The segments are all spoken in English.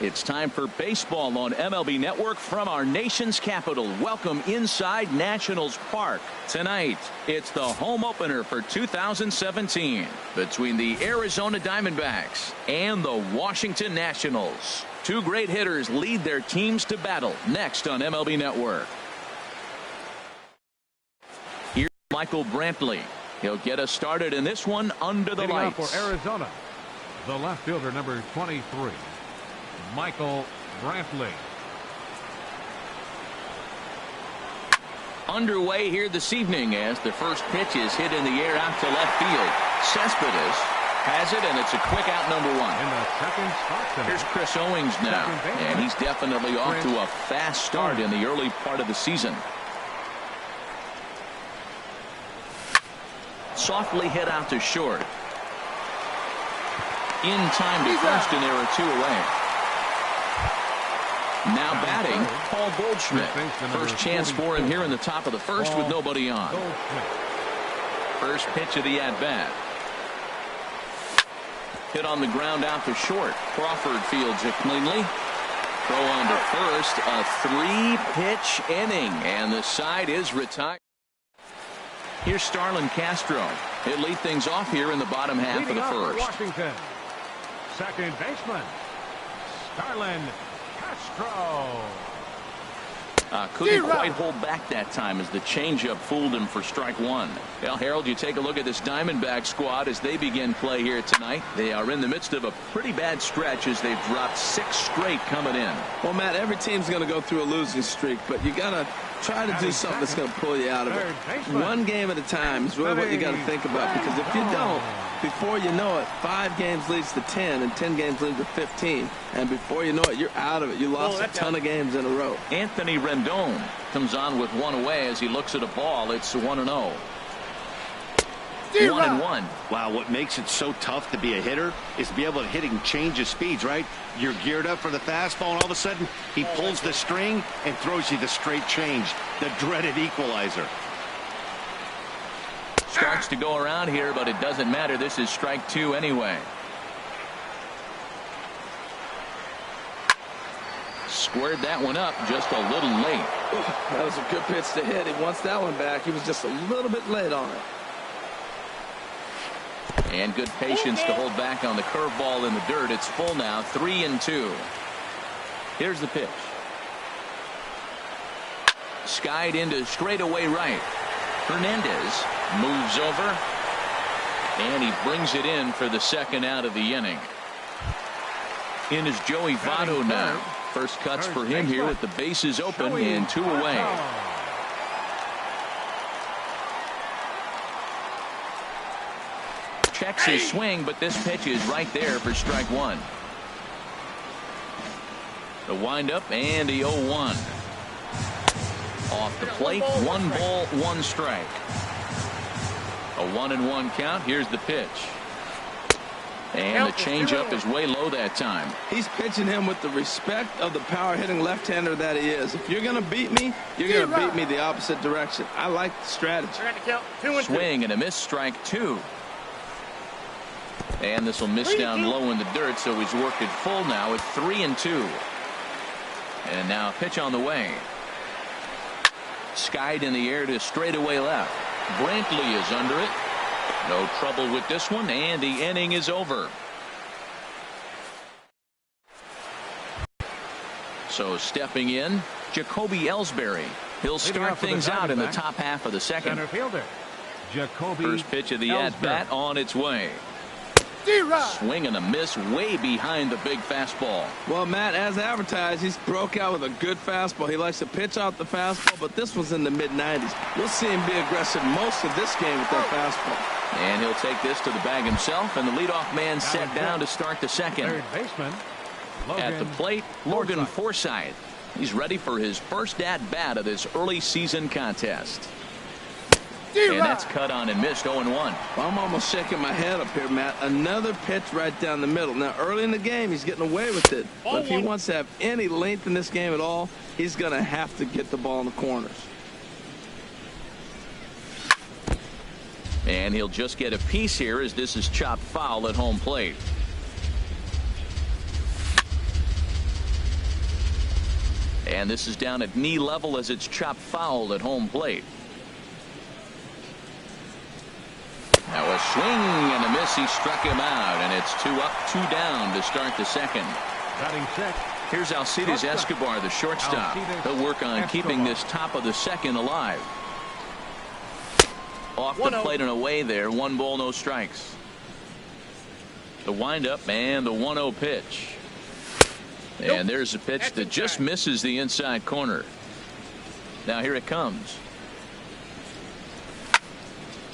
It's time for baseball on MLB Network from our nation's capital. Welcome inside Nationals Park. Tonight, it's the home opener for 2017 between the Arizona Diamondbacks and the Washington Nationals. Two great hitters lead their teams to battle next on MLB Network. Here's Michael Brantley. He'll get us started in this one under the lights. For Arizona, the left fielder, number 23. Michael Brantley. Underway here this evening as the first pitch is hit in the air out to left field. Cespedes has it, and it's a quick out, number one. In the second spot. Here's Chris Owings now, and he's definitely off to a fast start in the early part of the season. Softly hit out to short. In time to first, and there are two away. Now batting, Paul Goldschmidt. First chance for him here in the top of the first with nobody on. First pitch of the at-bat. Hit on the ground out to short. Crawford fields it cleanly. Throw on to first. A three-pitch inning, and the side is retired. Here's Starlin Castro. He'll lead things off here in the bottom half of the first. Washington, second baseman, Starlin Castro. Couldn't quite hold back that time as the changeup fooled him for strike one. Well, Harold, you take a look at this Diamondback squad as they begin play here tonight. They are in the midst of a pretty bad stretch as they've dropped 6 straight coming in. Well, Matt, every team's going to go through a losing streak, but you got to try to do something that's going to pull you out of it. One game at a time is really what you got to think about, because if you don't, before you know it, 5 games leads to 10 and 10 games lead to 15, and before you know it, you're out of it. You lost a ton of games in a row. Anthony Rendon comes on with one away as he looks at a ball. It's 1-0. 1-1. Wow, what makes it so tough to be a hitter is to be able to hit and change his speeds, right? You're geared up for the fastball, and all of a sudden he pulls the string and throws you the straight change, the dreaded equalizer. Starts to go around here, but it doesn't matter. This is strike 2 anyway. Squared that one up just a little late. That was a good pitch to hit. He wants that one back. He was just a little bit late on it. And good patience to hold back on the curveball in the dirt. It's full now, 3-2. Here's the pitch. Skied into straightaway right. Hernandez moves over, and he brings it in for the second out of the inning. In is Joey Votto now. First cuts for him here with the bases open and 2 away. Checks his swing, but this pitch is right there for strike 1. The windup and the 0-1. Off the plate, 1 ball, 1 strike. A 1-1 count. Here's the pitch. And the changeup is way low that time. He's pitching him with the respect of the power-hitting left-hander that he is. If you're going to beat me, you're going to beat me the opposite direction. I like the strategy. Swing and a miss, strike 2. And this will miss down low in the dirt, so he's worked it full now at 3-2. And now a pitch on the way. Skied in the air to straightaway left. Brantley is under it. No trouble with this one, and the inning is over. So stepping in, Jacoby Ellsbury. He'll start things out in the top half of the second. Center fielder, Jacoby First pitch of the at-bat on its way. Swing and a miss way behind the big fastball. Well, Matt, as advertised, he's broke out with a good fastball. He likes to pitch out the fastball, but this was in the mid-90s. We'll see him be aggressive most of this game with that fastball. And he'll take this to the bag himself, and the leadoff man set down to start the second. Third baseman, At the plate, Logan Forsythe. He's ready for his first at-bat of this early season contest. And that's cut on and missed, 0-1. Well, I'm almost shaking my head up here, Matt. Another pitch right down the middle. Now, early in the game, he's getting away with it. But if he wants to have any length in this game at all, he's going to have to get the ball in the corners. And he'll just get a piece here as this is chopped foul at home plate. And this is down at knee level as it's chopped foul at home plate. Now a swing and a miss. He struck him out, and it's 2 up, 2 down to start the second. Batting check. Here's Alcides Escobar, the shortstop. He'll work on keeping this top of the second alive. Off the plate and away there. 1 ball, no strikes. The windup and the 1-0 pitch. And there's a pitch that just misses the inside corner. Now here it comes.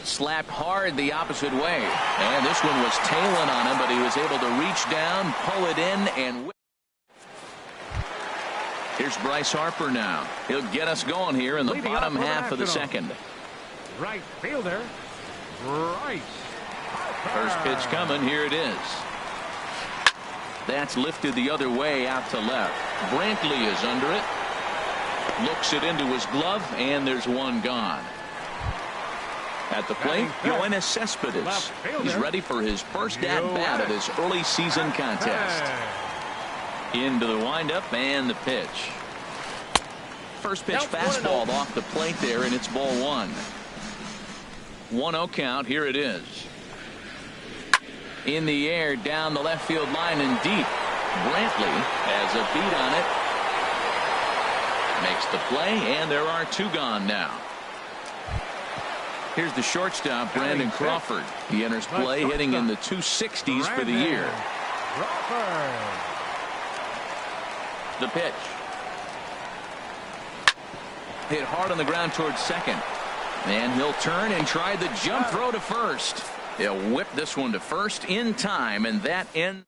Slapped hard the opposite way. And this one was tailing on him, but he was able to reach down, pull it in, and here's Bryce Harper now. He'll get us going here in the bottom half of the second. Right fielder, Bryce. First pitch coming. Here it is. That's lifted the other way out to left. Brantley is under it. Looks it into his glove, and there's one gone. At the plate, Yoenis Cespedes. He's ready for his first at-bat of this early season contest. Into the windup and the pitch. First pitch fastball off the plate there, and it's ball 1. 1-0 count. Here it is. In the air, down the left field line and deep. Brantley has a beat on it. Makes the play, and there are 2 gone now. Here's the shortstop, Brandon Crawford. He enters play hitting in the 260s for the year. The pitch. Hit hard on the ground towards second. And he'll turn and try the jump throw to first. He'll whip this one to first in time, and that ends.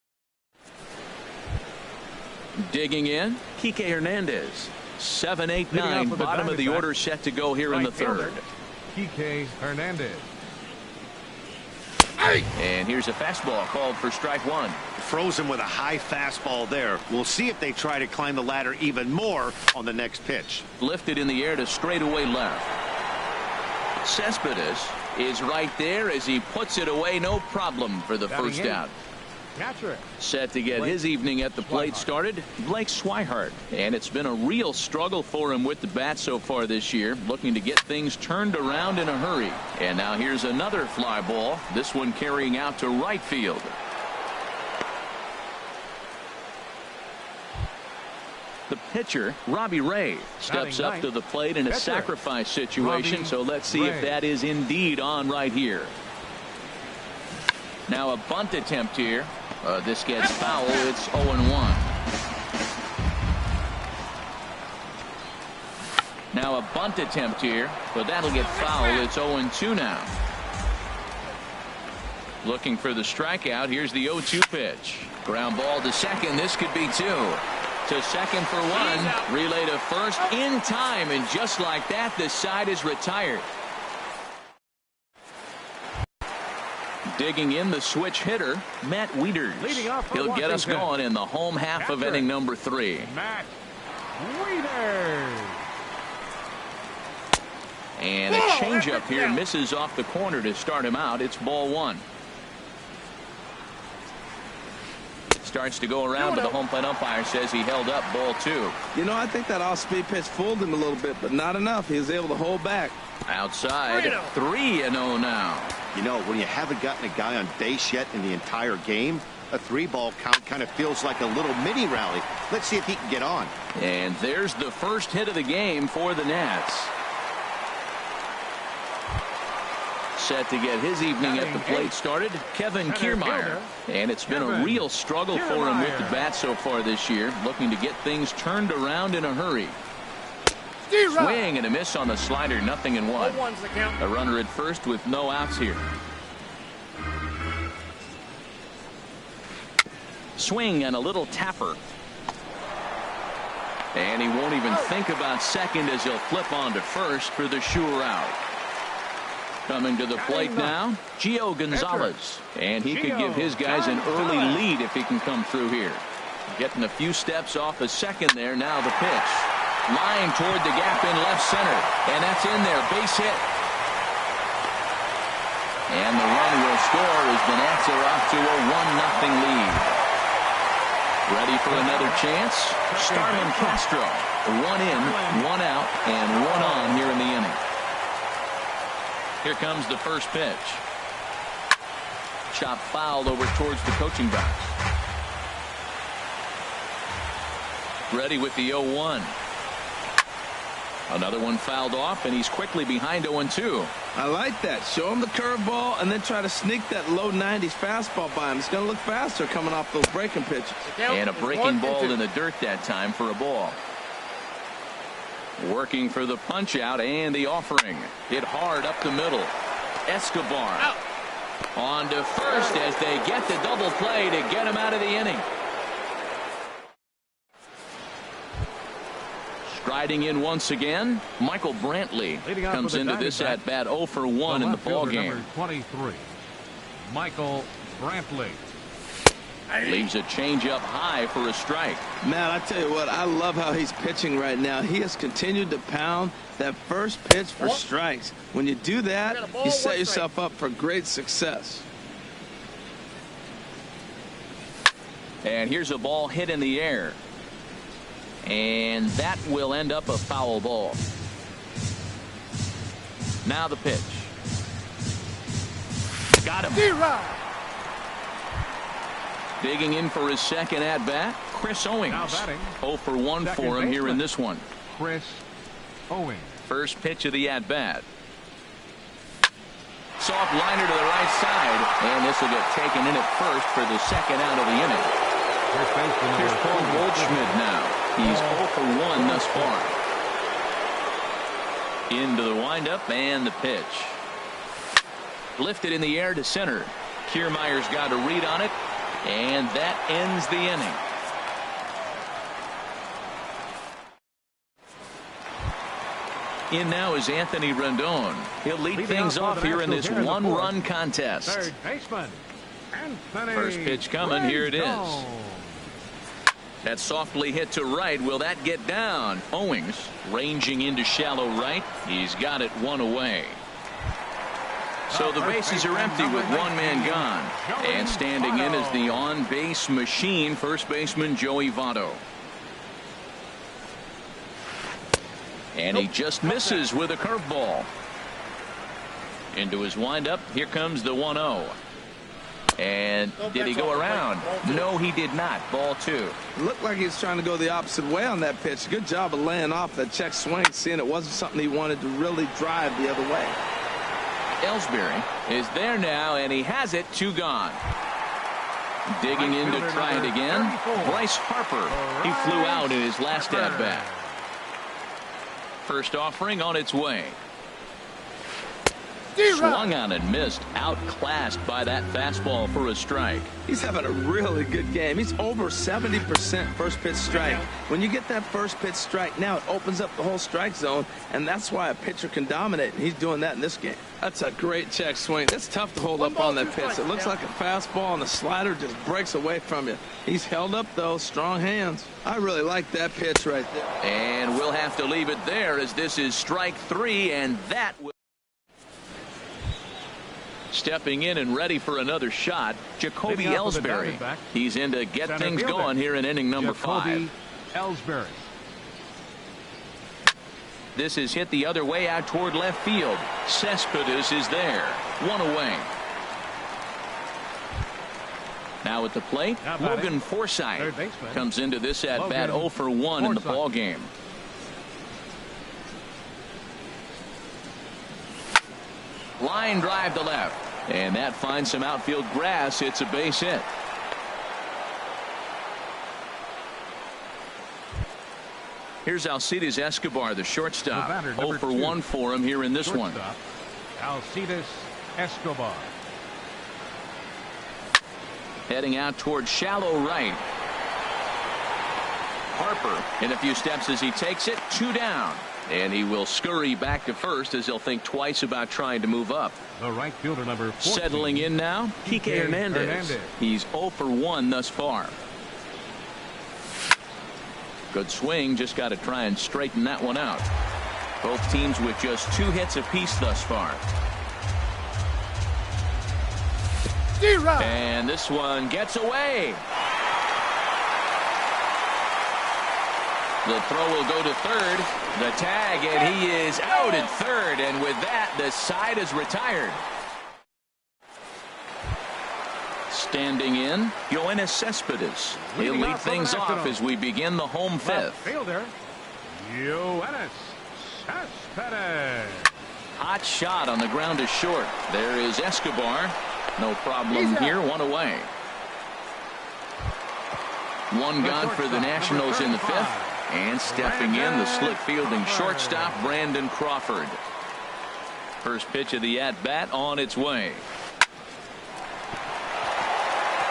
Digging in, Kike Hernandez. 7, 8, 9, bottom of the order set to go here in the third. Kike Hernandez. And here's a fastball called for strike 1. Frozen with a high fastball there. We'll see if they try to climb the ladder even more on the next pitch. Lifted in the air to straightaway left. Cespedes is right there as he puts it away. No problem for the first out. Set to get his evening at the plate started, Blake Swihart. And it's been a real struggle for him with the bat so far this year, looking to get things turned around in a hurry. And now here's another fly ball, this one carrying out to right field. The pitcher, Robbie Ray, steps up to the plate in a sacrifice situation, so let's see if that is indeed on right here. Now a bunt attempt here. This gets foul. It's 0-1. Now a bunt attempt here, but that'll get foul. It's 0-2 now. Looking for the strikeout. Here's the 0-2 pitch. Ground ball to second. This could be 2. To second for 1. Relay to first in time, and just like that, the side is retired. Digging in, the switch hitter, Matt Wieters. He'll get us going in the home half of inning number 3. Matt Wieters. And a changeup here misses off the corner to start him out. It's ball 1. Starts to go around, but the home plate umpire says he held up ball 2. You know, I think that off-speed pitch fooled him a little bit, but not enough. He was able to hold back. Outside, 3-0 now. You know, when you haven't gotten a guy on base yet in the entire game, a 3-ball count kind of feels like a little mini rally. Let's see if he can get on. And there's the first hit of the game for the Nats. Set to get his evening at the plate started, Kevin Kiermaier. And it's been a real struggle for him with the bat so far this year, looking to get things turned around in a hurry. Swing and a miss on the slider, 0-1. A runner at first with no outs here. Swing and a little tapper. And he won't even think about second as he'll flip on to first for the sure out. Coming to the plate now, Gio Gonzalez. And he could give his guys an early lead if he can come through here. Getting a few steps off a second there. Now the pitch. Line toward the gap in left center. And that's in there. Base hit. And the run will score as the Nats are off to a 1-0 lead. Ready for another chance. Starlin Castro. 1 in, 1 out, and 1 on here in the inning. Here comes the first pitch. Chop fouled over towards the coaching box. Ready with the 0-1. Another one fouled off, and he's quickly behind 0-2. I like that. Show him the curveball and then try to sneak that low 90s fastball by him. It's going to look faster coming off those breaking pitches. And a breaking ball in the dirt that time for a ball. Working for the punch out and the offering. Hit hard up the middle. Escobar out. On to first as they get the double play to get him out of the inning. Striding in once again, Michael Brantley comes into this at bat 0 for 1 in the ball game. Number 23, Michael Brantley. Leaves a changeup high for a strike. Man, I tell you what, I love how he's pitching right now. He has continued to pound that first pitch for strikes. When you do that, you set yourself up for great success. And here's a ball hit in the air. And that will end up a foul ball. Now the pitch. Got him. Digging in for his second at bat, Chris Owings. 0 for 1 for him here in this one. Chris Owings. First pitch of the at bat. Soft liner to the right side, and this will get taken in at first for the second out of the inning. Here's Paul Goldschmidt now. He's 0 for 1 thus far. Into the windup and the pitch. Lifted in the air to center. Kiermaier's got a read on it, and that ends the inning. In now is Anthony Rendon. He'll lead things off here in this one-run contest. Third baseman, Anthony First pitch coming. Here it is. That softly hit to right. Will that get down? Owings ranging into shallow right. He's got it 1 away. So the bases are empty with 1 man gone. And standing in is the on-base machine, first baseman Joey Votto. And he just misses with a curveball. Into his windup. Here comes the 1-0. And did he go around? No, he did not. Ball 2. Looked like he was trying to go the opposite way on that pitch. Good job of laying off that check swing, seeing it wasn't something he wanted to really drive the other way. Ellsbury is there now, and he has it. 2 gone. Digging in to try it again. Bryce Harper. He flew out in his last at bat. First offering on its way. Swung on and missed. Outclassed by that fastball for a strike. He's having a really good game. He's over 70% first pitch strike. When you get that first pitch strike, now it opens up the whole strike zone, and that's why a pitcher can dominate, and he's doing that in this game. That's a great check swing. That's tough to hold up on that pitch. It looks like a fastball, and the slider just breaks away from you. He's held up, though. Strong hands. I really like that pitch right there. And we'll have to leave it there as this is strike 3, and that will. Stepping in and ready for another shot, Jacoby Ellsbury. He's in to get things going here in inning number 5. Ellsbury. This is hit the other way out toward left field. Cespedes is there. 1 away. Now at the plate, Logan Forsythe comes into this at bat 0 for 1 in the ball game. Line drive to left, and that finds some outfield grass. It's a base hit. Here's Alcides Escobar, the shortstop. 0 for 1 for him here in this one. Alcides Escobar. Heading out toward shallow right. Harper in a few steps as he takes it. 2 down. And he will scurry back to first as he'll think twice about trying to move up. The right fielder, number 14. Settling in now, Kike Hernandez. He's 0 for 1 thus far. Good swing, just got to try and straighten that one out. Both teams with just 2 hits apiece thus far. And this one gets away. The throw will go to third. The tag, and he is out at third. And with that, the side is retired. Standing in, Yoenis Cespedes. He'll lead things off as we begin the home fifth. Fielder, Yoenis Cespedes. Hot shot on the ground is short. There is Escobar. No problem here. One away. One gone for the Nationals in the fifth. And stepping in, the slick fielding shortstop, Brandon Crawford. First pitch of the at-bat on its way.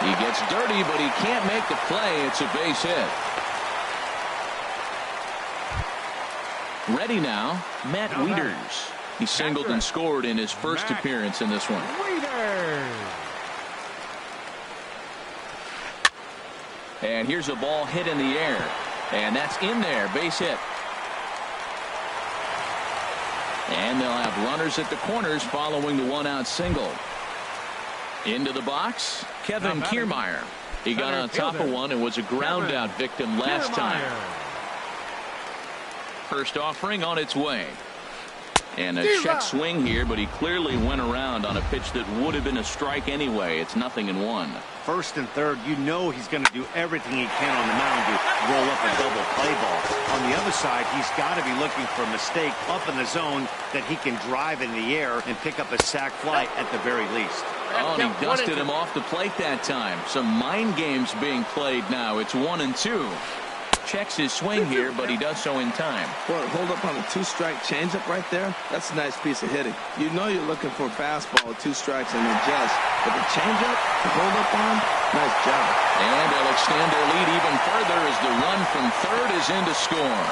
He gets dirty, but he can't make the play. It's a base hit. Ready now, Matt Wieters. He singled and scored in his first appearance in this one. And here's a ball hit in the air. And that's in there. Base hit. And they'll have runners at the corners following the one-out single. Into the box, Kevin Kiermaier. He got on top of one and was a ground-out victim last time. First offering on its way. And a check swing here, but he clearly went around on a pitch that would have been a strike anyway. It's 0-1. First and third, you know he's going to do everything he can on the mound to roll up a double play ball. On the other side, he's got to be looking for a mistake up in the zone that he can drive in the air and pick up a sac fly at the very least. Oh, and he dusted him off the plate that time. Some mind games being played now. It's 1-2. Checks his swing here, but he does so in time. Boy, hold up on a two-strike changeup right there. That's a nice piece of hitting. You know you're looking for a fastball with 2 strikes and adjust. But the changeup, the hold up on, nice job. And they'll extend their lead even further as the run from third is in to score.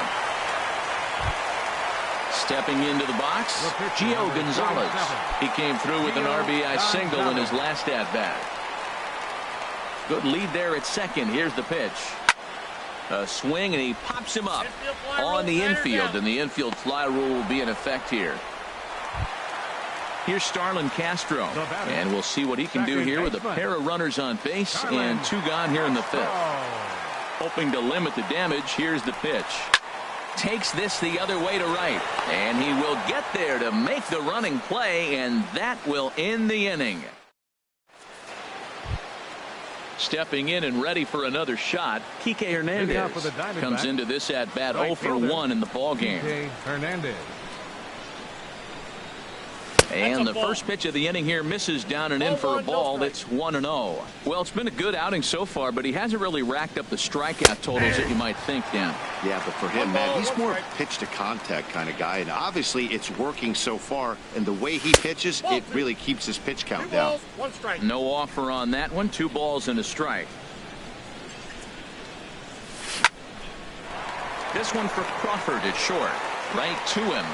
Stepping into the box, Gio Gonzalez. He came through with an RBI single in his last at-bat. Good lead there at second. Here's the pitch. A swing, and he pops him up on the infield, and the infield fly rule will be in effect here. Here's Starlin Castro, and we'll see what he can do here with a pair of runners on base and 2 gone here in the fifth. Hoping to limit the damage, here's the pitch. Takes this the other way to right, and he will get there to make the running play, and that will end the inning. Stepping in and ready for another shot, Kike Hernandez comes into this at-bat 0 for 1 in the ballgame. And the first pitch of the inning here misses down and in for a ball. That's 1-0. Well, it's been a good outing so far, but he hasn't really racked up the strikeout totals that you might think, Dan. Yeah, but for him, man, he's more pitch to contact kind of guy, and obviously it's working so far, and the way he pitches, it really keeps his pitch count down. No offer on that one. 2 balls and a strike. This one for Crawford at short. Right to him.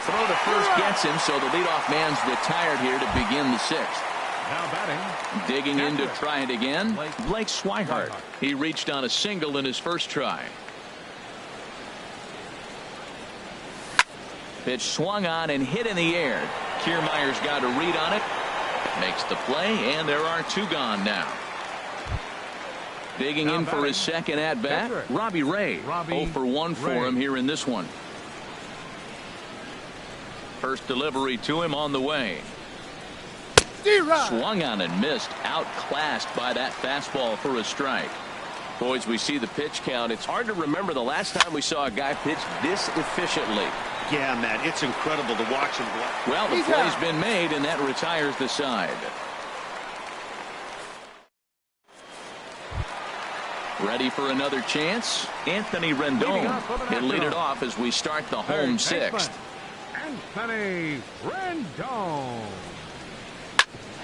Throw to first gets him, so the leadoff man's retired here to begin the 6th. Now batting. Digging in to try it again, Blake Swihart. He reached on a single in his first try. Pitch swung on and hit in the air. Kiermaier's got a read on it. Makes the play, and there are 2 gone now. Digging in for his second at-bat, Robbie Ray. 0 for 1 for him here in this one. First delivery to him on the way. Swung on and missed. Outclassed by that fastball for a strike. Boys, we see the pitch count. It's hard to remember the last time we saw a guy pitch this efficiently. Yeah, man, it's incredible to watch him. Well, the play's been made, and that retires the side. Ready for another chance? Anthony Rendon. He'll lead it off as we start the home 6th. Anthony Rendon.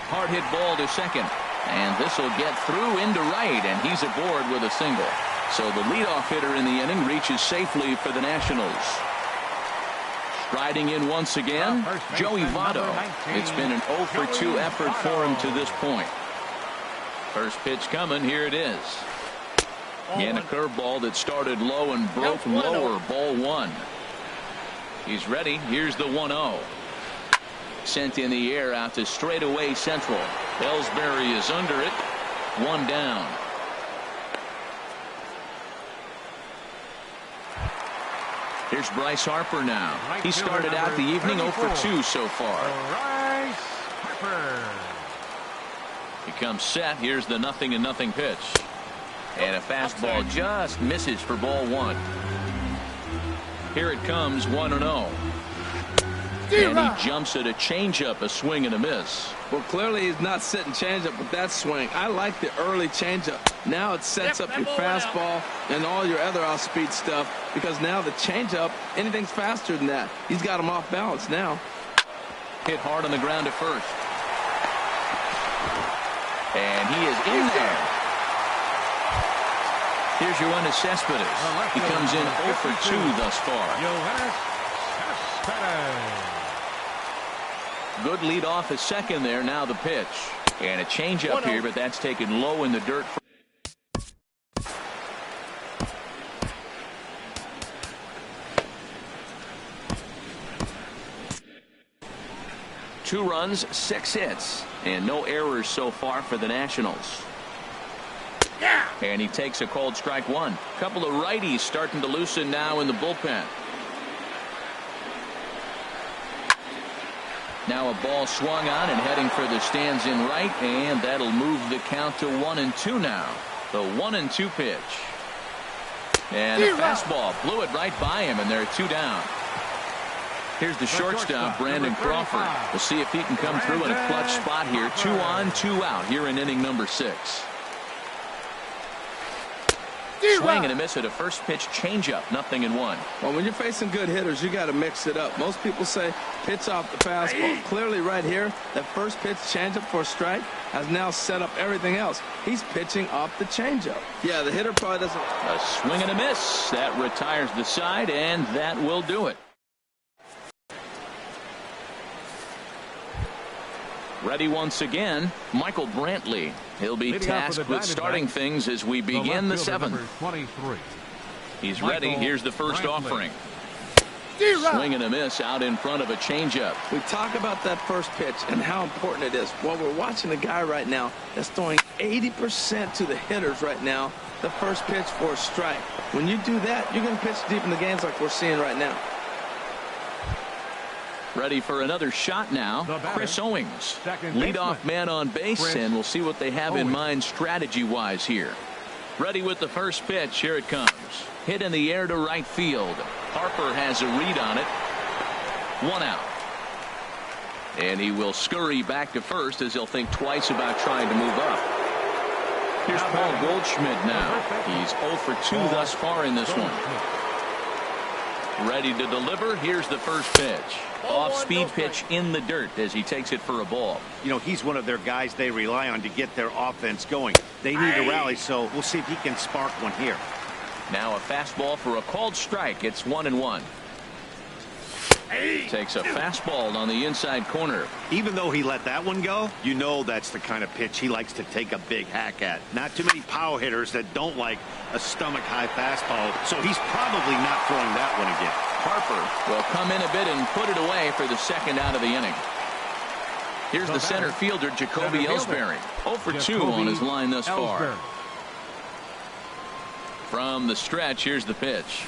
Hard hit ball to second, and this will get through into right, and he's aboard with a single. So the leadoff hitter in the inning reaches safely for the Nationals. Striding in once again, Joey Votto. It's been an 0 for 2 effort for him to this point. First pitch coming, here it is. And a curveball that started low and broke lower, ball 1. He's ready. Here's the 1-0. Sent in the air out to straightaway central. Ellsbury is under it. 1 down. Here's Bryce Harper now. He started out the evening 0 for 2 so far. Bryce Harper. He comes set. Here's the 0-0 pitch. And a fastball just misses for ball 1. Here it comes 1-0. And he jumps at a changeup, a swing and a miss. Well, clearly he's not setting changeup with that swing. I like the early changeup. Now it sets up your fastball and all your other off-speed stuff, because now the changeup, anything's faster than that. He's got him off balance now. Hit hard on the ground at first. And he is in there. Here's your one to Cespedes. He comes in 0 for 2 thus far. Good lead off at second there. Now the pitch. And a changeup here, but that's taken low in the dirt. 2 runs, 6 hits, and no errors so far for the Nationals. And he takes a called strike 1. Couple of righties starting to loosen now in the bullpen. Now a ball swung on and heading for the stands in right, and that'll move the count to 1-2 now. The 1-2 pitch. And a fastball blew it right by him, and they're 2 down. Here's the shortstop, Brandon Crawford. We'll see if he can come through in a clutch spot here. 2 on, 2 out here in inning number 6. Swing and a miss at a first pitch changeup, 0-1. Well, when you're facing good hitters, you got to mix it up. Most people say pitch off the fastball. Clearly right here, that first pitch changeup for a strike has now set up everything else. He's pitching off the changeup. Yeah, the hitter probably doesn't. A swing and a miss. That retires the side, and that will do it. Ready once again, Michael Brantley. He'll be tasked with starting things as we begin the 7th. He's ready. Here's the first offering. Swing and a miss out in front of a changeup. We talk about that first pitch and how important it is. Well, we're watching a guy right now that's throwing 80% to the hitters right now, the first pitch for a strike. When you do that, you're going to pitch deep in the games like we're seeing right now. Ready for another shot now. Chris Owings, leadoff man on base, and we'll see what they have in mind strategy-wise here. Ready with the first pitch. Here it comes. Hit in the air to right field. Harper has a read on it. 1 out. And he will scurry back to first as he'll think twice about trying to move up. Here's Paul Goldschmidt now. He's 0 for 2 thus far in this one. Ready to deliver. Here's the first pitch. Off-speed pitch in the dirt as he takes it for a ball. You know, he's one of their guys they rely on to get their offense going. They need a rally, so we'll see if he can spark one here. Now a fastball for a called strike. It's 1-1. Takes a fastball on the inside corner. Even though he let that one go, you know that's the kind of pitch he likes to take a big hack at. Not too many power hitters that don't like a stomach-high fastball, so he's probably not throwing that one again. Harper will come in a bit and put it away for the 2nd out of the inning. Here's the center fielder, Jacoby Ellsbury. 0 for 2 on his line thus far. From the stretch, here's the pitch.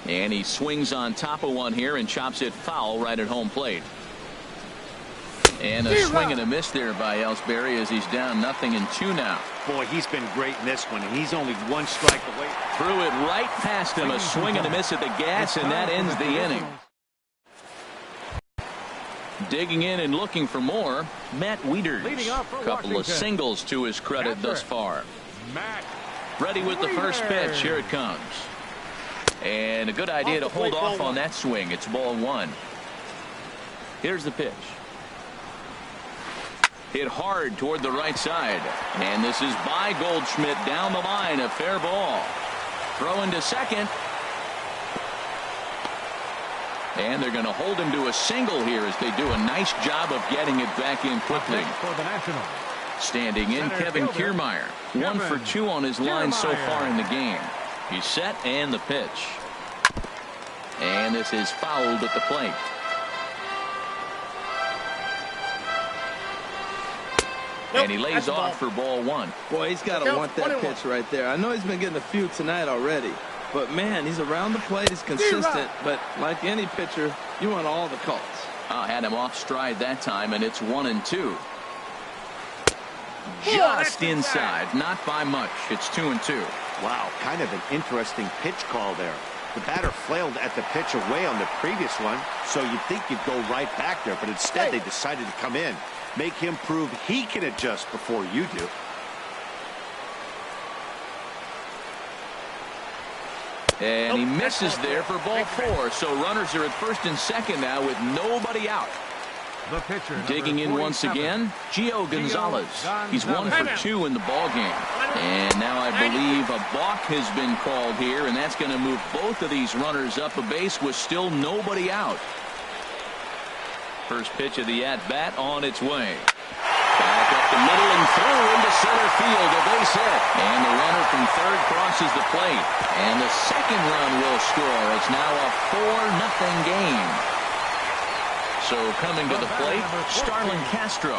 And he swings on top of one here and chops it foul right at home plate. And a swing and a miss there by Ellsbury as he's down 0-2 now. Boy, he's been great in this one, and he's only 1 strike away. Threw it right past him. A swing and a miss at the gas, and that ends the inning. Digging in and looking for more, Matt Wieters. Couple of singles to his credit thus far. Ready with the first pitch. Here it comes. And a good idea to hold off on that swing. It's ball 1. Here's the pitch. Hit hard toward the right side. And this is by Goldschmidt down the line. A fair ball. Throw into second. And they're going to hold him to a single here as they do a nice job of getting it back in quickly. Standing in, Kevin Kiermaier. 1 for 2 on his line so far in the game. He's set and the pitch. And this is fouled at the plate. And he lays off for ball 1. Boy, he's got to want that pitch right there. I know he's been getting a few tonight already, But, man, he's around the plate. He's consistent. But like any pitcher, you want all the calls. Had him off stride that time, and it's 1-2. Just inside, not by much. It's 2-2. Wow, kind of an interesting pitch call there. The batter flailed at the pitch away on the previous one, so you'd think you'd go right back there, but instead they decided to come in. Make him prove he can adjust before you do. And he misses there for ball 4. So runners are at first and second now with nobody out. The pitcher, digging in once again, Gio Gonzalez. He's 1 for 2 in the ball game. And now I believe a balk has been called here, and that's going to move both of these runners up a base with still nobody out. First pitch of the at-bat on its way. Back up the middle and through into center field, a base hit. And the runner from third crosses the plate. And the second run will score. It's now a 4-0 game. So coming to the plate, Starlin Castro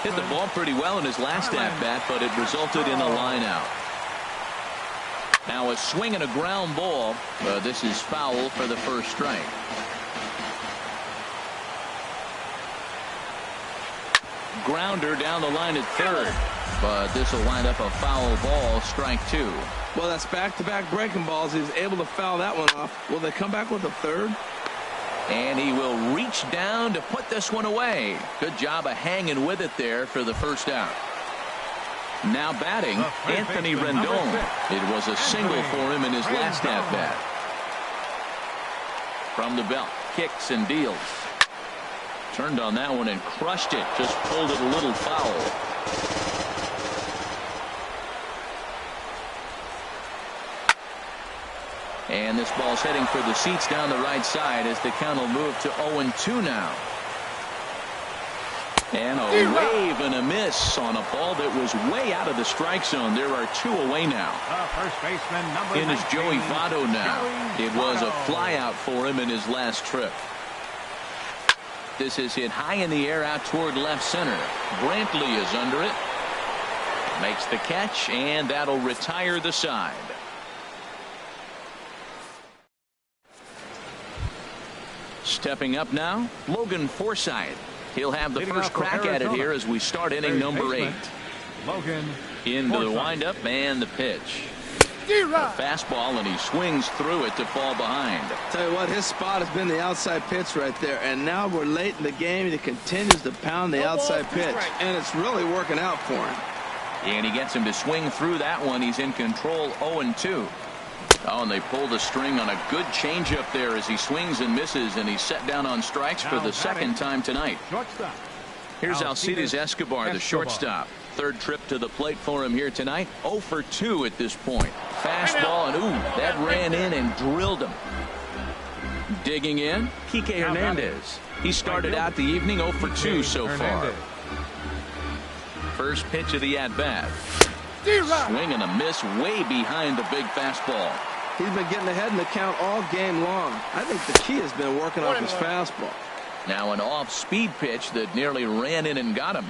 hit the ball pretty well in his last at-bat, but it resulted in a line-out. Now a swing and a ground ball. This is foul for the first strike. Grounder down the line at third, but this will wind up a foul ball, strike 2. Well, that's back-to-back breaking balls. He was able to foul that one off. Will they come back with a third? And he will reach down to put this one away. Good job of hanging with it there for the first out. Now batting, Anthony Rendon. It was a single for him in his last at-bat. From the belt, kicks and deals. Turned on that one and crushed it. Just pulled it a little foul. And this ball's heading for the seats down the right side as the count will move to 0-2 now. And a wave and a miss on a ball that was way out of the strike zone. There are 2 away now. First baseman, number in is 19, Joey Votto now. It was a flyout for him in his last trip. This is hit high in the air out toward left center. Brantley is under it. Makes the catch, and that'll retire the side. Stepping up now, Logan Forsythe. He'll have the first crack at it here as we start inning number 8. Logan into the windup and the pitch. A fastball, and he swings through it to fall behind. Tell you what, his spot has been the outside pitch right there, and now we're late in the game and he continues to pound the outside pitch, and it's really working out for him. And he gets him to swing through that one. He's in control, 0-2. Oh, and they pull the string on a good changeup there as he swings and misses, and he's set down on strikes for the second time tonight. Here's Alcides Escobar, the shortstop. Third trip to the plate for him here tonight. 0 for 2 at this point. Fastball, and ooh, that ran in and drilled him. Digging in, Kike Hernandez. He started out the evening 0 for 2 so far. First pitch of the at-bat. Swing and a miss way behind the big fastball. He's been getting ahead in the count all game long. I think the key has been working off his fastball. Now an off-speed pitch that nearly ran in and got him.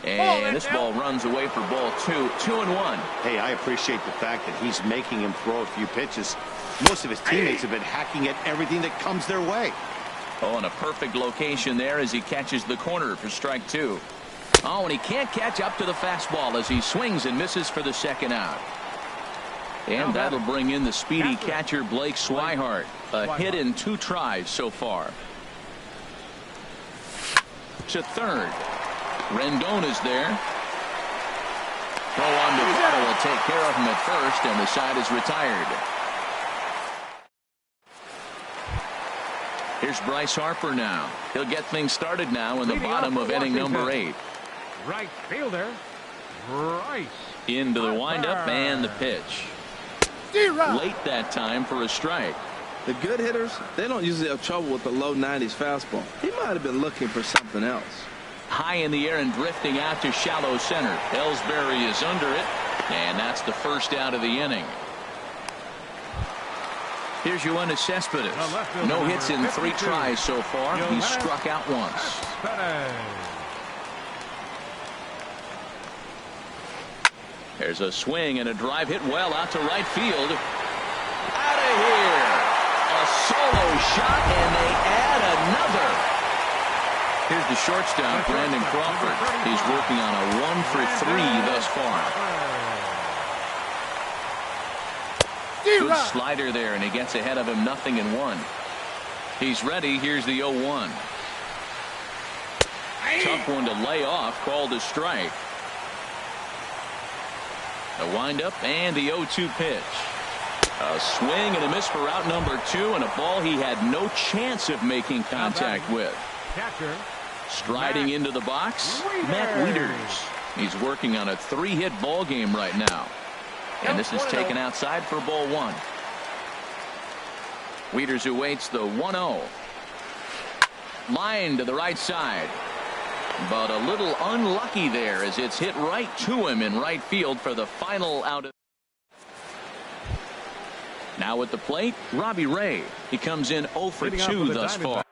And this ball runs away for ball 2. 2-1. Hey, I appreciate the fact that he's making him throw a few pitches. Most of his teammates have been hacking at everything that comes their way. Oh, and a perfect location there as he catches the corner for strike 2. Oh, and he can't catch up to the fastball as he swings and misses for the second out. And that'll bring in the speedy catcher Blake Swihart. A hit in 2 tries so far. To third. Rendon is there. Throw on to Votto will take care of him at first, and the side is retired. Here's Bryce Harper now. He'll get things started now in the bottom of inning number 8. Right fielder, Bryce. Into the windup and the pitch. Late that time for a strike. The good hitters, they don't usually have trouble with the low 90s fastball. He might have been looking for something else. High in the air and drifting out to shallow center. Ellsbury is under it, and that's the first out of the inning. Here's Yoenis Cespedes. No hits in 3 tries so far. He's struck out once. There's a swing and a drive hit well out to right field. Out of here. A solo shot, and they add another. Here's the shortstop, Brandon Crawford. He's working on a 1-for-3 thus far. Good slider there, and he gets ahead of him 0-1. He's ready. Here's the 0-1. Tough one to lay off, called a strike. The windup and the 0-2 pitch. A swing and a miss for out number 2, and a ball he had no chance of making contact with. Striding into the box, Matt Wieters. He's working on a 3-hit ball game right now. And this is taken outside for ball 1. Wieters awaits the 1-0. Line to the right side. But a little unlucky there as it's hit right to him in right field for the final out. Now at the plate, Robbie Ray. He comes in 0-for-2 thus far.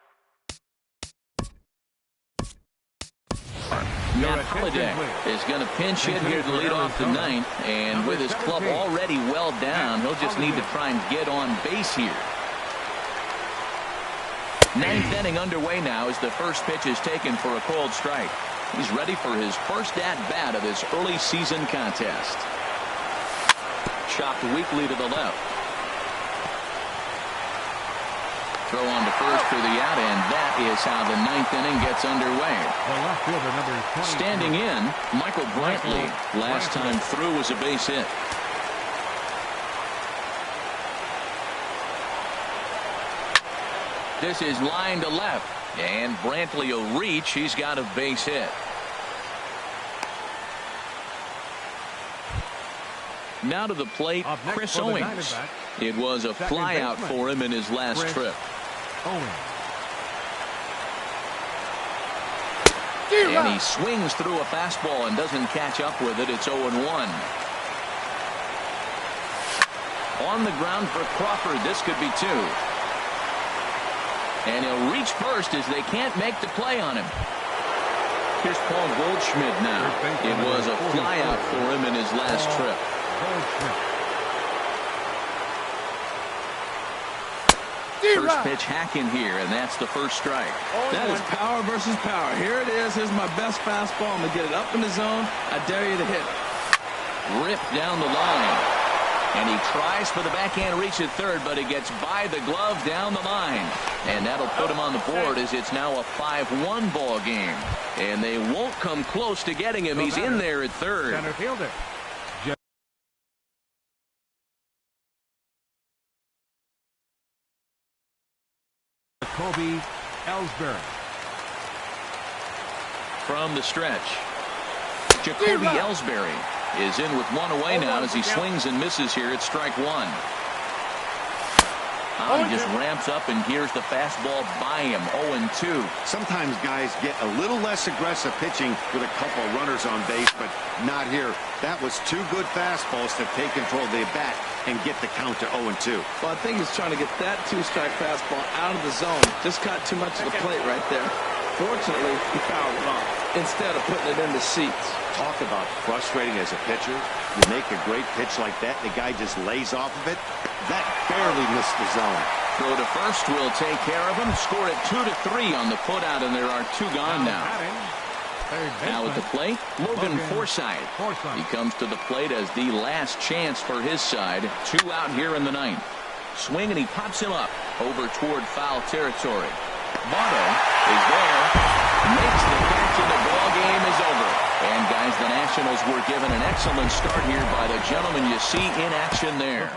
Matt Holliday is going to pinch hit here to lead off the 9th, and with his club already well down, he'll just need to try and get on base here. 9th inning underway now as the first pitch is taken for a called strike. He's ready for his first at-bat of this early season contest. Chopped weakly to the left. Throw on to first for the out, and that is how the 9th inning gets underway. Standing in, Michael Brantley. Last time through was a base hit. This is line to left, and Brantley will reach. He's got a base hit. Now to the plate, Chris Owings. It was a flyout for him in his last trip. And he swings through a fastball and doesn't catch up with it. It's 0-1. On the ground for Crawford. This could be 2. And he'll reach first as they can't make the play on him. Here's Paul Goldschmidt now. It was a flyout for him in his last trip. First pitch hack in here, and that's the first strike. That is power versus power. Here it is. Here's my best fastball. I'm going to get it up in the zone. I dare you to hit it. Ripped down the line. And he tries for the backhand reach at third, but he gets by the glove down the line. And that'll put him on the board as it's now a 5-1 ball game. And they won't come close to getting him. He's in there at third. Center fielder. Jacoby Ellsbury. From the stretch, Jacoby Ellsbury is in with 1 away now as he swings and misses here at strike 1. He just ramps up, and here's the fastball by him. 0-2. Sometimes guys get a little less aggressive pitching with a couple of runners on base, but not here. That was 2 good fastballs to take control of the bat and get the count to 0-2. Well, I think he's trying to get that 2-strike fastball out of the zone. Just caught too much of the plate right there. Fortunately, he fouled it off instead of putting it in the seats. Talk about frustrating as a pitcher. You make a great pitch like that, and the guy just lays off of it. That barely missed the zone. Throw to first will take care of him. Score it 2-3 on the putout, and there are 2 gone now. Now at the plate, Logan Forsythe. He comes to the plate as the last chance for his side. 2 out here in the 9th. Swing, and he pops him up over toward foul territory. Votto is there, makes the catch, and the ball game is over. And guys, the Nationals were given an excellent start here by the gentleman you see in action there.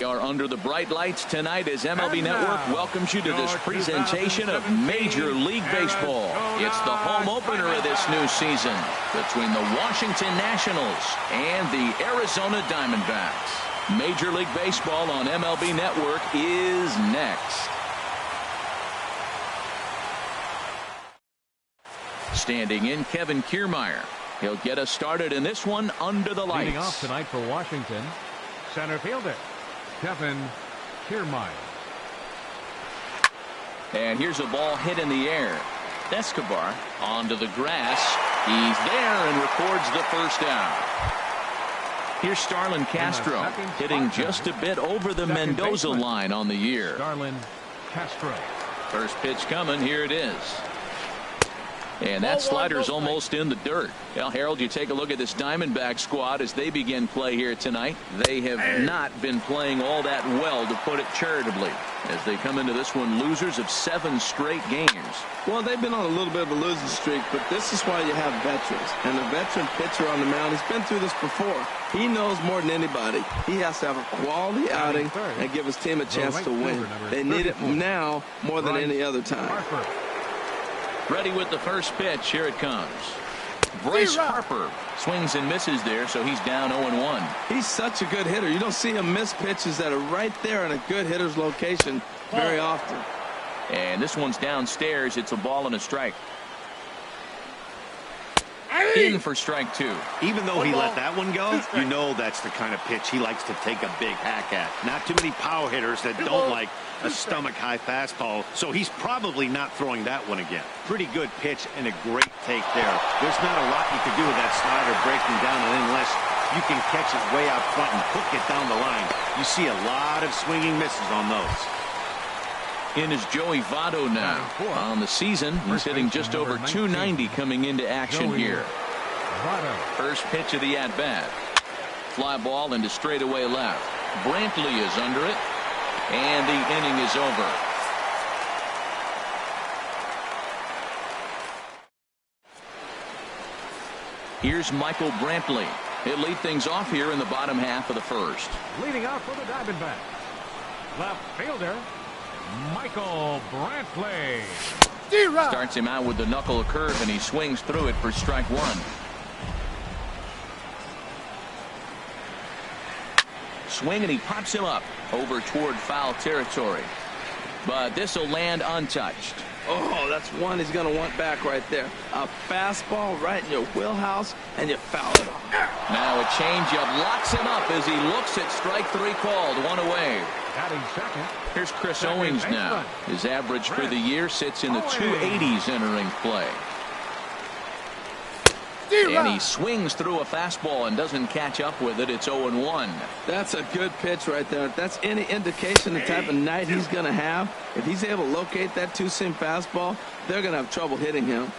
Are under the bright lights tonight as MLB Network welcomes you to this presentation of Major League Baseball. It's the home opener of this new season between the Washington Nationals and the Arizona Diamondbacks. Major League Baseball on MLB Network is next. Standing in, Kevin Kiermaier. He'll get us started in this one under the lights. Leading off tonight for Washington, center fielder Kevin Kiermaier. And here's a ball hit in the air. Escobar onto the grass. He's there and records the first out. Here's Starlin Castro hitting just a bit over the Mendoza line on the year. Starlin Castro. First pitch coming. Here it is. And that slider's almost in the dirt. Well, Harold, you take a look at this Diamondback squad as they begin play here tonight. They have not been playing all that well, to put it charitably, as they come into this one losers of 7 straight games. Well, they've been on a little bit of a losing streak, but this is why you have veterans. And a veteran pitcher on the mound, he's been through this before. He knows more than anybody. He has to have a quality outing and give his team a chance to win. They need it now more than any other time. Ready with the first pitch. Here it comes. Bryce Harper swings and misses there, so he's down 0-1. He's such a good hitter. You don't see him miss pitches that are right there in a good hitter's location very often. And this one's downstairs. It's a ball and a strike. In for strike 2. Even though he let that one go, you know that's the kind of pitch he likes to take a big hack at. Not too many power hitters that don't like a stomach-high fastball, so he's probably not throwing that one again. Pretty good pitch and a great take there. There's not a lot you can do with that slider breaking down unless you can catch it way out front and hook it down the line. You see a lot of swinging misses on those. In is Joey Votto now. On the season, he's hitting just over 290 coming into action here. First pitch of the at-bat. Fly ball into straightaway left. Brantley is under it. And the inning is over. Here's Michael Brantley. He'll lead things off here in the bottom half of the first. Leading off for the Diamondbacks, left fielder Michael Brantley. Starts him out with the knuckle curve, and he swings through it for strike 1. Swing, and he pops him up over toward foul territory. But this will land untouched. Oh, that's one he's going to want back right there. A fastball right in your wheelhouse, and you foul it off. Now a changeup locks him up as he looks at strike 3 called. 1 away. Batting second. Here's Chris Owings now. His average for the year sits in the 280s entering play. And he swings through a fastball and doesn't catch up with it. It's 0-1. That's a good pitch right there. If that's any indication the type of night he's going to have, if he's able to locate that 2-seam fastball, they're going to have trouble hitting him.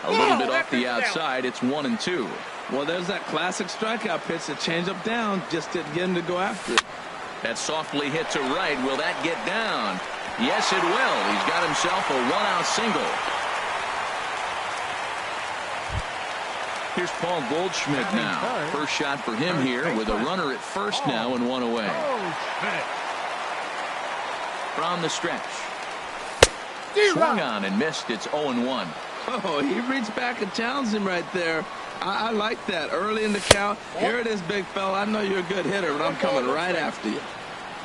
A little bit off the outside. It's 1-2. Well, there's that classic strikeout pitch, the changeup down, just didn't get him to go after it. That softly hit to right. Will that get down? Yes, it will. He's got himself a 1-out single. Here's Paul Goldschmidt now. First shot for him here with a runner at first now and 1 away. From the stretch. Swung on and missed. It's 0-1. Oh, he reached back and challenged him right there. I like that. Early in the count. Here it is, big fella. I know you're a good hitter, but I'm coming right after you.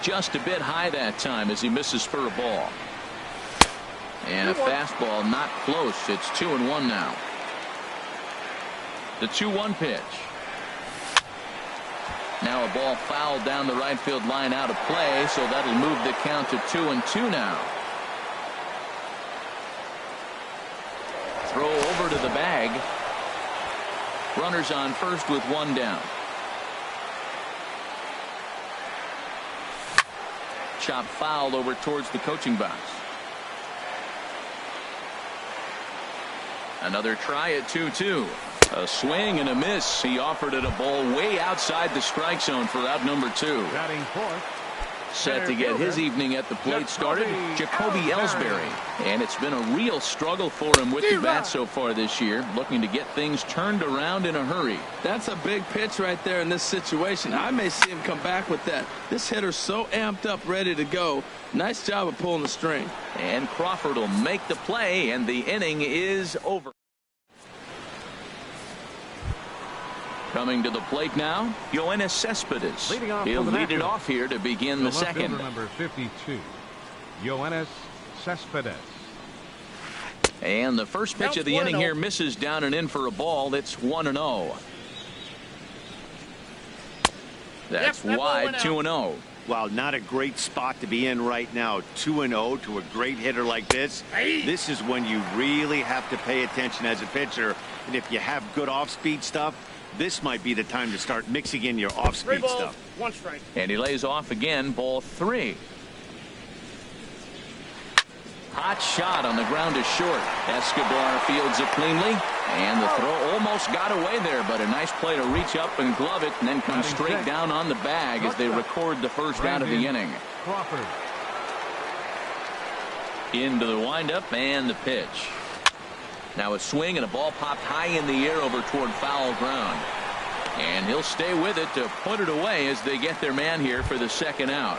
Just a bit high that time as he misses for a ball. And a fastball not close. It's 2-1 now. The 2-1 pitch. Now a ball fouled down the right field line out of play, so that'll move the count to 2-2 now. Throw over to the bag. Runners on first with 1 down. Chop foul over towards the coaching box. Another try at 2-2. A swing and a miss. He offered it a ball way outside the strike zone for out number 2. Batting fourth, Set to get his evening at the plate started, Jacoby Ellsbury. And it's been a real struggle for him with the bat so far this year, looking to get things turned around in a hurry. That's a big pitch right there in this situation. I may see him come back with that. This hitter's so amped up, ready to go. Nice job of pulling the string. And Crawford will make the play, and the inning is over. Coming to the plate now, Yoenis Cespedes. He'll lead it off here to begin the second. Number 52, Yoenis Cespedes. And the first pitch of the inning here misses down and in for a ball. It's 1-0. That's wide, 2-0. Wow, not a great spot to be in right now. 2-0 to a great hitter like this. This is when you really have to pay attention as a pitcher. And if you have good off-speed stuff, this might be the time to start mixing in your off-speed stuff. 1 strike. And he lays off again, ball 3. Hot shot on the ground is short. Escobar fields it cleanly, and the throw almost got away there, but a nice play to reach up and glove it and then come straight down on the bag as they record the first out of the inning. Crawford. Into the windup and the pitch. Now a swing and a ball popped high in the air over toward foul ground. And he'll stay with it to put it away as they get their man here for the second out.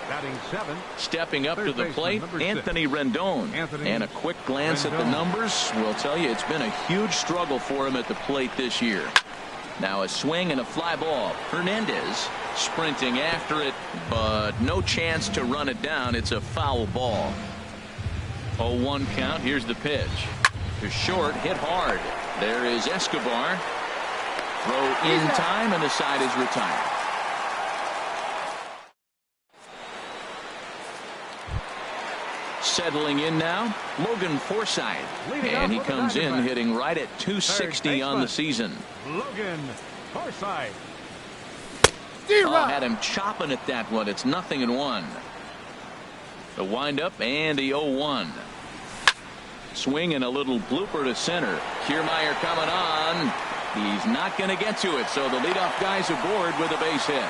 Batting 7. Stepping up to the plate, Anthony Rendon. And a quick glance at the numbers will tell you it's been a huge struggle for him at the plate this year. Now a swing and a fly ball. Hernandez sprinting after it, but no chance to run it down. It's a foul ball. 0-1 count. Here's the pitch. To short, hit hard. There is Escobar. Throw in time, and the side is retired. Settling in now, Logan Forsythe. And he comes in hitting right at 260 on the season. Logan Forsythe. Oh, had him chopping at that one. It's 0-1. The windup and the 0-1. Swing and a little blooper to center. Kiermaier coming on. He's not going to get to it, so the leadoff guy's aboard with a base hit.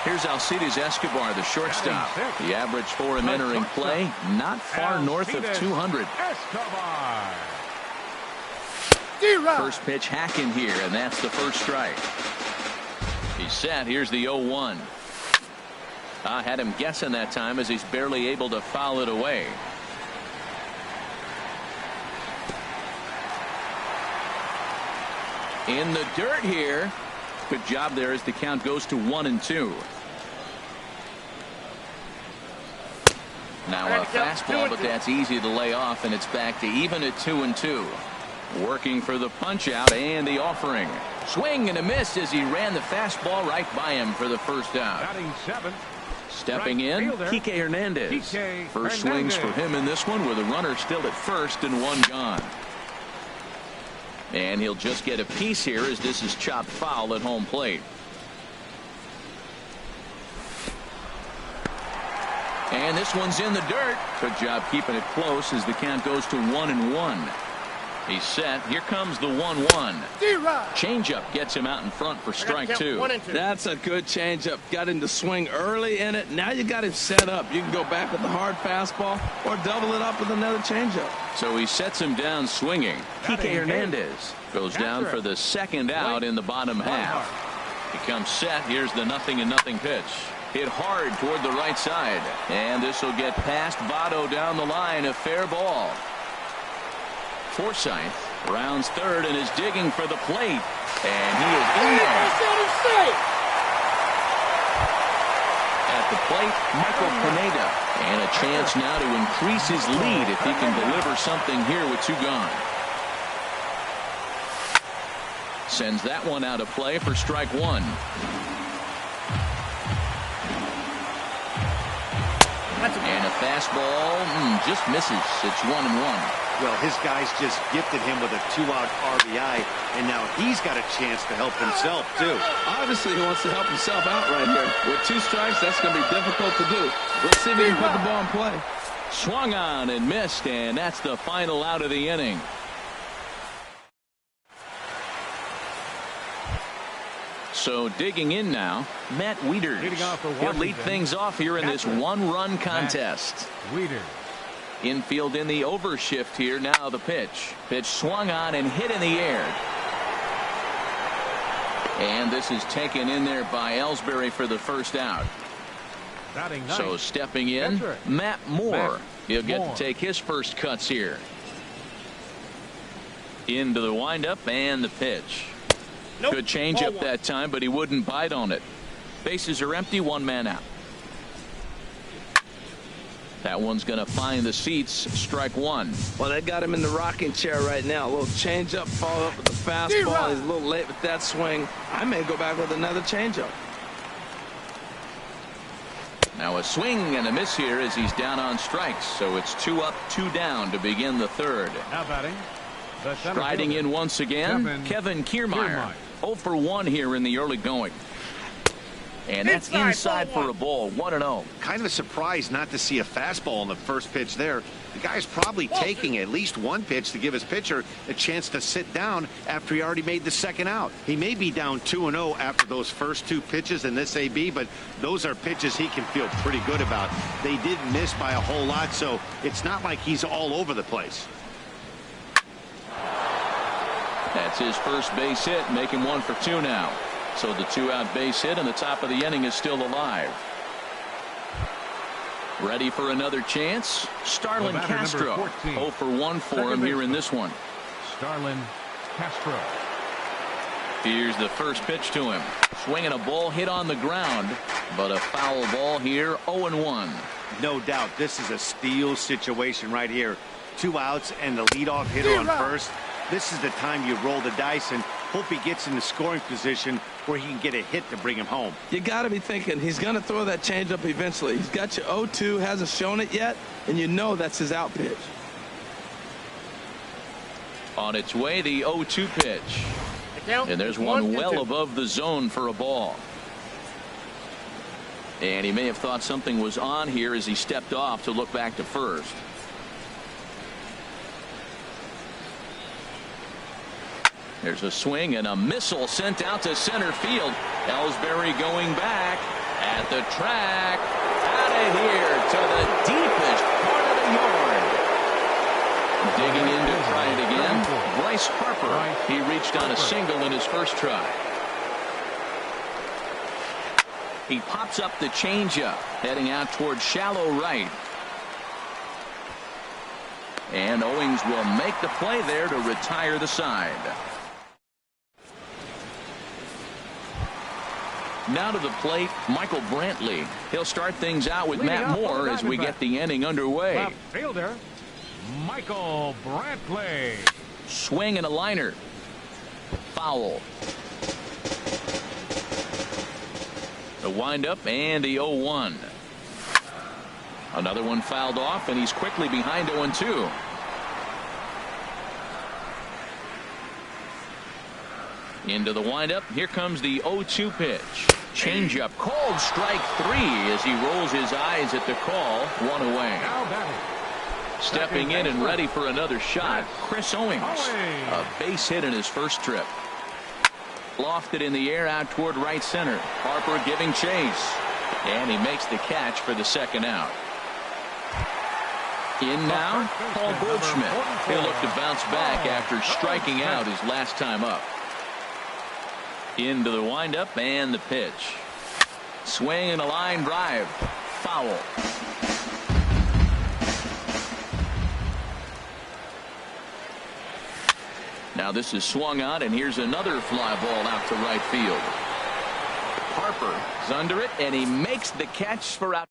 Here's Alcides Escobar, the shortstop. The average for him entering play, not far north of 200. First pitch hacking here, and that's the first strike. He's set. Here's the 0-1. I had him guessing that time as he's barely able to foul it away. In the dirt here. Good job there as the count goes to 1-2. Now a fastball, but that's easy to lay off, and it's back to even at 2-2. Working for the punch out and the offering. Swing and a miss as he ran the fastball right by him for the first out. Batting 7. Stepping in, Kike Hernandez. First swings for him in this one with a runner still at first and one gone. And he'll just get a piece here as this is chopped foul at home plate. And this one's in the dirt. Good job keeping it close as the count goes to 1-1. He's set. Here comes the 1-1. Changeup gets him out in front for strike 2. That's a good changeup. Got him to swing early in it. Now you got him set up. You can go back with the hard fastball or double it up with another changeup. So he sets him down swinging. Kike Hernandez goes down for the second out in the bottom half. He comes set. Here's the 0-0 pitch. Hit hard toward the right side. And this will get past Votto down the line. A fair ball. Forsythe rounds third and is digging for the plate. And he is in there. At the plate, Michael Pineda. And a chance now to increase his lead if he can deliver something here with 2 gone. Sends that one out of play for strike 1. And a fastball just misses. It's 1-1. Well, his guys just gifted him with a 2-out RBI, and now he's got a chance to help himself, too. Obviously, he wants to help himself out right here. With 2 strikes, that's going to be difficult to do. Let's see if he can put the ball in play. Swung on and missed, and that's the final out of the inning. So digging in now, Matt Wieters. He'll lead things off here in this one-run contest. Wieters. Infield in the overshift here. Now the pitch. Pitch swung on and hit in the air. And this is taken in there by Ellsbury for the first out. So stepping in, Matt Moore. He'll get to take his first cuts here. Into the windup and the pitch. Good change up that time, but he wouldn't bite on it. Bases are empty, one man out. That one's going to find the seats. Strike one. Well, they got him in the rocking chair right now. A little changeup, follow up with the fastball. He's a little late with that swing. I may go back with another changeup. Now a swing and a miss here as he's down on strikes. So it's 2 up, 2 down to begin the third. Now batting. Striding in once again, Kevin Kiermaier. 0 for 1 here in the early going. And that's inside for a ball. 1-0. Kind of a surprise not to see a fastball on the first pitch there. The guy's probably taking at least one pitch to give his pitcher a chance to sit down after he already made the second out. He may be down 2-0 after those first 2 pitches in this AB, but those are pitches he can feel pretty good about. They did miss by a whole lot, so it's not like he's all over the place. That's his first base hit, making 1 for 2 now. So the 2-out base hit and the top of the inning is still alive. Ready for another chance. Starlin Castro. 0 for 1 for him here in this one. Starlin Castro. Here's the first pitch to him. Swinging a ball hit on the ground, but a foul ball here. 0-1. No doubt this is a steal situation right here. 2 outs and the leadoff hitter on first. This is the time you roll the dice and hope he gets in the scoring position where he can get a hit to bring him home. You got to be thinking he's going to throw that changeup eventually. He's got you 0-2, hasn't shown it yet, and you know that's his out pitch. On its way, the 0-2 pitch. And there's one well above the zone for a ball. And he may have thought something was on here as he stepped off to look back to first. There's a swing and a missile sent out to center field. Ellsbury going back at the track. Out of here to the deepest part of the yard. Digging in to try it again. Bryce Harper. He reached on a single in his first try. He pops up the changeup, heading out towards shallow right. And Owings will make the play there to retire the side. Now to the plate, Michael Brantley. He'll start things out with Matt Moore as we get the inning underway. Left fielder, Michael Brantley. Swing and a liner. Foul. The windup and the 0-1. Another one fouled off, and he's quickly behind 0-2. Into the windup. Here comes the 0-2 pitch. Changeup. Called strike 3 as he rolls his eyes at the call. 1 away. Stepping in and ready for another shot, Chris Owings. A base hit in his first trip. Lofted in the air out toward right center. Harper giving chase. And he makes the catch for the second out. In now, Paul Goldschmidt. He'll look to bounce back after striking out his last time up. Into the windup and the pitch. Swing and a line drive. Foul. Now this is swung on, and here's another fly ball out to right field. Harper is under it, and he makes the catch for out.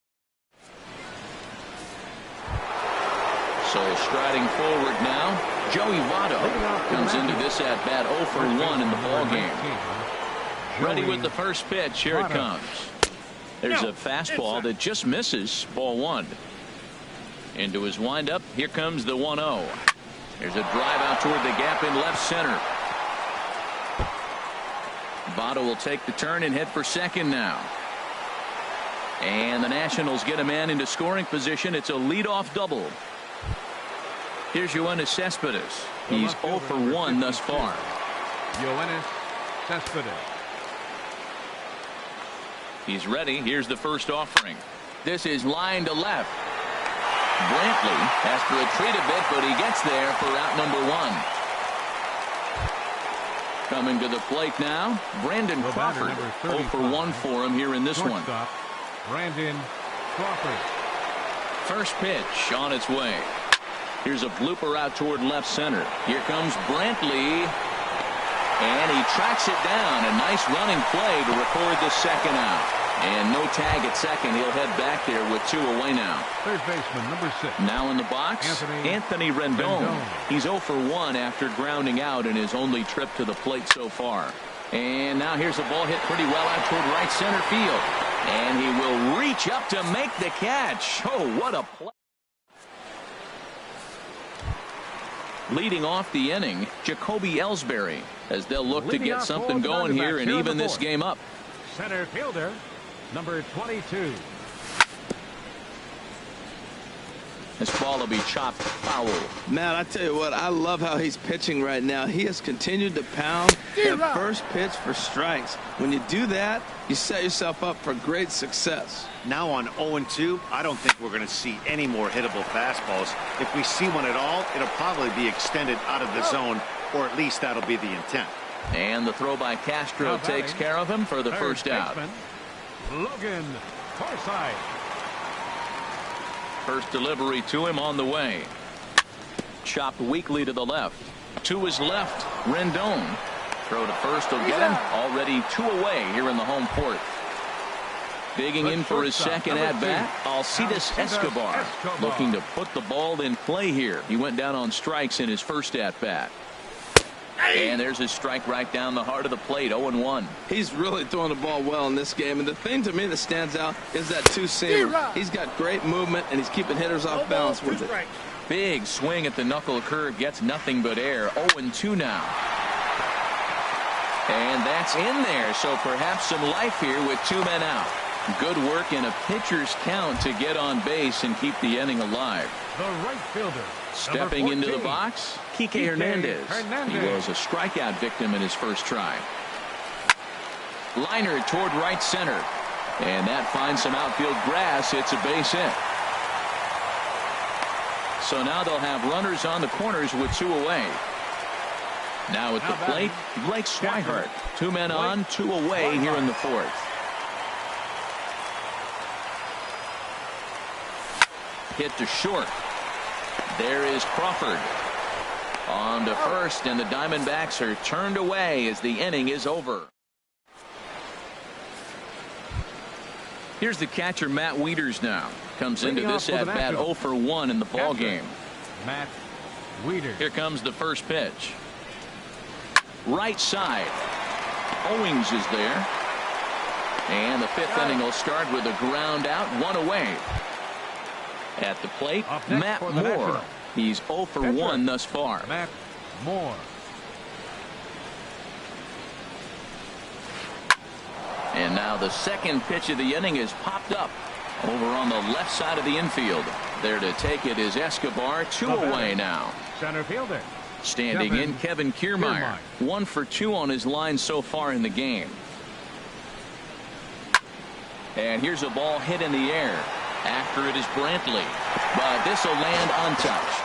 So striding forward now, Joey Votto comes into this at bat 0 for 1 in the ball game. Ready with the first pitch. Here it comes. There's a fastball that just misses. Ball 1. Into his windup. Here comes the 1-0. There's a drive out toward the gap in left center. Votto will take the turn and head for second now. And the Nationals get a man into scoring position. It's a leadoff double. Here's Yoenis Cespedes. He's 0 for 1 thus far. Yoenis Cespedes. He's ready. Here's the first offering. This is line to left. Brantley has to retreat a bit, but he gets there for out number 1. Coming to the plate now, Brandon Crawford. 0 for 1 for him here in this one. Brandon Crawford. First pitch on its way. Here's a blooper out toward left center. Here comes Brantley. And he tracks it down. A nice running play to record the second out. And no tag at second. He'll head back there with 2 away now. Third baseman, number 6. Now in the box, Anthony Rendon. He's 0 for 1 after grounding out in his only trip to the plate so far. And now here's a ball hit pretty well out toward right center field. And he will reach up to make the catch. Oh, what a play. Leading off the inning, Jacoby Ellsbury, as they'll look to get something going here and even this game up. Center fielder, number 22. This ball will be chopped foul. Matt, I tell you what, I love how he's pitching right now. He has continued to pound that first pitch for strikes. When you do that, you set yourself up for great success. Now on 0-2, I don't think we're going to see any more hittable fastballs. If we see one at all, it'll probably be extended out of the zone, or at least that'll be the intent. And the throw by Castro takes care of him for the first out. Logan Forsythe. First delivery to him on the way. Chopped weakly to the left. To his left, Rendon. Throw to first will get him. Already 2 away here in the home fourth. Digging in for his second at-bat, Alcides Escobar. Looking to put the ball in play here. He went down on strikes in his first at-bat. And there's his strike right down the heart of the plate, 0-1. He's really throwing the ball well in this game. And the thing to me that stands out is that two-seamer. He's got great movement, and he's keeping hitters off balance with it. Big swing at the knuckle curve. Gets nothing but air. 0-2 now. And that's in there. So perhaps some life here with 2 men out. Good work in a pitcher's count to get on base and keep the inning alive. The right fielder. Stepping into the box, Kike Hernandez. He was a strikeout victim in his first try. Liner toward right center. And that finds some outfield grass. It's a base hit. So now they'll have runners on the corners with 2 away. Now at the plate, Blake Swihart. 2 men on, 2 away here in the fourth. Hit to short. There is Crawford. On to first, and the Diamondbacks are turned away as the inning is over. Here's the catcher, Matt Wieters now. Comes into this at-bat 0 for 1 in the ball game. Matt Wieters. Here comes the first pitch. Right side. Owings is there. And the 5th inning will start with a ground out, 1 away. At the plate, Matt Moore. He's 0 for 1 thus far. Matt Moore. And now the second pitch of the inning is popped up over on the left side of the infield. There to take it is Escobar. 2 away now. Center fielder. Standing in, Kevin Kiermaier. 1 for 2 on his line so far in the game. And here's a ball hit in the air. After it is Brantley, but this will land untouched.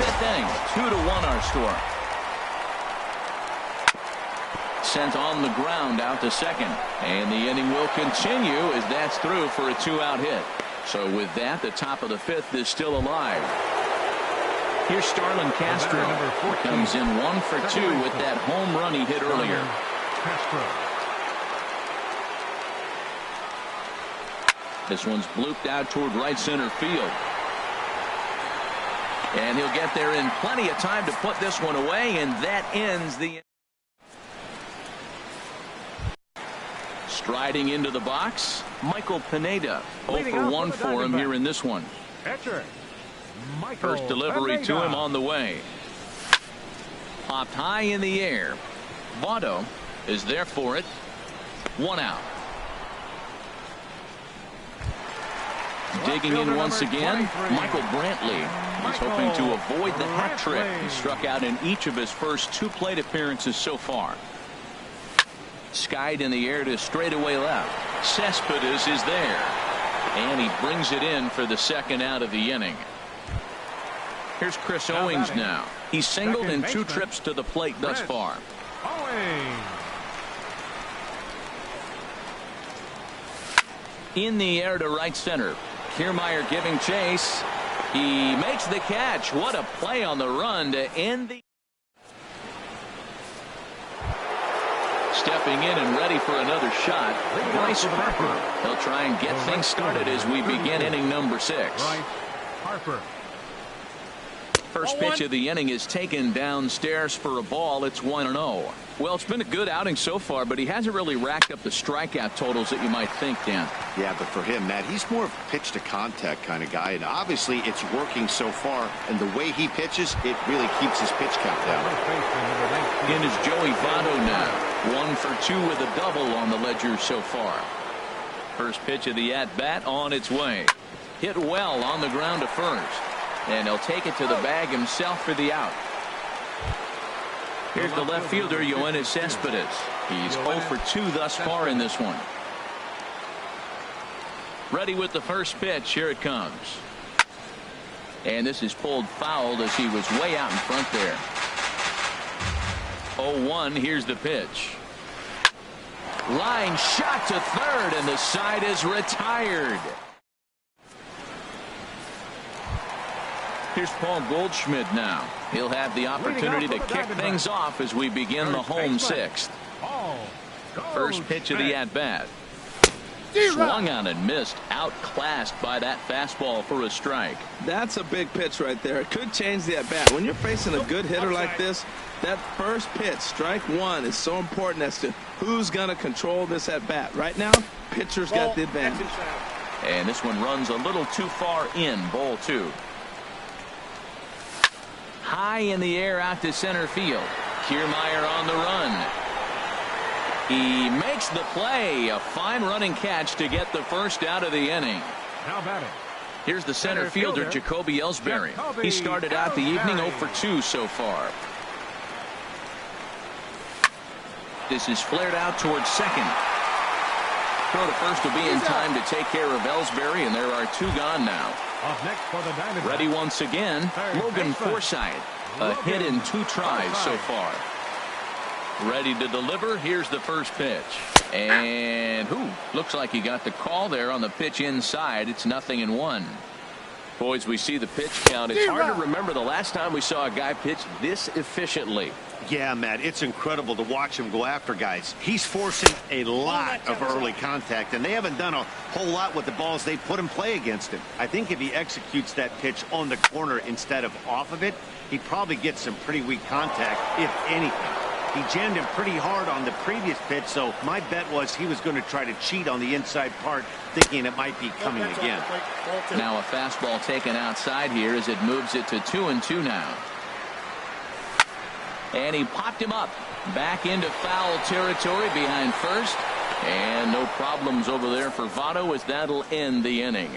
5th inning, 2-1 our score. Sent on the ground out to second, and the inning will continue as that's through for a 2-out hit. So with that, the top of the 5th is still alive. Here's Starlin Castro. Comes in 1 for 2 with that home run he hit earlier. Castro. This one's blooped out toward right center field. And he'll get there in plenty of time to put this one away, and that ends the. Striding into the box, Michael Pineda. 0 for 1 for him here in this one. First delivery to him on the way. Popped high in the air. Votto is there for it. 1 out. Digging in once again, Michael Brantley. He's hoping to avoid the hat trick. He struck out in each of his first 2 plate appearances so far. Skied in the air to straightaway left. Cespedes is there. And he brings it in for the second out of the inning. Here's Chris Owings now. He's singled in 2 trips to the plate thus far. Owings. In the air to right center. Kiermaier giving chase. He makes the catch. What a play on the run to end the... Stepping in and ready for another shot, Bryce Harper. He'll try and get things started as we begin inning number 6. Bryce Harper. First pitch of the inning is taken downstairs for a ball. It's 1-0. Well, it's been a good outing so far, but he hasn't really racked up the strikeout totals that you might think, Dan. Yeah, but for him, Matt, he's more of a pitch to contact kind of guy, and obviously it's working so far, and the way he pitches, it really keeps his pitch count down. In is Joey Votto now. 1 for 2 with a double on the ledger so far. First pitch of the at-bat on its way. Hit well on the ground to first. And he'll take it to the bag himself for the out. Here's the left fielder, Yoenis Cespedes. He's 0 for 2 thus far in this one. Ready with the first pitch. Here it comes. And this is pulled fouled as he was way out in front there. 0-1. Here's the pitch. Line shot to third, and the side is retired. Here's Paul Goldschmidt now. He'll have the opportunity to kick things off as we begin the home 6th. First pitch of the at-bat. Swung on and missed. Outclassed by that fastball for a strike. That's a big pitch right there. It could change the at-bat. When you're facing a good hitter like this, that first pitch, strike 1, is so important as to who's going to control this at-bat. Right now, pitcher's got the advantage. And this one runs a little too far in. Ball 2. High in the air out to center field. Kiermaier on the run. He makes the play. A fine running catch to get the first out of the inning. How about it? Here's the center fielder, Jacoby Ellsbury. He started out the evening 0 for 2 so far. This is flared out towards second. Throw to first will be in time to take care of Ellsbury, and there are 2 gone now. Up next for the Diamondbacks. Ready once again, Logan Forsythe. A hit in 2 tries so far. Ready to deliver. Here's the first pitch. And looks like he got the call there on the pitch inside. It's 0-1. Boys, we see the pitch count. It's hard to remember the last time we saw a guy pitch this efficiently. Yeah, Matt, it's incredible to watch him go after guys. He's forcing a lot of early contact, and they haven't done a whole lot with the balls they put in play against him. I think if he executes that pitch on the corner instead of off of it, he probably gets some pretty weak contact, if anything. He jammed him pretty hard on the previous pitch, so my bet was he was going to try to cheat on the inside part, thinking it might be coming again. Now a fastball taken outside here as it moves it to 2-2 now. And he popped him up. Back into foul territory behind first. And no problems over there for Votto as that'll end the inning.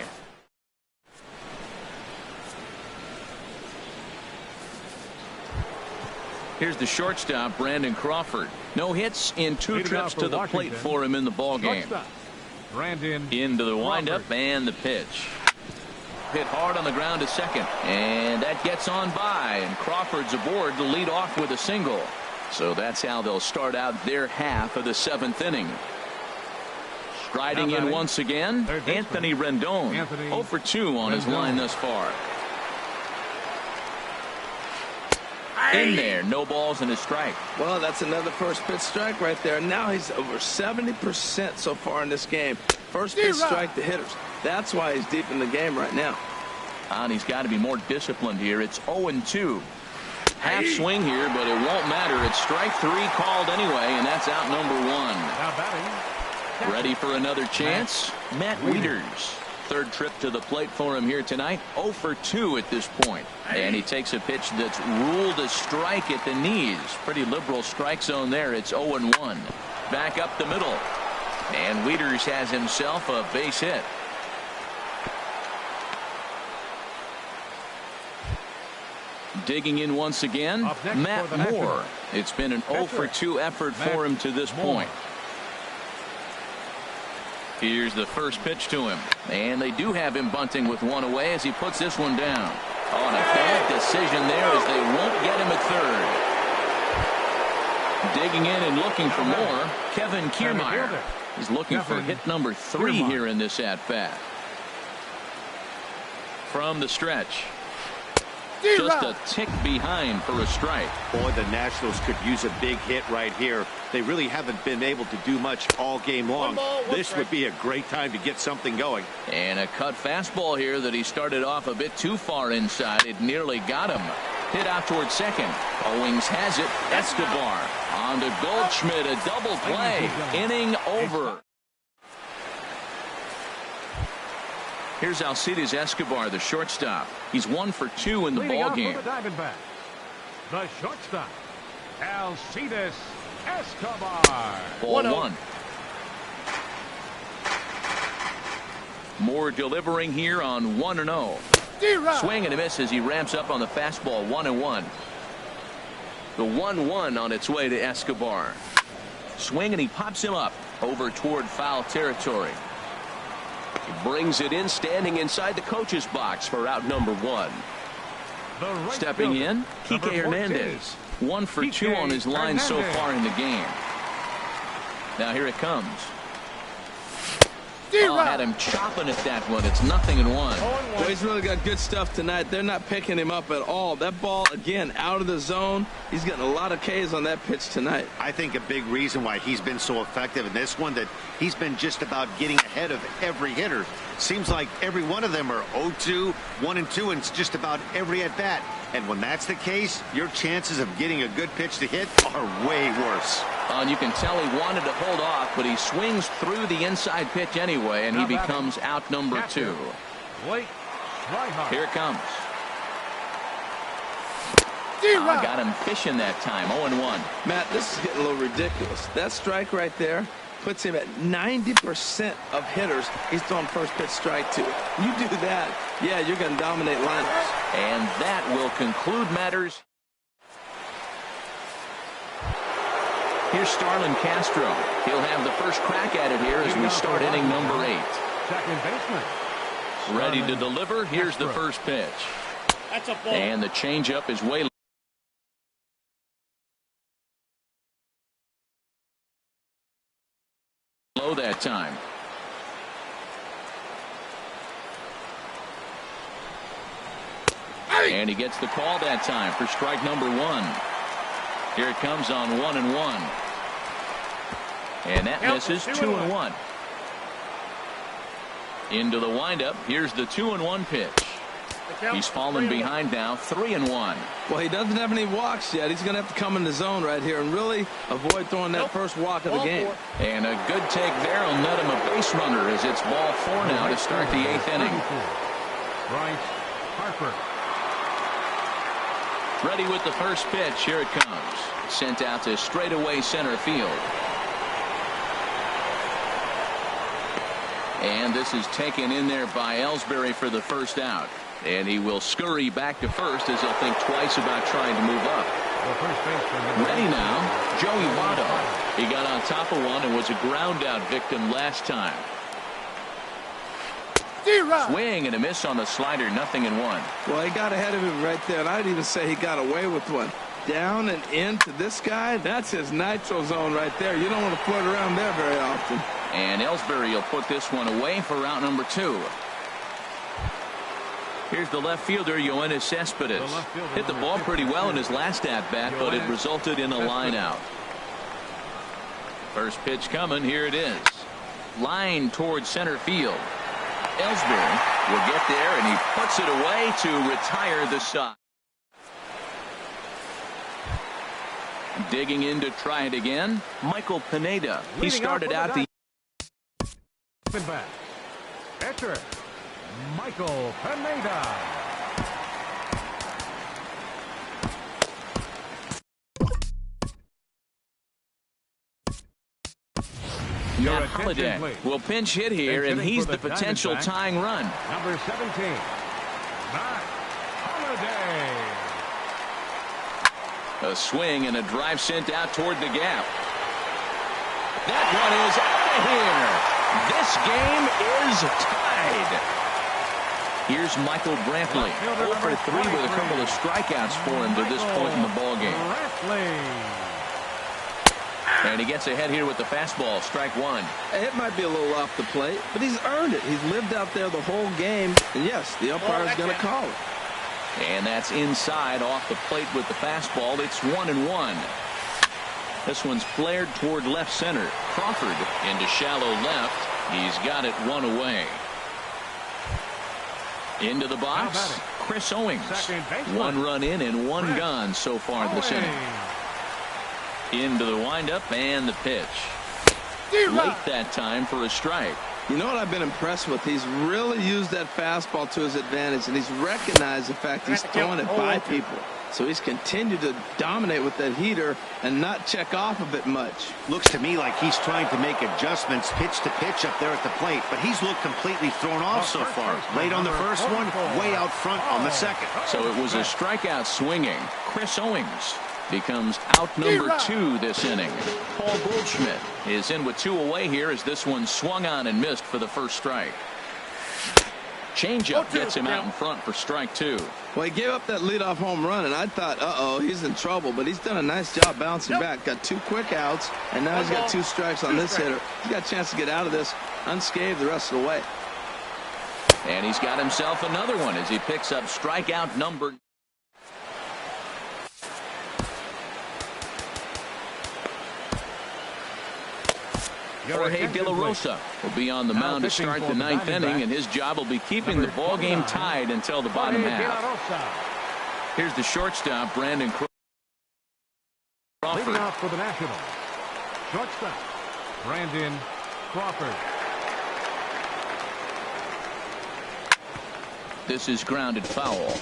Here's the shortstop, Brandon Crawford. No hits in 2 trips to the plate for him in the ballgame. Into the windup and the pitch. Hit hard on the ground to second, and that gets on by, and Crawford's aboard to lead off with a single. So that's how they'll start out their half of the 7th inning. Striding in once again, Anthony Rendon. 0 for 2 on his line thus far. In there, no balls and a strike. Well, that's another first pitch strike right there. Now he's over 70% so far in this game. First pitch strike to hitters. That's why he's deep in the game right now. And he's got to be more disciplined here. It's 0-2. Half swing here, but it won't matter. It's strike 3 called anyway, and that's out number 1. Ready for another chance? Matt Wieters. 3rd trip to the plate for him here tonight. 0 for 2 at this point. And he takes a pitch that's ruled a strike at the knees. Pretty liberal strike zone there. It's 0-1. Back up the middle. And Wieters has himself a base hit. Digging in once again, Matt Moore. It's been an 0 for 2 effort for him to this point. Here's the first pitch to him. And they do have him bunting with one away as he puts this one down. Oh, and a bad decision there as they won't get him at third. Digging in and looking for more, Kevin Kiermaier. He's looking for hit number 3 here in this at-bat. From the stretch. Just a tick behind for a strike. Boy, the Nationals could use a big hit right here. They really haven't been able to do much all game long. This would be a great time to get something going. And a cut fastball here that he started off a bit too far inside. It nearly got him. Hit out towards second. Owings has it. Escobar on to Goldschmidt. A double play. Inning over. Here's Alcides Escobar, the shortstop. He's 1 for 2 in the ballgame. The shortstop, Alcides Escobar. Ball 1. Moore delivering here on 1-0. Swing and a miss as he ramps up on the fastball. 1-1. The 1-1 on its way to Escobar. Swing and he pops him up over toward foul territory. He brings it in, standing inside the coach's box for out number 1. Stepping in, Kike Hernandez. 1 for 2 on his line so far in the game. Now here it comes. Oh, had him chopping at that one. It's 0-1. Well, he's really got good stuff tonight. They're not picking him up at all. That ball, again, out of the zone. He's getting a lot of Ks on that pitch tonight. I think a big reason why he's been so effective in this one, that he's been just about getting ahead of every hitter. Seems like every one of them are 0-2, 1-2, and it's just about every at-bat. And when that's the case, your chances of getting a good pitch to hit are way worse. And you can tell he wanted to hold off, but he swings through the inside pitch anyway, and he becomes out number 2. Here it comes. Got him fishing that time. 0-1. Matt, this is getting a little ridiculous. That strike right there puts him at 90% of hitters he's throwing first pitch strike to. You do that, yeah, you're going to dominate lineups. And that will conclude matters. Here's Starlin Castro. He'll have the first crack at it here as we start inning number 8. Second baseman. Ready to deliver. Here's the first pitch. That's a ball. And the changeup is way low that time. And he gets the call that time for strike number 1. Here it comes on 1-1. And that misses. 2-1. Into the windup. Here's the 2-1 pitch. He's fallen behind now. 3-1. Well, he doesn't have any walks yet. He's going to have to come in the zone right here and really avoid throwing that first walk of the game. And a good take there will net him a base runner as it's ball 4 now to start the 8th inning. Bryce Harper. Ready with the first pitch. Here it comes. Sent out to straightaway center field. And this is taken in there by Ellsbury for the first out. And he will scurry back to first as he'll think twice about trying to move up. Ready now, Joey Votto. He got on top of one and was a ground out victim last time. Swing and a miss on the slider. 0-1. Well, he got ahead of him right there, and I'd even say he got away with one. Down and into this guy, that's his nitro zone right there. You don't want to float around there very often. And Ellsbury will put this one away for route number 2. Here's the left fielder, Yoenis Cespedes. Hit the ball pretty well in his last at-bat, but it resulted in a line out. First pitch coming. Here it is. Line towards center field. Ellsbury will get there, and he puts it away to retire the side. Digging in to try it again, Michael Pineda. He started out the Pitcher Michael Pineda. Matt Holliday will pinch hit here, and he's the potential tying run. Number 17, Matt Holliday. A swing and a drive sent out toward the gap. That one is out of here. This game is tied. Here's Michael Brantley, 0 for 3 with a couple of strikeouts for him to this point in the ballgame. And he gets ahead here with the fastball, strike one. It might be a little off the plate, but he's earned it. He's lived out there the whole game. And yes, the umpire's going to call it. And that's inside off the plate with the fastball. It's 1-1. This one's flared toward left center. Crawford into shallow left. He's got it one away. Into the box, Chris Owings. 1 run in and 1 gone so far this inning. Into the windup and the pitch. Late that time for a strike. You know what I've been impressed with? He's really used that fastball to his advantage, and he's recognized the fact he's throwing it by people. So he's continued to dominate with that heater and not check off of it much. Looks to me like he's trying to make adjustments pitch to pitch up there at the plate, but he's looked completely thrown off so far. Late on the first one, way out front on the second. So it was a strikeout swinging. Chris Owings becomes out number 2 this inning. Paul Goldschmidt is in with 2 away here as this one swung on and missed for the first strike. Changeup gets him out in front for strike 2. Well, he gave up that leadoff home run, and I thought, uh-oh, he's in trouble. But he's done a nice job bouncing back. Got 2 quick outs, and now he's got 2 strikes on this hitter. He's got a chance to get out of this unscathed the rest of the way. And he's got himself another one as he picks up strikeout number. Jorge De La Rosa will be on the mound to start the 9th inning, and his job will be keeping the ball game tied until the bottom half. Here's the shortstop, Brandon Crawford. Leading off for the Nationals, shortstop, Brandon Crawford. This is grounded foul.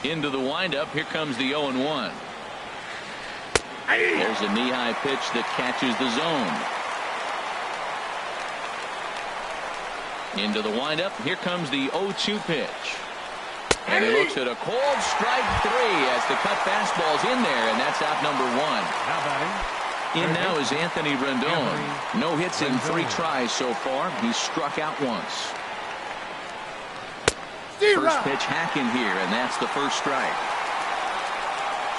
Into the windup. Here comes the 0-1. There's a knee-high pitch that catches the zone. Into the windup. Here comes the 0-2 pitch. And he looks at a cold strike 3 as the cut fastball's in there, and that's out number 1. In now is Anthony Rendon. No hits in 3 tries so far. He's struck out once. First pitch hacking here, and that's the first strike.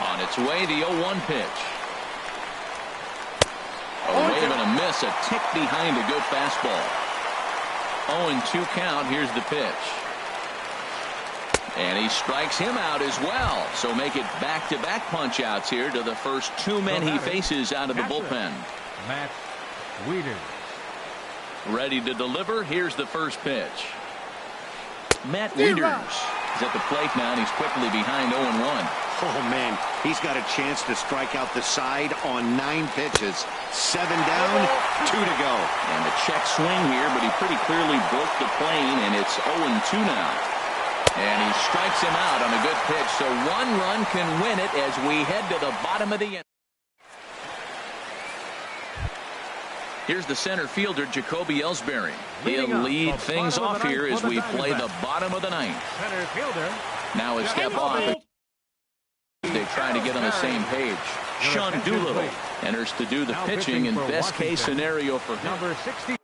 On its way, the 0-1 pitch. A wave and a miss, a tick behind a good fastball. 0-2 count. Here's the pitch. And he strikes him out as well. So make it back-to-back punch-outs here to the first 2 men he faces out of the bullpen. Matt Wieters. Ready to deliver. Here's the first pitch. Matt Wieters is at the plate now, and he's quickly behind 0-1. Oh, man, he's got a chance to strike out the side on 9 pitches. 7 down, 2 to go. And a check swing here, but he pretty clearly broke the plane, and it's 0-2 now. And he strikes him out on a good pitch, so 1 run can win it as we head to the bottom of the inning. Here's the center fielder, Jacoby Ellsbury. He'll lead things off here as we play the bottom of the 9th. Center fielder. Now a step off. They try to get on the same page. Sean Doolittle enters to do the pitching in best case scenario for him. Number 60.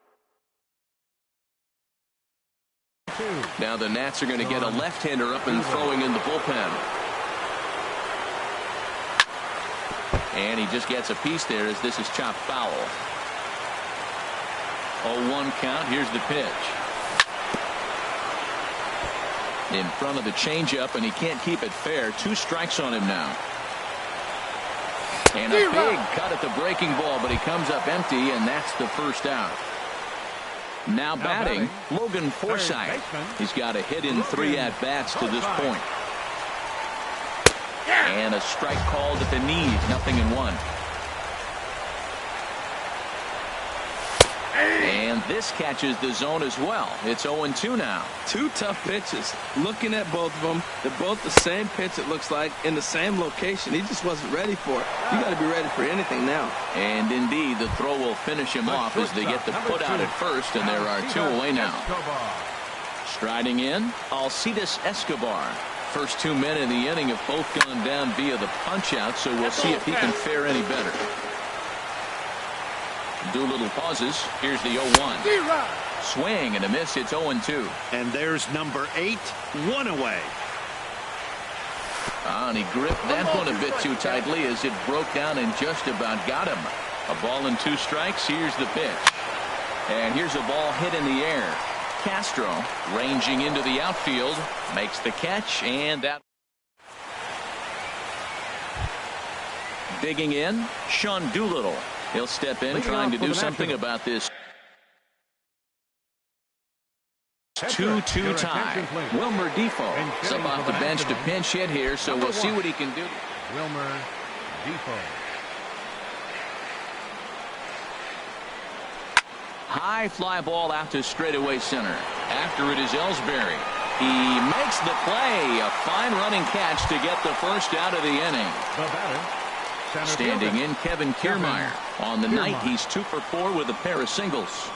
Now the Nats are going to get a left-hander up and throwing in the bullpen. And he just gets a piece there as this is chopped foul. 0-1 count. Here's the pitch. In front of the changeup, and he can't keep it fair. 2 strikes on him now. And a big cut at the breaking ball, but he comes up empty, and that's the first out. Now batting, Logan Forsythe. He's got a hit in 3 at-bats to this point. And a strike called at the knees, 0-1. And this catches the zone as well. It's 0-2 now. 2 tough pitches. Looking at both of them, they're both the same pitch, it looks like, in the same location. He just wasn't ready for it. You got to be ready for anything now. And indeed, the throw will finish him off as they get the put out at first, and there are 2 away now. Striding in, Alcides Escobar. First 2 men in the inning have both gone down via the punch out, so we'll see if he can fare any better. Doolittle pauses. Here's the 0-1. Swing and a miss. It's 0-2. And there's number 8, 1 away. And he gripped that one a bit too tightly as it broke down and just about got him. A ball and 2 strikes. Here's the pitch. And here's a ball hit in the air. Castro ranging into the outfield makes the catch, and that. Digging in, Sean Doolittle. He'll step in trying to do something about this 2-2 tie. Wilmer Defoe is up off the bench to pinch hit here, so we'll see what he can do. Wilmer Defoe. High fly ball out to straightaway center. After it is Ellsbury. He makes the play. A fine running catch to get the first out of the inning. The batter, standing in, Kevin Kiermaier. On the night, he's 2 for 4 with a pair of singles.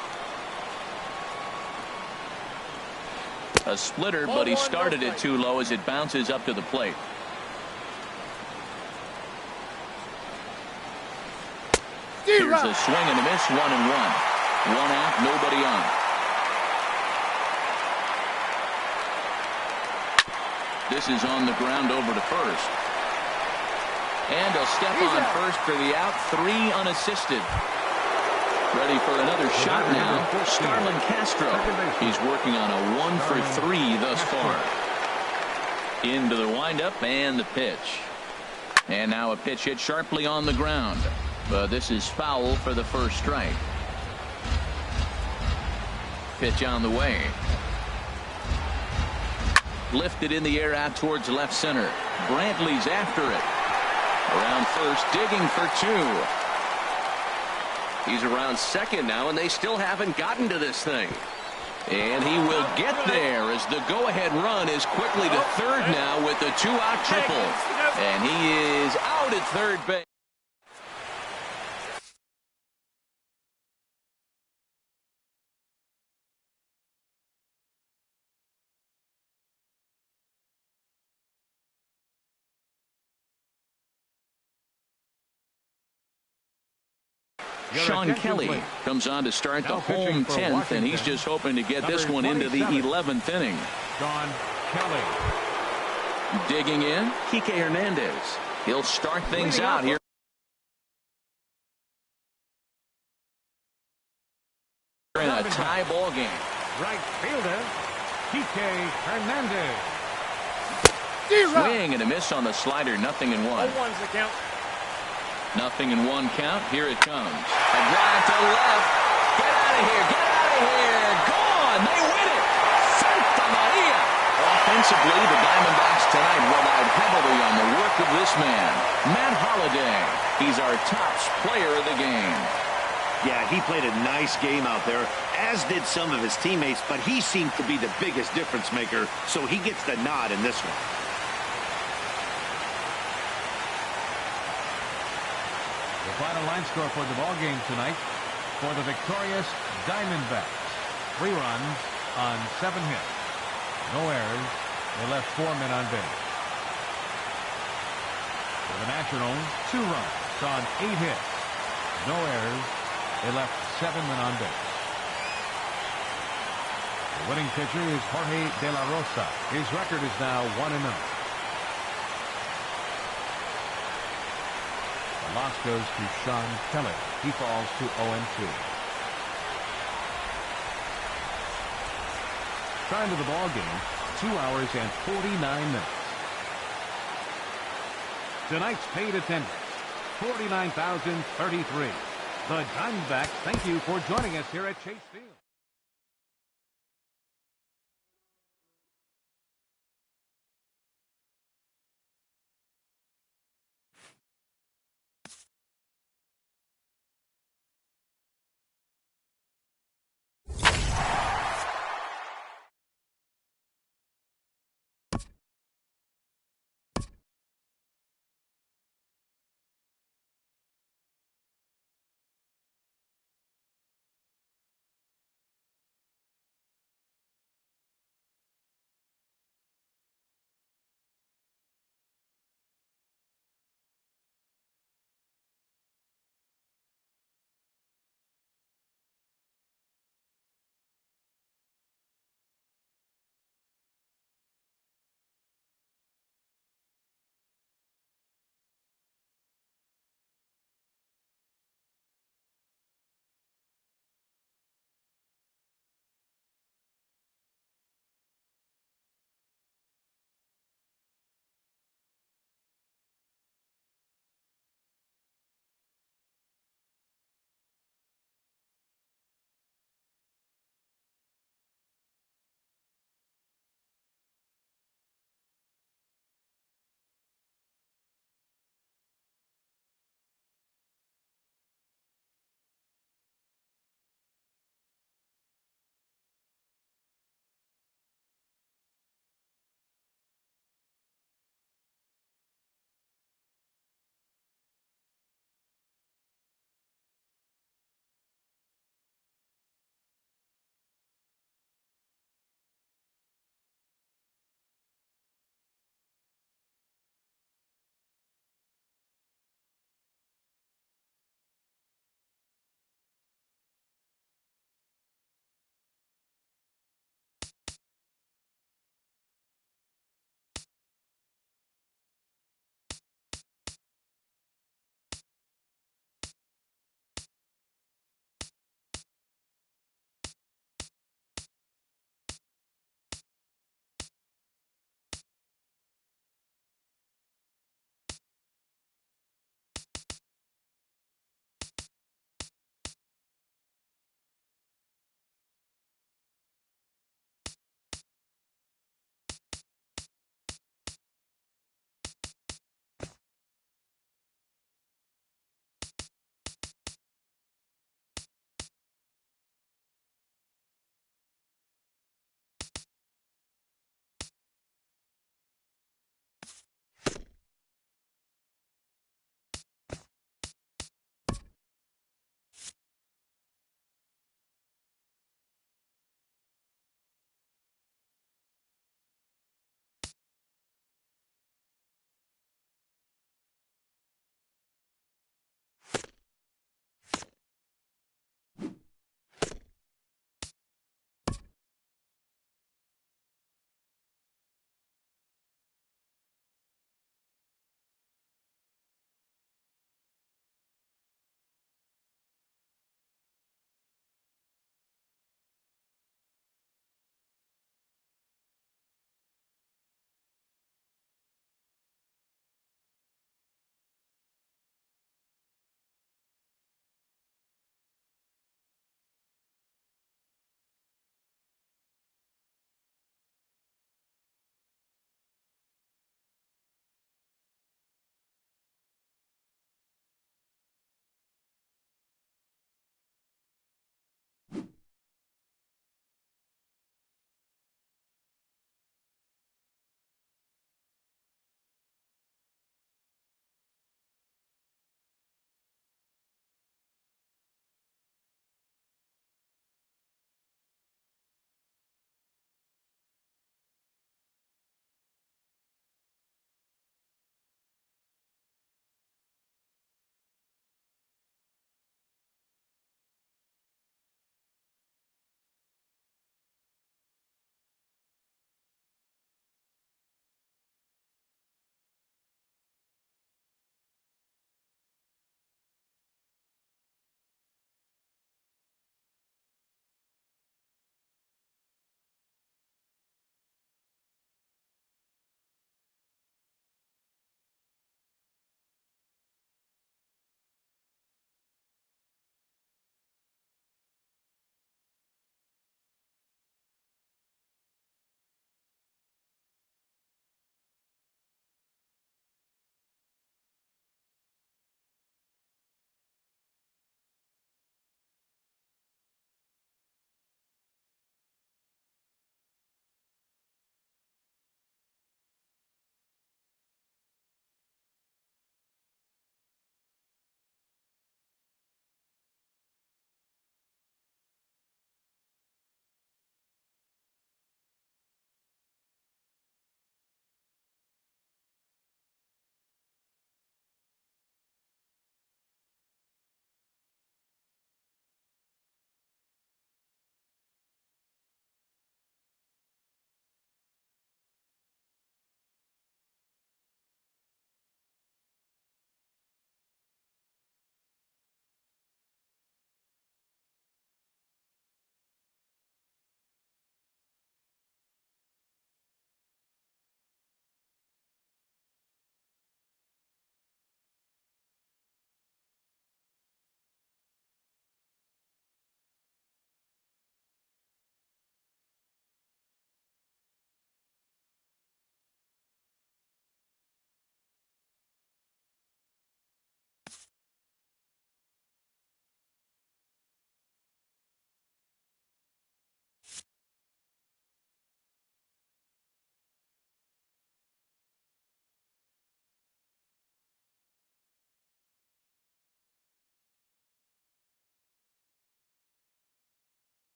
A splitter, but he started it too low as it bounces up to the plate. Here's a swing and a miss, 1-1. 1 out, nobody on. This is on the ground over to first. And he'll step on first for the out. 3 unassisted. Ready for another shot now. Starlin Castro. He's working on a 1 for 3 thus far. Into the windup and the pitch. And now a pitch hit sharply on the ground. But this is foul for the first strike. Pitch on the way. Lifted in the air out towards left center. Brantley's after it. Around first, digging for 2. He's around second now, and they still haven't gotten to this thing. And he will get there as the go-ahead run is quickly to third now with the 2-out triple. And he is out at third base. Sean Kelly comes on to start the home 10th, and he's just hoping to get this one into the 11th inning. Sean Kelly. Digging in, Kike Hernandez. He'll start things out here. In a tie ball game. Right fielder, Kike Hernandez. Swing and a miss on the slider. 0-1. 0-1's the count. 0-1 count. Here it comes. A drive to left. Get out of here. Get out of here. Gone. They win it. Santa Maria. Offensively, the Diamondbacks tonight relied heavily on the work of this man, Matt Holliday. He's our top player of the game. Yeah, he played a nice game out there, as did some of his teammates, but he seemed to be the biggest difference maker, so he gets the nod in this one. The final line score for the ball game tonight for the victorious Diamondbacks. 3 runs on 7 hits. No errors. They left 4 men on base. For the Nationals, 2 runs on 8 hits. No errors. They left 7 men on base. The winning pitcher is Jorge De La Rosa. His record is now 1-0. The loss goes to Sean Kelly. He falls to 0-2. Time to the ball game, 2 hours and 49 minutes. Tonight's paid attendance, 49,033. The Diamondbacks thank you for joining us here at Chase Field.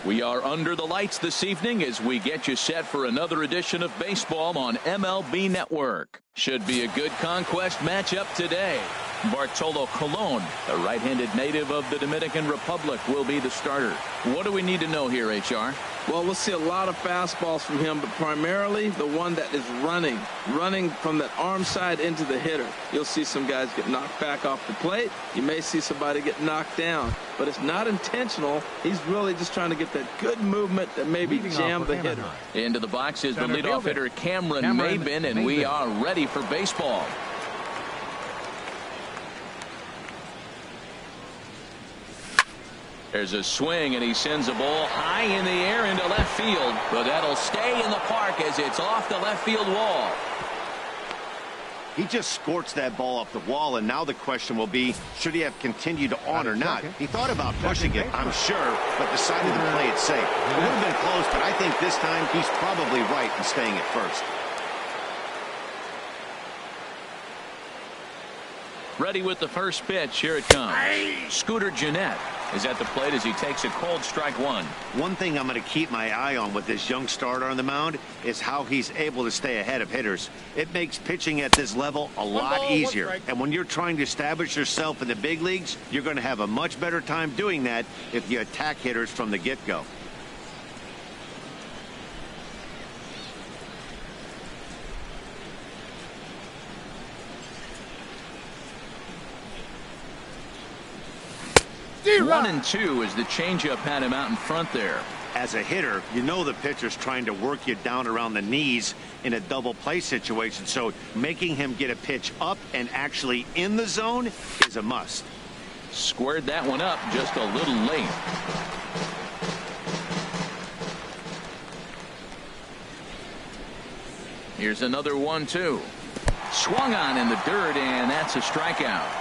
We are under the lights this evening as we get you set for another edition of baseball on MLB Network. Should be a good conquest matchup today. Bartolo Colon, the right-handed native of the Dominican Republic, will be the starter. What do we need to know here, HR? Well, we'll see a lot of fastballs from him, but primarily the one that is running from that arm side into the hitter. You'll see some guys get knocked back off the plate. You may see somebody get knocked down, but it's not intentional. He's really just trying to get that good movement that maybe jam the hitter. Into the box is the leadoff hitter Cameron Maybin, and we are ready for baseball. There's a swing, and he sends a ball high in the air into left field, but that'll stay in the park as it's off the left field wall. He just scorched that ball off the wall, and now the question will be, should he have continued on or not? He thought about pushing it, I'm sure, but decided to play it safe. It would have been close, but I think this time he's probably right in staying at first. Ready with the first pitch. Here it comes. Scooter Gennett is at the plate as he takes a cold strike one. One thing I'm going to keep my eye on with this young starter on the mound is how he's able to stay ahead of hitters. It makes pitching at this level a lot easier. And when you're trying to establish yourself in the big leagues, you're going to have a much better time doing that if you attack hitters from the get-go. One and two as the changeup had him out in front there. As a hitter, you know the pitcher's trying to work you down around the knees in a double play situation, so making him get a pitch up and actually in the zone is a must. Squared that one up just a little late. Here's another 1-2. Swung on in the dirt, and that's a strikeout.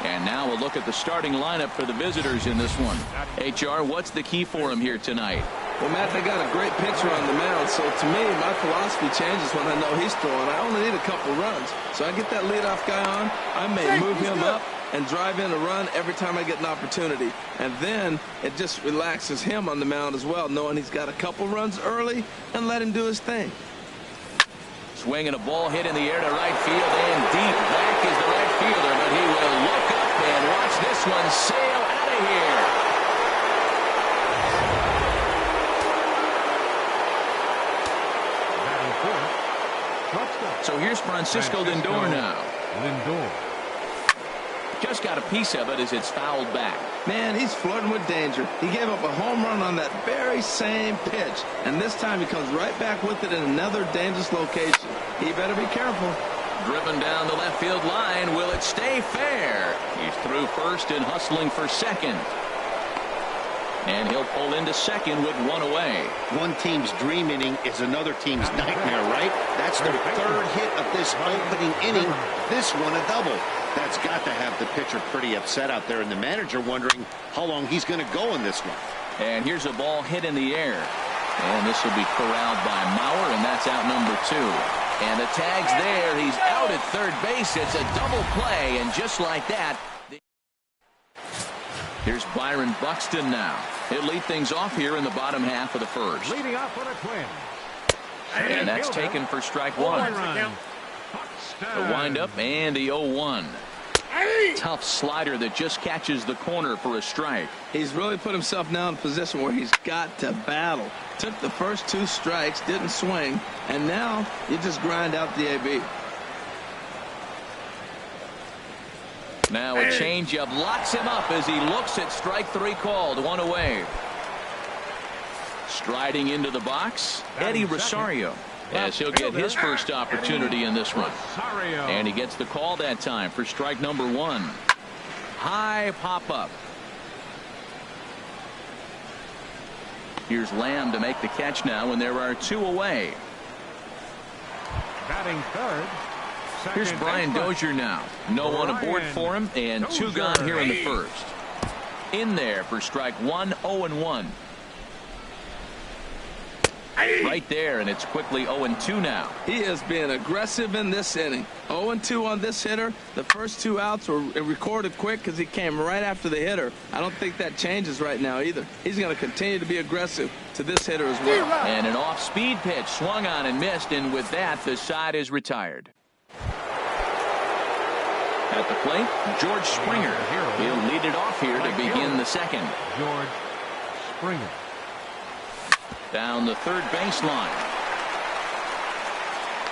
And now we'll look at the starting lineup for the visitors in this one. HR, what's the key for him here tonight? Well, Matt, they got a great pitcher on the mound, so to me, my philosophy changes when I know he's throwing. I only need a couple runs. So I get that leadoff guy on, I may move him up and drive in a run every time I get an opportunity. And then it just relaxes him on the mound as well, knowing he's got a couple runs early and let him do his thing. Swinging a ball hit in the air to right field and deep. Back is the right fielder, but he will look up and watch this one sail out of here. So here's Francisco Lindor now. Just got a piece of it as it's fouled back. Man, he's flirting with danger. He gave up a home run on that very same pitch, and this time he comes right back with it in another dangerous location. He better be careful. Driven down the left field line. Will it stay fair? He's through first and hustling for second. And he'll pull into second with one away. One team's dream inning is another team's nightmare, right? That's their third hit of this opening inning. This one a double. That's got to have the pitcher pretty upset out there, and the manager wondering how long he's going to go in this one. And here's a ball hit in the air. And this will be corralled by Mauer, and that's out number 2. And the tag's there. He's out at third base. It's a double play, and just like that. Here's Byron Buxton now. He'll lead things off here in the bottom half of the first. Leading off with a twin. And that's taken for strike one. The windup and the 0-1. Tough slider that just catches the corner for a strike. He's really put himself now in a position where he's got to battle. Took the first 2 strikes, didn't swing, and now you just grind out the AB. Now a changeup locks him up as he looks at strike 3 called. One away. Striding into the box, Eddie Rosario, as he'll get his first opportunity in this one. And he gets the call that time for strike number 1. High pop up. Here's Lamb to make the catch now, and there are 2 away. Batting third. Here's Brian Dozier now. No one aboard for him, and 2 gone here in the first. In there for strike 1, 0-1. Right there, and it's quickly 0-2 now. He is being aggressive in this inning. 0-2 on this hitter. The first 2 outs were recorded quick because he came right after the hitter. I don't think that changes right now either. He's going to continue to be aggressive to this hitter as well. And an off-speed pitch swung on and missed, and with that, the side is retired. At the plate, George Springer. He'll lead it off here to begin the second. George Springer. Down the third baseline.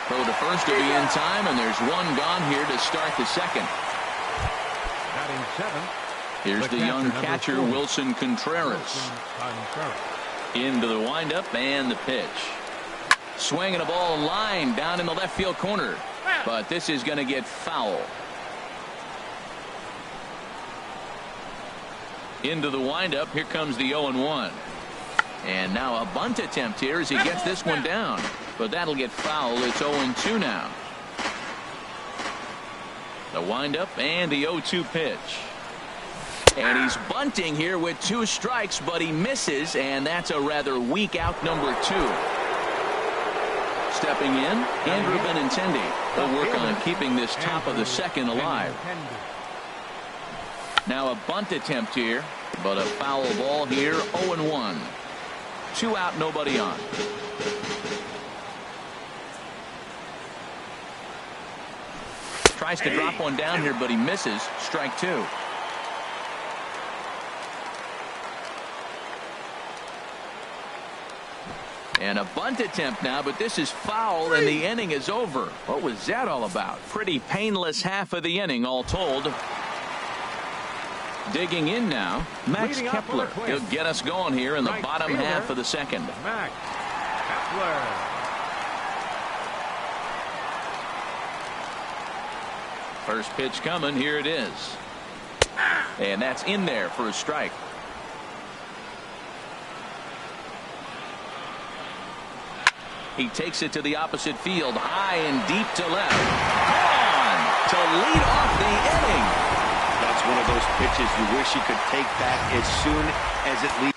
Throw to first to be in time, and there's one gone here to start the second. Batting 7th. Here's the young catcher, 40. Wilson Contreras. Into the windup and the pitch. Swinging a ball line down in the left field corner. But this is going to get foul. Into the windup. Here comes the 0-1. And now a bunt attempt here as he gets this one down. But that'll get foul. It's 0-2 now. The windup and the 0-2 pitch. And he's bunting here with 2 strikes, but he misses, and that's a rather weak out number 2. Stepping in, Andrew Benintendi. He'll work on keeping this top of the second alive. Now a bunt attempt here, but a foul ball here, 0-1. 2 out, nobody on. Tries to drop one down here, but he misses. Strike 2. And a bunt attempt now, but this is foul, and the inning is over. What was that all about? Pretty painless half of the inning, all told. Digging in now, Max Kepler. He'll get us going here in the bottom half of the second. Max Kepler. First pitch coming. Here it is. And that's in there for a strike. He takes it to the opposite field, high and deep to left. Gone to lead off the inning. That's one of those pitches you wish you could take back as soon as it leaves.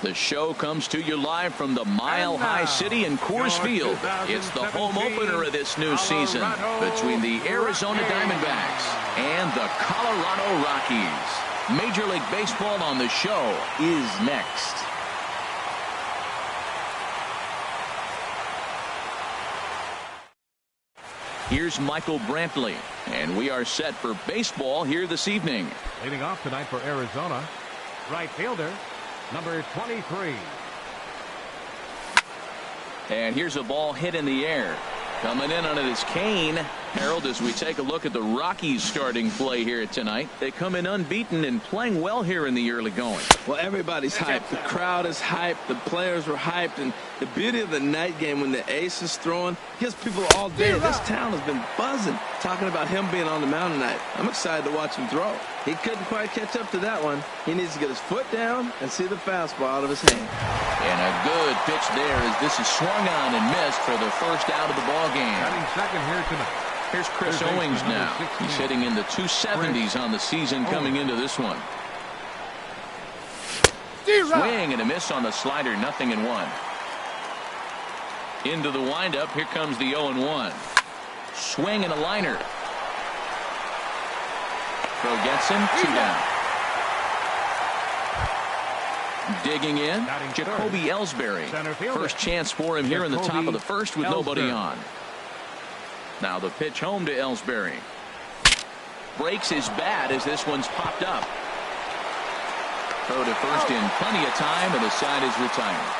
The show comes to you live from the Mile High City in Coors Field. It's the home opener of this new season between the Arizona Diamondbacks and the Colorado Rockies. Major League Baseball on the show is next. Here's Michael Brantley, and we are set for baseball here this evening. Leading off tonight for Arizona, right fielder, number 23. And here's a ball hit in the air. Coming in on it is Kane. Harold, as we take a look at the Rockies starting play here tonight, they come in unbeaten and playing well here in the early going. Well, everybody's hyped. The crowd is hyped. The players were hyped. And the beauty of the night game when the ace is throwing gives people all day. This town has been buzzing talking about him being on the mound tonight. I'm excited to watch him throw. He couldn't quite catch up to that one. He needs to get his foot down and see the fastball out of his hand. And a good pitch there as this is swung on and missed for the first out of the ball game. Batting second here tonight. Here's Chris Owings now. He's hitting in the 270s on the season coming into this one. Swing and a miss on the slider, 0-1. Into the windup, here comes the 0-1. Swing and a liner. Throw gets him, 2 down. Digging in, Jacoby Ellsbury. First chance for him here in the top of the first with nobody on. Now the pitch home to Ellsbury. Breaks his bat as this one's popped up. Throw to first in plenty of time, and the side is retired.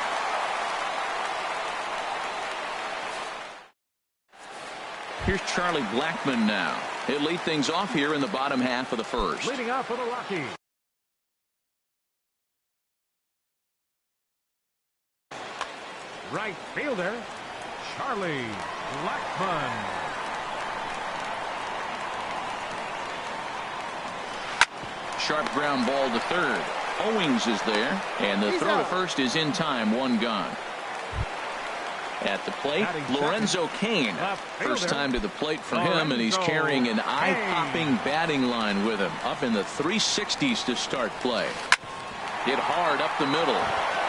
Here's Charlie Blackmon now. He'll lead things off here in the bottom half of the first. Leading off for the Rockies. Right fielder, Charlie Blackmon. Sharp ground ball to third. Owings is there, and the throw to first is in time, 1 gone. At the plate, Lorenzo Cain. First time to the plate for him, and he's carrying an eye-popping batting line with him. Up in the 360s to start play. Hit hard up the middle,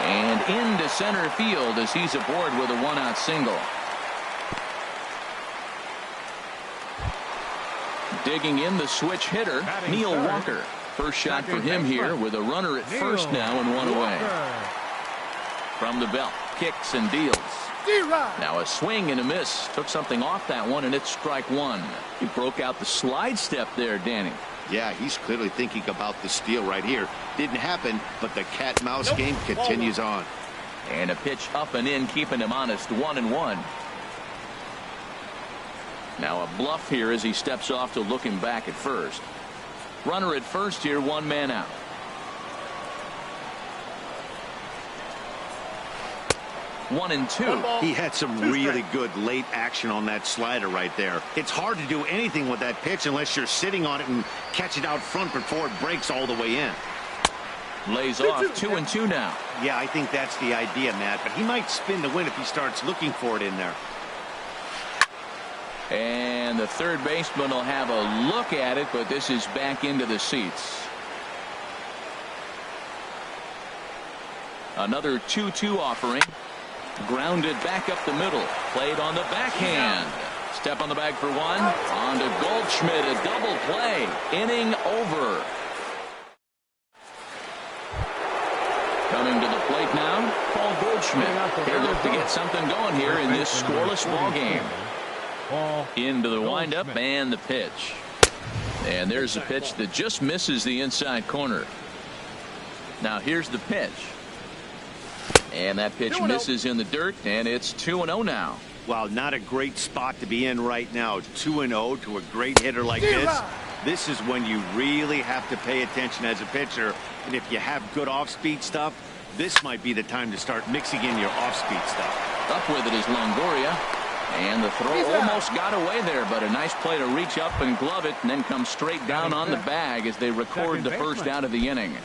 and into center field as he's aboard with a 1-out single. Digging in the switch hitter, Neil Walker. First shot for him here with a runner at first now and 1 away. From the belt, kicks and deals. Now a swing and a miss. Took something off that one, and it's strike 1. He broke out the slide step there, Danny. Yeah, he's clearly thinking about the steal right here. Didn't happen, but the cat-mouse game continues on. And a pitch up and in, keeping him honest, 1-1. Now a bluff here as he steps off to look him back at first. Runner at first here, 1 man out. One and two. He had some really good late action on that slider right there. It's hard to do anything with that pitch unless you're sitting on it and catch it out front before it breaks all the way in. Lays off 2-2 now. Yeah, I think that's the idea, Matt, but he might spin the win if he starts looking for it in there. And the third baseman will have a look at it, but this is back into the seats. Another 2-2 offering. Grounded back up the middle. Played on the backhand. Step on the bag for 1. On to Goldschmidt. A double play. Inning over. Coming to the plate now, Paul Goldschmidt. He'll look to get something going here in this scoreless ball game. Into the windup and the pitch. And there's a pitch that just misses the inside corner. Now here's the pitch. And that pitch misses in the dirt, and it's 2-0 now. Wow, not a great spot to be in right now. 2-0 to a great hitter like this. This is when you really have to pay attention as a pitcher. And if you have good off-speed stuff, this might be the time to start mixing in your off-speed stuff. Up with it is Longoria. And the throw almost got away there, but a nice play to reach up and glove it, and then come straight down on the bag as they record the first out of the inning.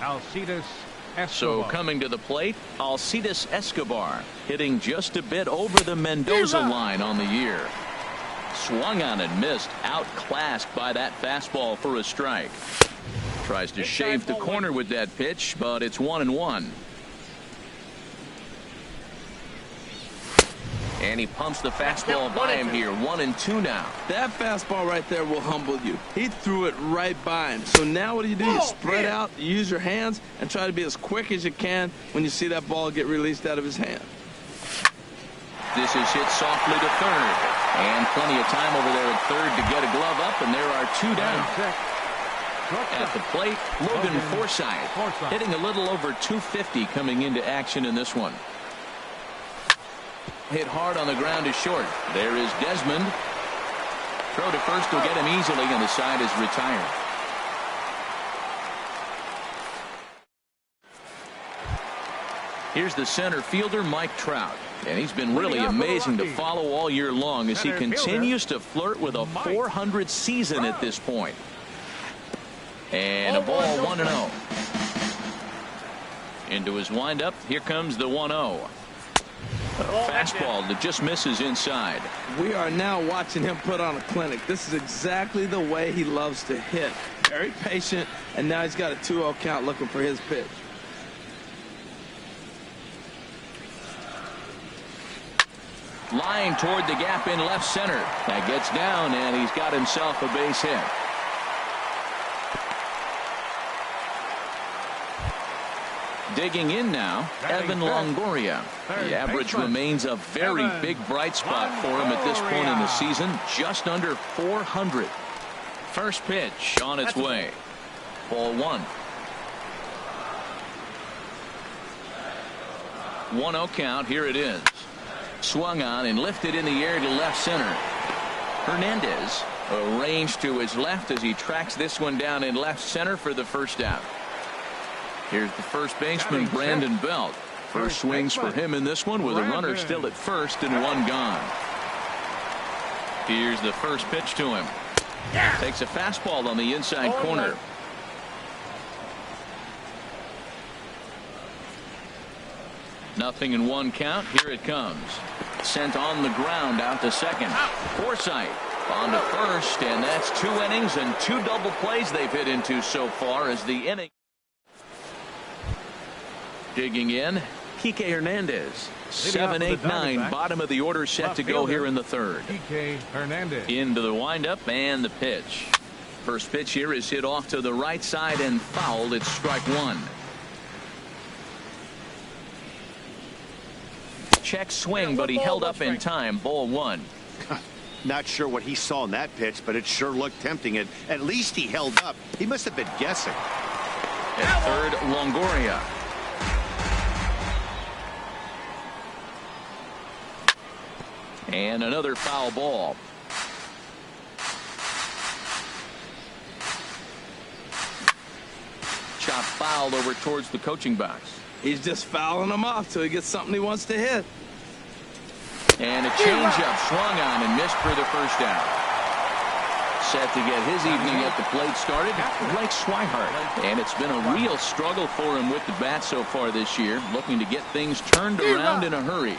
So coming to the plate, Alcides Escobar, hitting just a bit over the Mendoza line on the year. Swung on and missed, outclassed by that fastball for a strike. Tries to shave the corner with that pitch, but it's 1-1. And he pumps the fastball by him here. 1-2 now. That fastball right there will humble you. He threw it right by him. So now what do? You spread out, you use your hands, and try to be as quick as you can when you see that ball get released out of his hand. This is hit softly to third. And plenty of time over there at third to get a glove up, and there are 2 down. At the plate, Logan Forsythe hitting a little over 250 coming into action in this one. Hit hard on the ground is short. There is Desmond. Throw to first will get him easily, and the side is retired. Here's the center fielder, Mike Trout. And he's been really amazing to follow all year long as he continues to flirt with a .400 season at this point. And a ball 1-0. Into his windup. Here comes the 1-0. A fastball that just misses inside. We are now watching him put on a clinic. This is exactly the way he loves to hit. Very patient, and now he's got a 2-0 count looking for his pitch. Line toward the gap in left center. That gets down, and he's got himself a base hit. Digging in now, Evan Longoria. The average remains a very big bright spot for him at this point in the season, just under 400. First pitch on its way. Ball 1. 1-0 count. Here it is. Swung on and lifted in the air to left center. Hernandez arranged to his left as he tracks this one down in left center for the first out. Here's the first baseman, Brandon Belt. First swings for him in this one with a runner still at first and 1 gone. Here's the first pitch to him. Takes a fastball on the inside corner. Nothing in 1 count. Here it comes. Sent on the ground out to second. Forsythe on to first, and that's 2 innings and 2 double plays they've hit into so far as the inning. Digging in, Kike Hernandez. 7, 8, 9, bottom of the order set to go here in the third. Kike Hernandez. Into the windup and the pitch. First pitch here is hit off to the right side and fouled. It's strike 1. Check swing, but he held up in time. Ball 1. Not sure what he saw in that pitch, but it sure looked tempting. And at least he held up. He must have been guessing. At third, Longoria. And another foul ball. Chop fouled over towards the coaching box. He's just fouling him off till he gets something he wants to hit. And a changeup swung on and missed for the first out. Set to get his evening at the plate started, Blake Swihart. And it's been a real struggle for him with the bat so far this year, looking to get things turned around in a hurry.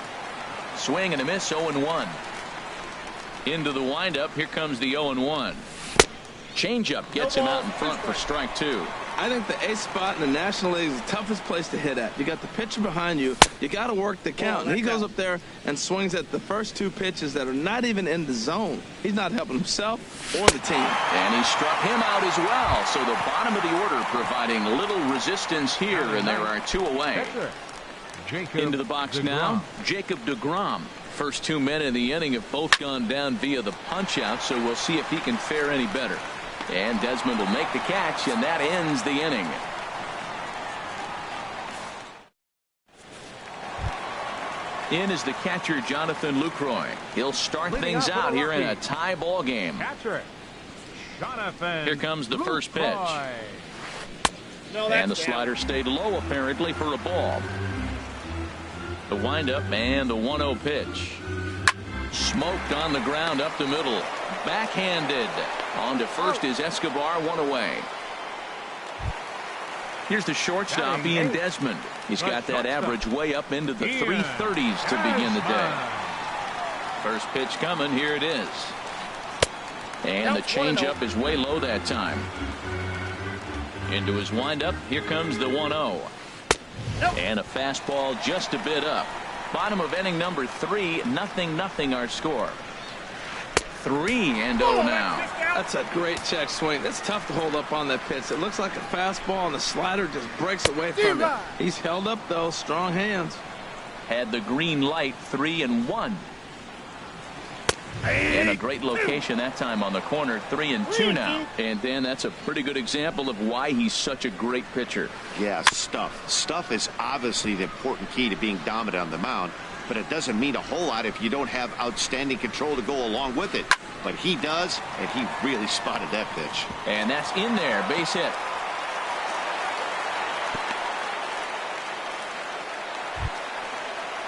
Swing and a miss, 0-1. Into the windup, here comes the 0-1. Changeup gets him out in front for strike 2. I think the ace spot in the National League is the toughest place to hit at. You got the pitcher behind you. You got to work the count. And he goes up there and swings at the first 2 pitches that are not even in the zone. He's not helping himself or the team. And he struck him out as well. So the bottom of the order providing little resistance here, and there are 2 away. Into the box now, Jacob deGrom. First 2 men in the inning have both gone down via the punch out, so we'll see if he can fare any better. And Desmond will make the catch, and that ends the inning. In is the catcher, Jonathan Lucroy. He'll start things out here in a tie ball game. Here comes the first pitch. And the slider stayed low apparently for a ball. The windup and the 1-0 pitch. Smoked on the ground up the middle. Backhanded. On to first is Escobar, 1 away. Here's the shortstop, Ian Desmond. He's got that average way up into the 330s to begin the day. First pitch coming. Here it is. And the changeup is way low that time. Into his windup. Here comes the 1-0. And a fastball just a bit up. Bottom of inning number 3, 0-0 our score. 3-0 now. That's a great check swing. That's tough to hold up on that pitch. It looks like a fastball, and the slider just breaks away from it. He's held up, though. Strong hands. Had the green light, 3-1. And a great location that time on the corner, 3-2 now. And then that's a pretty good example of why he's such a great pitcher. Yeah, stuff. Stuff is obviously the important key to being dominant on the mound, but it doesn't mean a whole lot if you don't have outstanding control to go along with it. But he does, and he really spotted that pitch. And that's in there, base hit.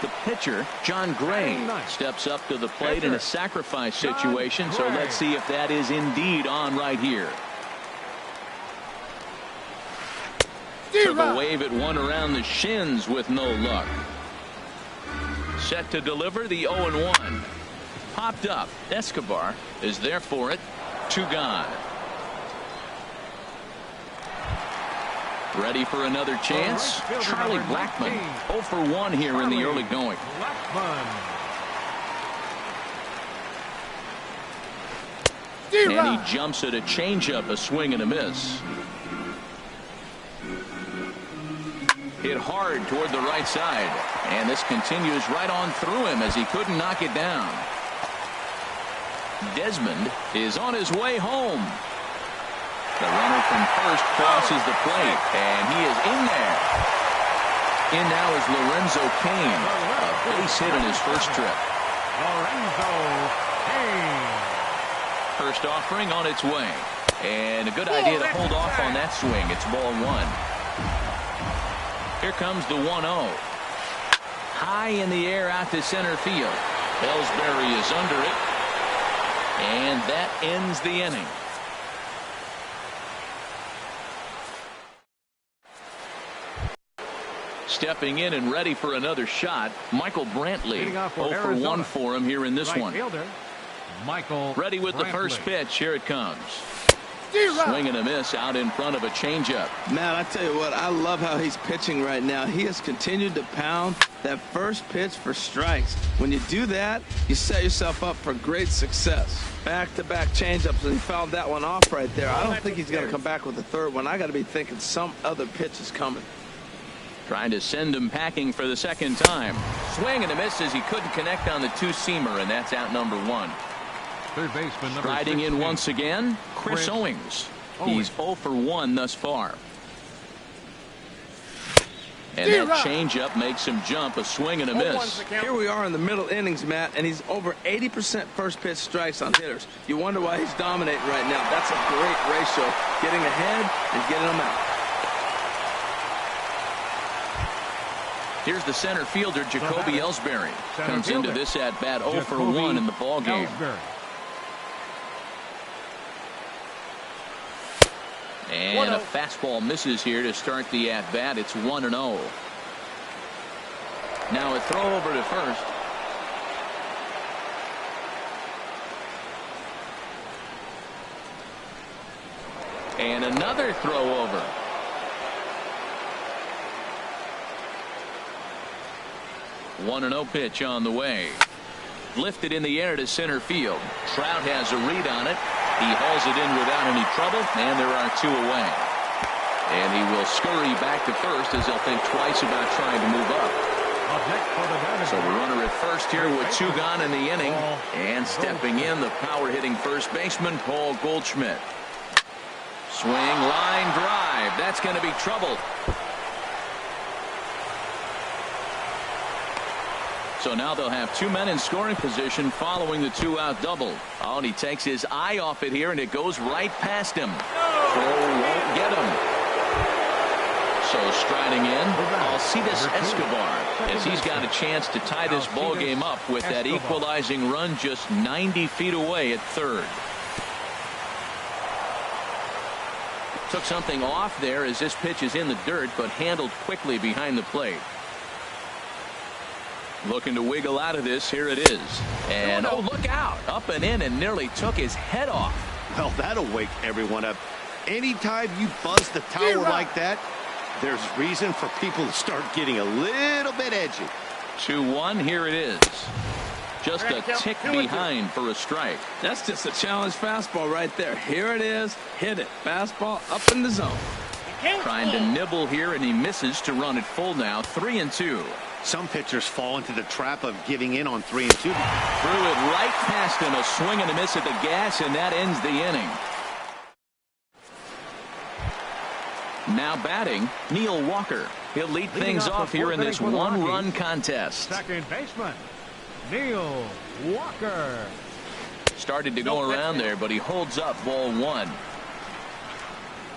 The pitcher, John Gray, steps up to the plate in a sacrifice situation, so let's see if that is indeed on right here. Took a wave at one around the shins with no luck. Set to deliver the 0-1. Popped up. Escobar is there for it. 2 gone. Ready for another chance. Charlie Blackmon 0 for 1 here in the early going. And he jumps at a changeup, a swing and a miss. Hit hard toward the right side, and this continues right on through him as he couldn't knock it down. Desmond is on his way home. The runner from first crosses the plate, and he is in there. In now is Lorenzo Cain, a base hit in his first trip. Lorenzo Cain. First offering on its way, and a good idea to hold off on that swing. It's ball 1. Here comes the 1-0. High in the air out to center field. Ellsbury is under it, and that ends the inning. Stepping in and ready for another shot, Michael Brantley. 0 for 1 for him here in this one. Michael ready with Brantley. The first pitch. Here it comes. Swing and a miss out in front of a changeup. Man, I tell you what, I love how he's pitching right now. He has continued to pound that first pitch for strikes. When you do that, you set yourself up for great success. Back-to-back changeups, and he fouled that one off right there. I don't think he's going to come back with the third one. I got to be thinking some other pitch is coming. Trying to send him packing for the second time. Swing and a miss as he couldn't connect on the two-seamer, and that's out number 1. Third baseman number Striding 16. in once again, Chris Owings. He's 0 for 1 thus far. And that changeup makes him jump, a swing and a miss. Here we are in the middle innings, Matt, and he's over 80% first pitch strikes on hitters. You wonder why he's dominating right now. That's a great ratio, getting ahead and getting them out. Here's the center fielder, Jacoby Ellsbury. Comes into this at bat 0 for 1 in the ball game. And a fastball misses here to start the at bat. It's 1-0. Now a throw over to first. And another throw over. One 1-0 pitch on the way. Lifted in the air to center field. Trout has a read on it. He hauls it in without any trouble, and there are 2 away. And he will scurry back to first as he'll think twice about trying to move up. So the runner at first here with 2 gone in the inning. And stepping in, the power-hitting first baseman, Paul Goldschmidt. Swing, line drive. That's going to be trouble. So now they'll have 2 men in scoring position following the 2-out double. Oh, and he takes his eye off it here, and it goes right past him. Throw won't get him. So striding in, Alcides Escobar, as he's got a chance to tie this ball game up with that equalizing run just 90 feet away at third. Took something off there as this pitch is in the dirt, but handled quickly behind the plate. Looking to wiggle out of this. Here it is. And oh, look out. Up and in and nearly took his head off. Well, that'll wake everyone up. Anytime you buzz the tower like that, there's reason for people to start getting a little bit edgy. 2-1. Here it is. Just a tick behind for a strike. That's just a challenge fastball right there. Here it is. Hit it. Fastball up in the zone. Trying to nibble here, and he misses to run it full now. 3-2. Some pitchers fall into the trap of giving in on 3-2. Threw it right past him. A swing and a miss at the gas, and that ends the inning. Now batting, Neil Walker. He'll lead things off here in this one-run contest. Second baseman, Neil Walker. Started to go around there, but he holds up ball one.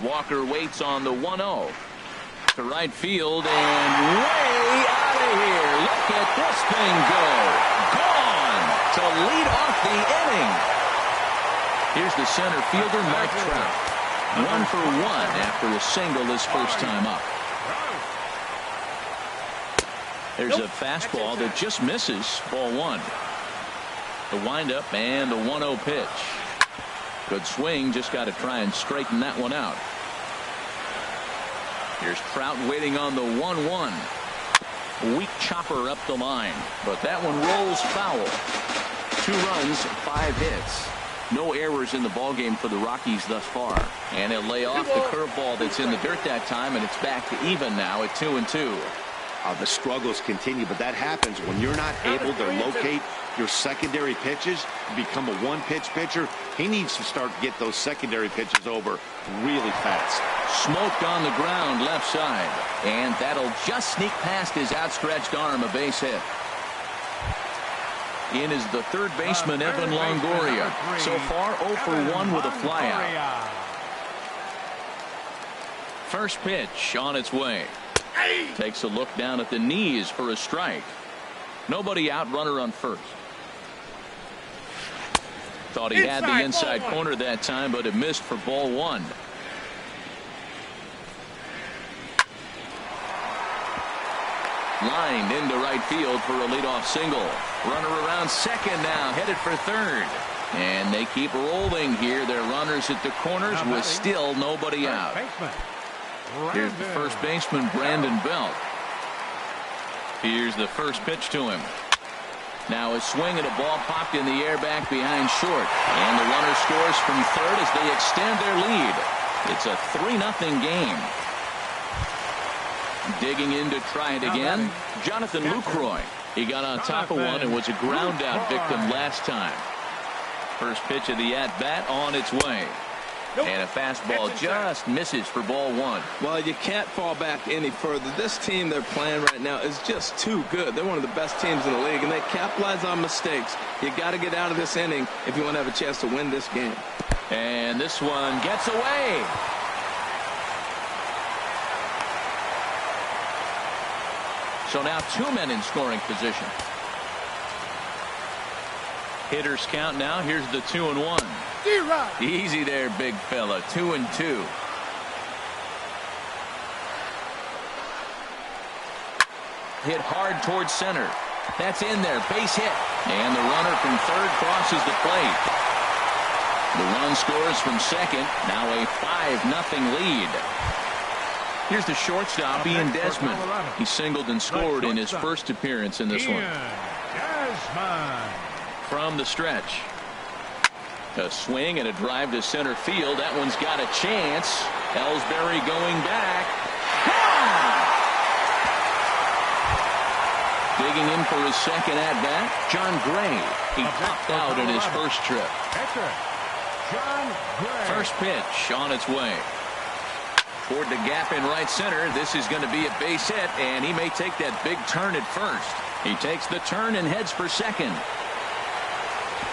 Walker waits on the 1-0. To right field and way out of here. Look at this thing go. Gone to lead off the inning. Here's the center fielder, Mike Trout. 1 for 1 after a single his first time up. There's a fastball that just misses. Ball one. The windup and the 1-0 pitch. Good swing. Just got to try and straighten that one out. Here's Trout waiting on the 1-1. Weak chopper up the line, but that one rolls foul. 2 runs, 5 hits. No errors in the ballgame for the Rockies thus far. And they'll lay off the curveball that's in the dirt that time, and it's back to even now at 2-2. The struggles continue, but that happens when you're not able to locate your secondary pitches. Become a one-pitch pitcher. He needs to start to get those secondary pitches over really fast. Smoked on the ground left side, and that'll just sneak past his outstretched arm. A base hit. In is the third baseman, Evan Longoria. So far 0 for 1 with a flyout. First pitch on its way. Takes a look down at the knees for a strike. Nobody out, runner on first. Thought he had the inside corner that time, but it missed for ball one. Lined into right field for a leadoff single. Runner around second now, headed for third. And they keep rolling here. Their runners at the corners with still nobody out. Here's the first baseman, Brandon Belt. Here's the first pitch to him. Now a swing and a ball popped in the air back behind short. And the runner scores from third as they extend their lead. It's a 3-0 game. Digging in to try it again, Jonathan Lucroy. He got on top of one and was a ground out victim last time. First pitch of the at-bat on its way. And a fastball just misses for ball one. Well, you can't fall back any further. This team they're playing right now is just too good. They're one of the best teams in the league, and they capitalize on mistakes. You got to get out of this inning if you want to have a chance to win this game. And this one gets away. So now 2 men in scoring position. Hitters count now. Here's the 2-1. Easy there, big fella. 2-2. Hit hard towards center. That's in there. Base hit. And the runner from third crosses the plate. The run scores from second. Now a 5-0 lead. Here's the shortstop, Ian Desmond. He singled and scored in his first appearance in this one. From the stretch. A swing and a drive to center field. That one's got a chance. Ellsbury going back. Digging in for his second at-bat, John Gray. He popped out in his first trip. First pitch on its way. Toward the gap in right center. This is going to be a base hit, and he may take that big turn at first. He takes the turn and heads for second.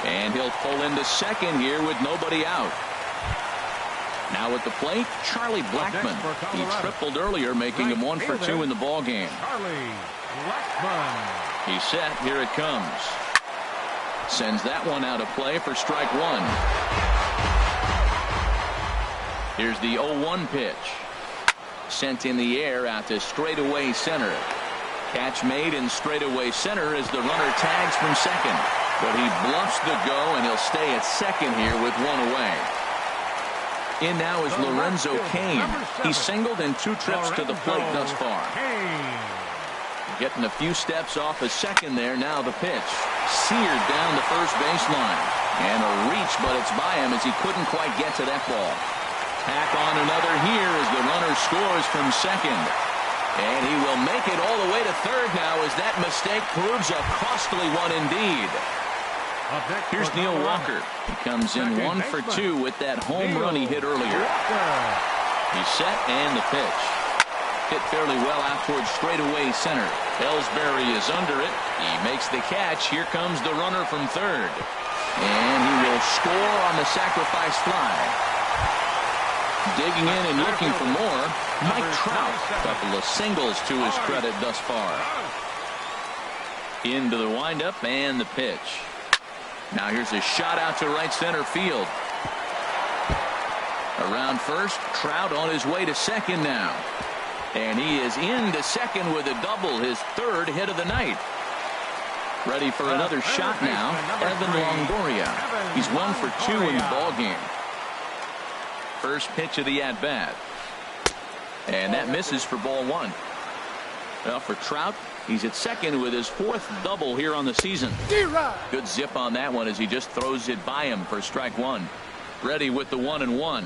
And he'll pull into second here with nobody out. Now at the plate, Charlie Blackmon. He tripled earlier, making him 1 for 2 in the ballgame. He's set. Here it comes. Sends that one out of play for strike one. Here's the 0-1 pitch. Sent in the air out to straightaway center. Catch made in straightaway center as the runner tags from second. But he bluffs the go, and he'll stay at second here with one away. In now is Lorenzo Cain. He singled in 2 trips to the plate thus far. Getting a few steps off a second there. Now the pitch. Seared down the first baseline. And a reach, but it's by him as he couldn't quite get to that ball. Tack on another here as the runner scores from second. And he will make it all the way to third now as that mistake proves a costly one indeed. Here's Neil Walker. He comes in 1 for 2 with that home run he hit earlier. He's set and the pitch. Hit fairly well out towards straightaway center. Ellsbury is under it. He makes the catch. Here comes the runner from third. And he will score on the sacrifice fly. Digging in and looking for more, Mike Trout. A couple of singles to his credit thus far. Into the windup and the pitch. Now here's a shot out to right center field. Around first, Trout on his way to second now. And he is into second with a double, his third hit of the night. Ready for another shot now, Evan Longoria. He's 1 for 2 in the ballgame. First pitch of the at-bat. And that misses for ball 1. Well, for Trout, he's at second with his 4th double here on the season. Good zip on that one as he just throws it by him for strike 1. Ready with the 1-1.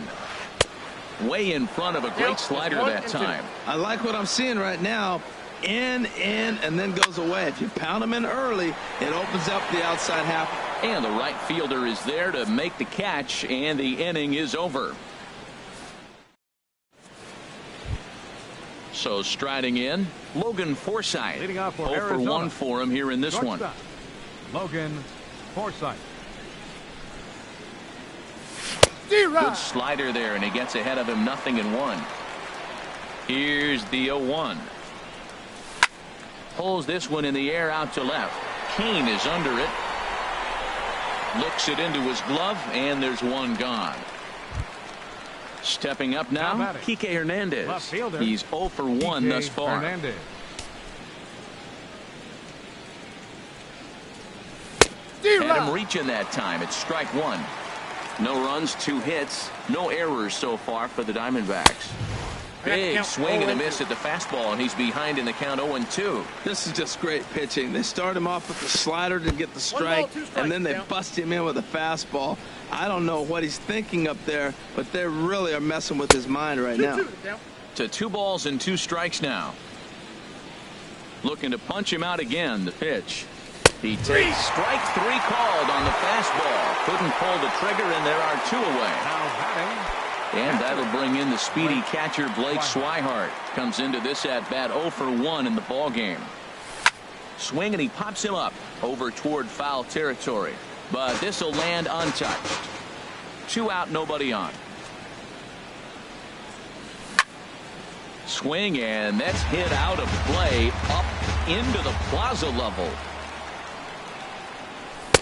Way in front of a great slider that time. I like what I'm seeing right now. In, and then goes away. If you pound him in early, it opens up the outside half. And the right fielder is there to make the catch, and the inning is over. So striding in, Logan Forsythe. 0 for 1 for him here in this one. Logan Forsythe. Good slider there, and he gets ahead of him 0-1. Here's the 0-1. Pulls this one in the air out to left. Kane is under it. Looks it into his glove, and there's one gone. Stepping up now, Kike Hernandez. He's 0 for 1 thus far. Hernandez. Had him reaching that time. It's strike 1. No runs, 2 hits, no errors so far for the Diamondbacks. Big swing and a miss at the fastball, and he's behind in the count 0-2. This is just great pitching. They start him off with the slider to get the strike, and then they bust him in with a fastball. I don't know what he's thinking up there, but they really are messing with his mind right now. To 2 balls and 2 strikes now. Looking to punch him out again. The pitch. He takes strike 3 called on the fastball. Couldn't pull the trigger, and there are 2 away. And that'll bring in the speedy catcher Blake Swihart. Comes into this at-bat 0 for 1 in the ballgame. Swing, and he pops him up over toward foul territory. But this will land untouched. 2 out, nobody on. Swing, and that's hit out of play up into the plaza level.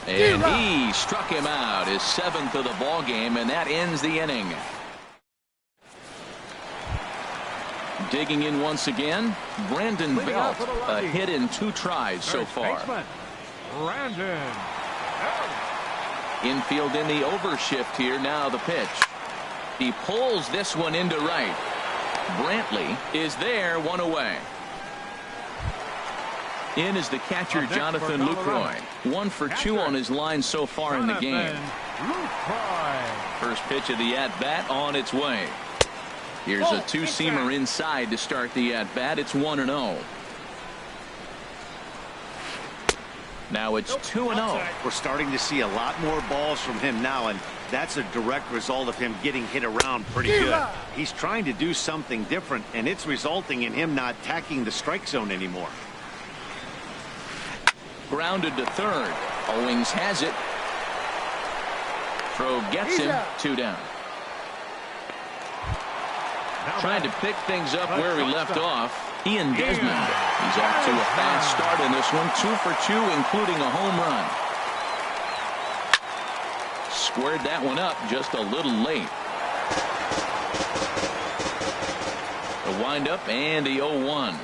And he struck him out, his 7th of the ball game, and that ends the inning. Digging in once again, Brandon Belt, a hit in 2 tries so far. Brandon. Infield in the overshift here. Now the pitch. He pulls this one into right. Brantley is there, 1 away. In is the catcher Jonathan Lucroy. 1 for 2 on his line so far in the game. First pitch of the at-bat on its way. Here's a 2-seamer inside to start the at-bat. It's 1-0. Now it's 2-0. We're starting to see a lot more balls from him now, and that's a direct result of him getting hit around pretty good. He's trying to do something different, and it's resulting in him not attacking the strike zone anymore. Grounded to third. Owings has it. Throw gets him. 2 down. Trying to pick things up where he left off. Ian Desmond. He's off to a fast start in this one. 2 for 2, including a home run. Squared that one up just a little late. The windup and the 0-1.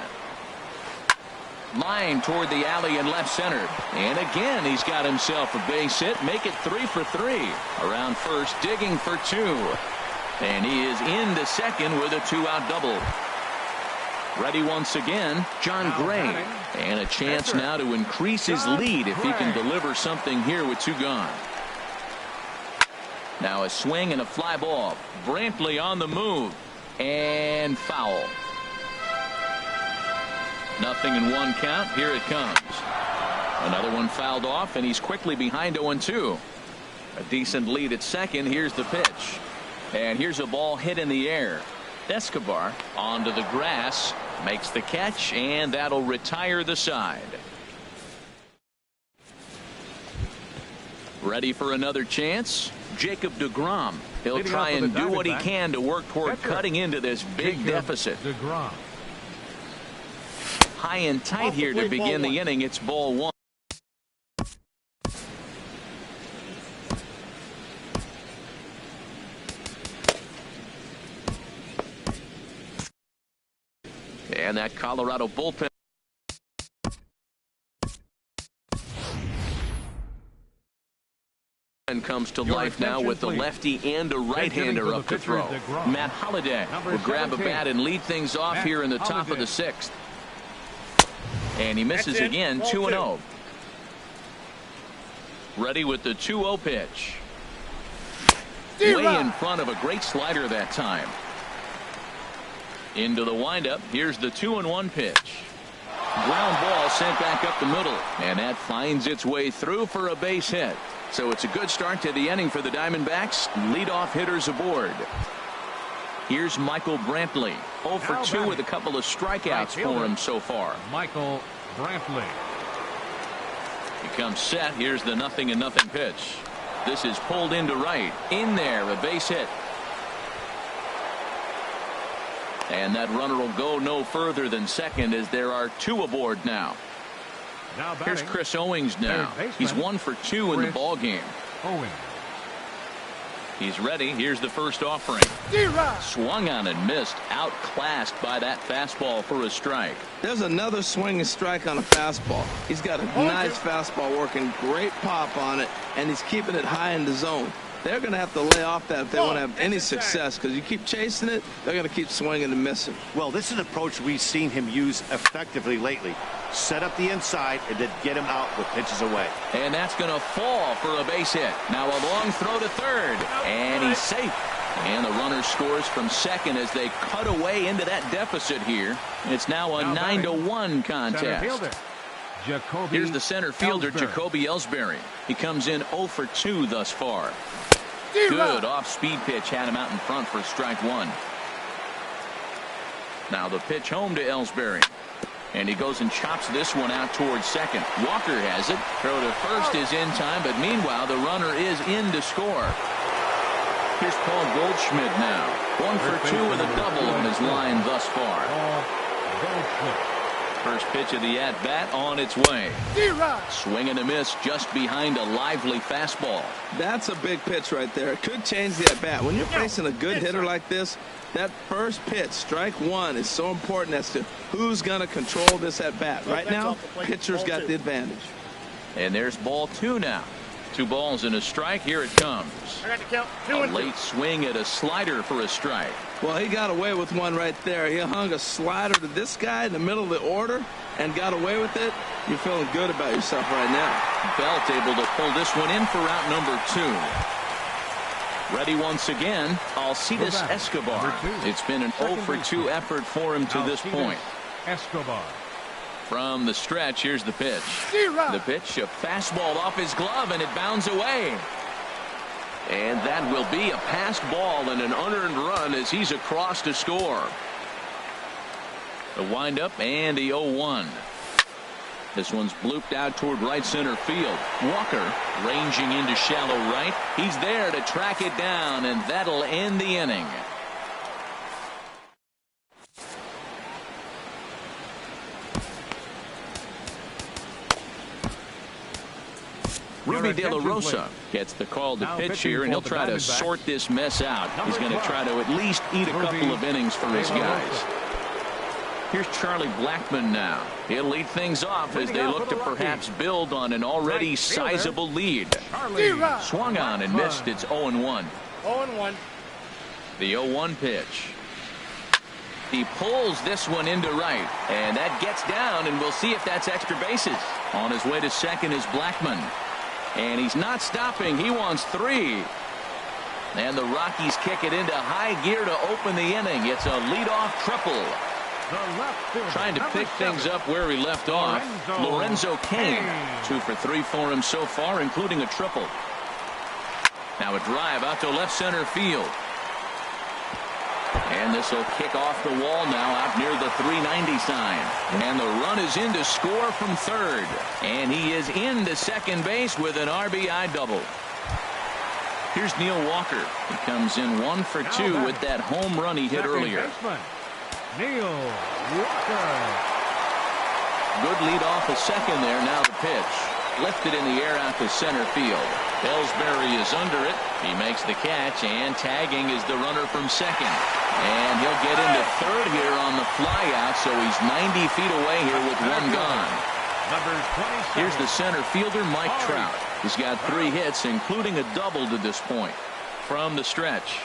Line toward the alley and left center. And again, he's got himself a base hit. Make it 3 for 3. Around first, digging for 2. And he is into second with a 2-out double. Ready once again, John Gray. And a chance now to increase his lead if he can deliver something here with 2 gone. Now a swing and a fly ball. Brantley on the move. And foul. 0-1 count. Here it comes. Another one fouled off, and he's quickly behind 0-2. A decent lead at second. Here's the pitch. And here's a ball hit in the air. Escobar onto the grass, makes the catch, and that'll retire the side. Ready for another chance? Jacob deGrom. He'll try and do what he can to work toward cutting into this big deficit. High and tight here to begin the inning. It's ball 1. And that Colorado bullpen comes to life now with the lefty and a right-hander up to throw. Matt Holliday will grab a bat and lead things off here in the top of the 6th. And he misses again, 2-0. Ready with the 2-0 pitch. Way in front of a great slider that time. Into the windup. Here's the 2-1 pitch. Ground ball sent back up the middle, and that finds its way through for a base hit. So it's a good start to the inning for the Diamondbacks. Leadoff hitters aboard. Here's Michael Brantley. 0 for 2 with a couple of strikeouts for him so far. Michael Brantley. He comes set. Here's the 0-0 pitch. This is pulled into right. In there, a base hit. And that runner will go no further than second as there are 2 aboard now. Here's Chris Owings now. He's 1 for 2 in the ball game. He's ready. Here's the first offering. Swung on and missed. Outclassed by that fastball for a strike. There's another swing and strike on a fastball. He's got a nice fastball working. Great pop on it. And he's keeping it high in the zone. They're going to have to lay off that if they want to have any success, because you keep chasing it, they're going to keep swinging and missing. Well, this is an approach we've seen him use effectively lately. Set up the inside and then get him out with pitches away. And that's going to fall for a base hit. Now a long throw to third, and he's safe. And the runner scores from second as they cut away into that deficit here. It's now a 9-1 contest. Here's the center fielder, Jacoby Ellsbury. He comes in 0 for 2 thus far. Good off-speed pitch had him out in front for strike 1. Now the pitch home to Ellsbury. And he goes and chops this one out towards second. Walker has it. Throw to first is in time, but meanwhile the runner is in to score. Here's Paul Goldschmidt now. 1 for 2 with a double on his line thus far. First pitch of the at-bat on its way. Swing and a miss just behind a lively fastball. That's a big pitch right there. It could change the at-bat. When you're facing a good hitter like this, that first pitch, strike 1, is so important as to who's going to control this at-bat. Right now, pitcher's got the advantage. And there's ball 2 now. 2 balls and a strike. Here it comes. A late swing at a slider for a strike. Well, he got away with one right there. He hung a slider to this guy in the middle of the order and got away with it. You're feeling good about yourself right now. Belt able to pull this one in for out number 2. Ready once again, Alcides Escobar. It's been an 0 for 2 effort for him to this point. Escobar. From the stretch, here's the pitch. The pitch, a fastball off his glove, and it bounds away. And that will be a passed ball and an unearned run as he's across to score. The windup and the 0-1. This one's blooped out toward right center field. Walker ranging into shallow right. He's there to track it down, and that'll end the inning. Ruby De La Rosa gets the call to pitch here, and he'll try to sort this mess out. He's going to try to at least eat a couple of innings for his guys. Here's Charlie Blackmon now. He'll lead things off as they look to perhaps build on an already sizable lead. Swung on and missed. It's 0-1. 0-1. The 0-1 pitch. He pulls this one into right, and that gets down, and we'll see if that's extra bases. On his way to second is Blackman, and he's not stopping. He wants 3. And the Rockies kick it into high gear to open the inning. It's a leadoff triple. Trying to pick things up where he left off. Lorenzo Cain, 2 for 3 for him so far, including a triple. Now a drive out to left center field. And this will kick off the wall now out near the 390 sign. And the run is in to score from third. And he is into second base with an RBI double. Here's Neil Walker. He comes in 1 for 2 with that home run he hit earlier. Neil Walker. Good lead off a second there. Now the pitch. Lifted in the air out to center field. Ellsbury is under it. He makes the catch, and tagging is the runner from second. And he'll get into third here on the flyout, so he's 90 feet away here with 1 gone. Here's the center fielder, Mike Trout. He's got 3 hits, including a double to this point. From the stretch.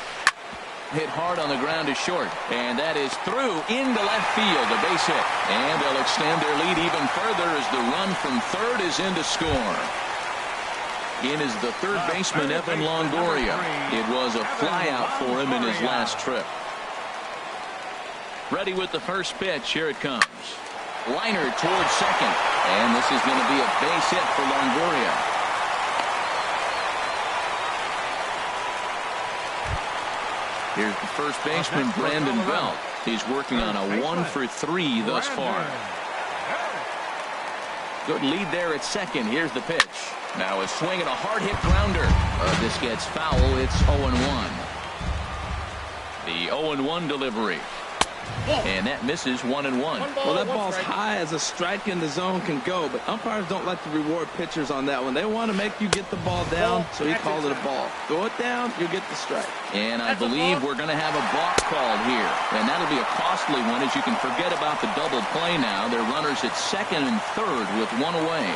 Hit hard on the ground to short, and that is through into left field, a base hit. And they'll extend their lead even further as the run from third is in to score. In is the third baseman, Evan Longoria. It was a flyout for him in his last trip. Ready with the first pitch. Here it comes. Liner towards second, and this is going to be a base hit for Longoria. Here's the first baseman, Brandon Belt. He's working on a 1 for 3 thus far. Good lead there at second. Here's the pitch. Now a swing and a hard hit grounder. This gets foul. It's 0-1. The 0-1 delivery. And that misses 1-1. Well, that ball's high as a strike in the zone can go, but umpires don't like to reward pitchers on that one. They want to make you get the ball down, so he called it a ball. Throw it down, you get the strike. And I believe we're going to have a balk called here. And that'll be a costly one, as you can forget about the double play now. They're runners at second and third with 1 away.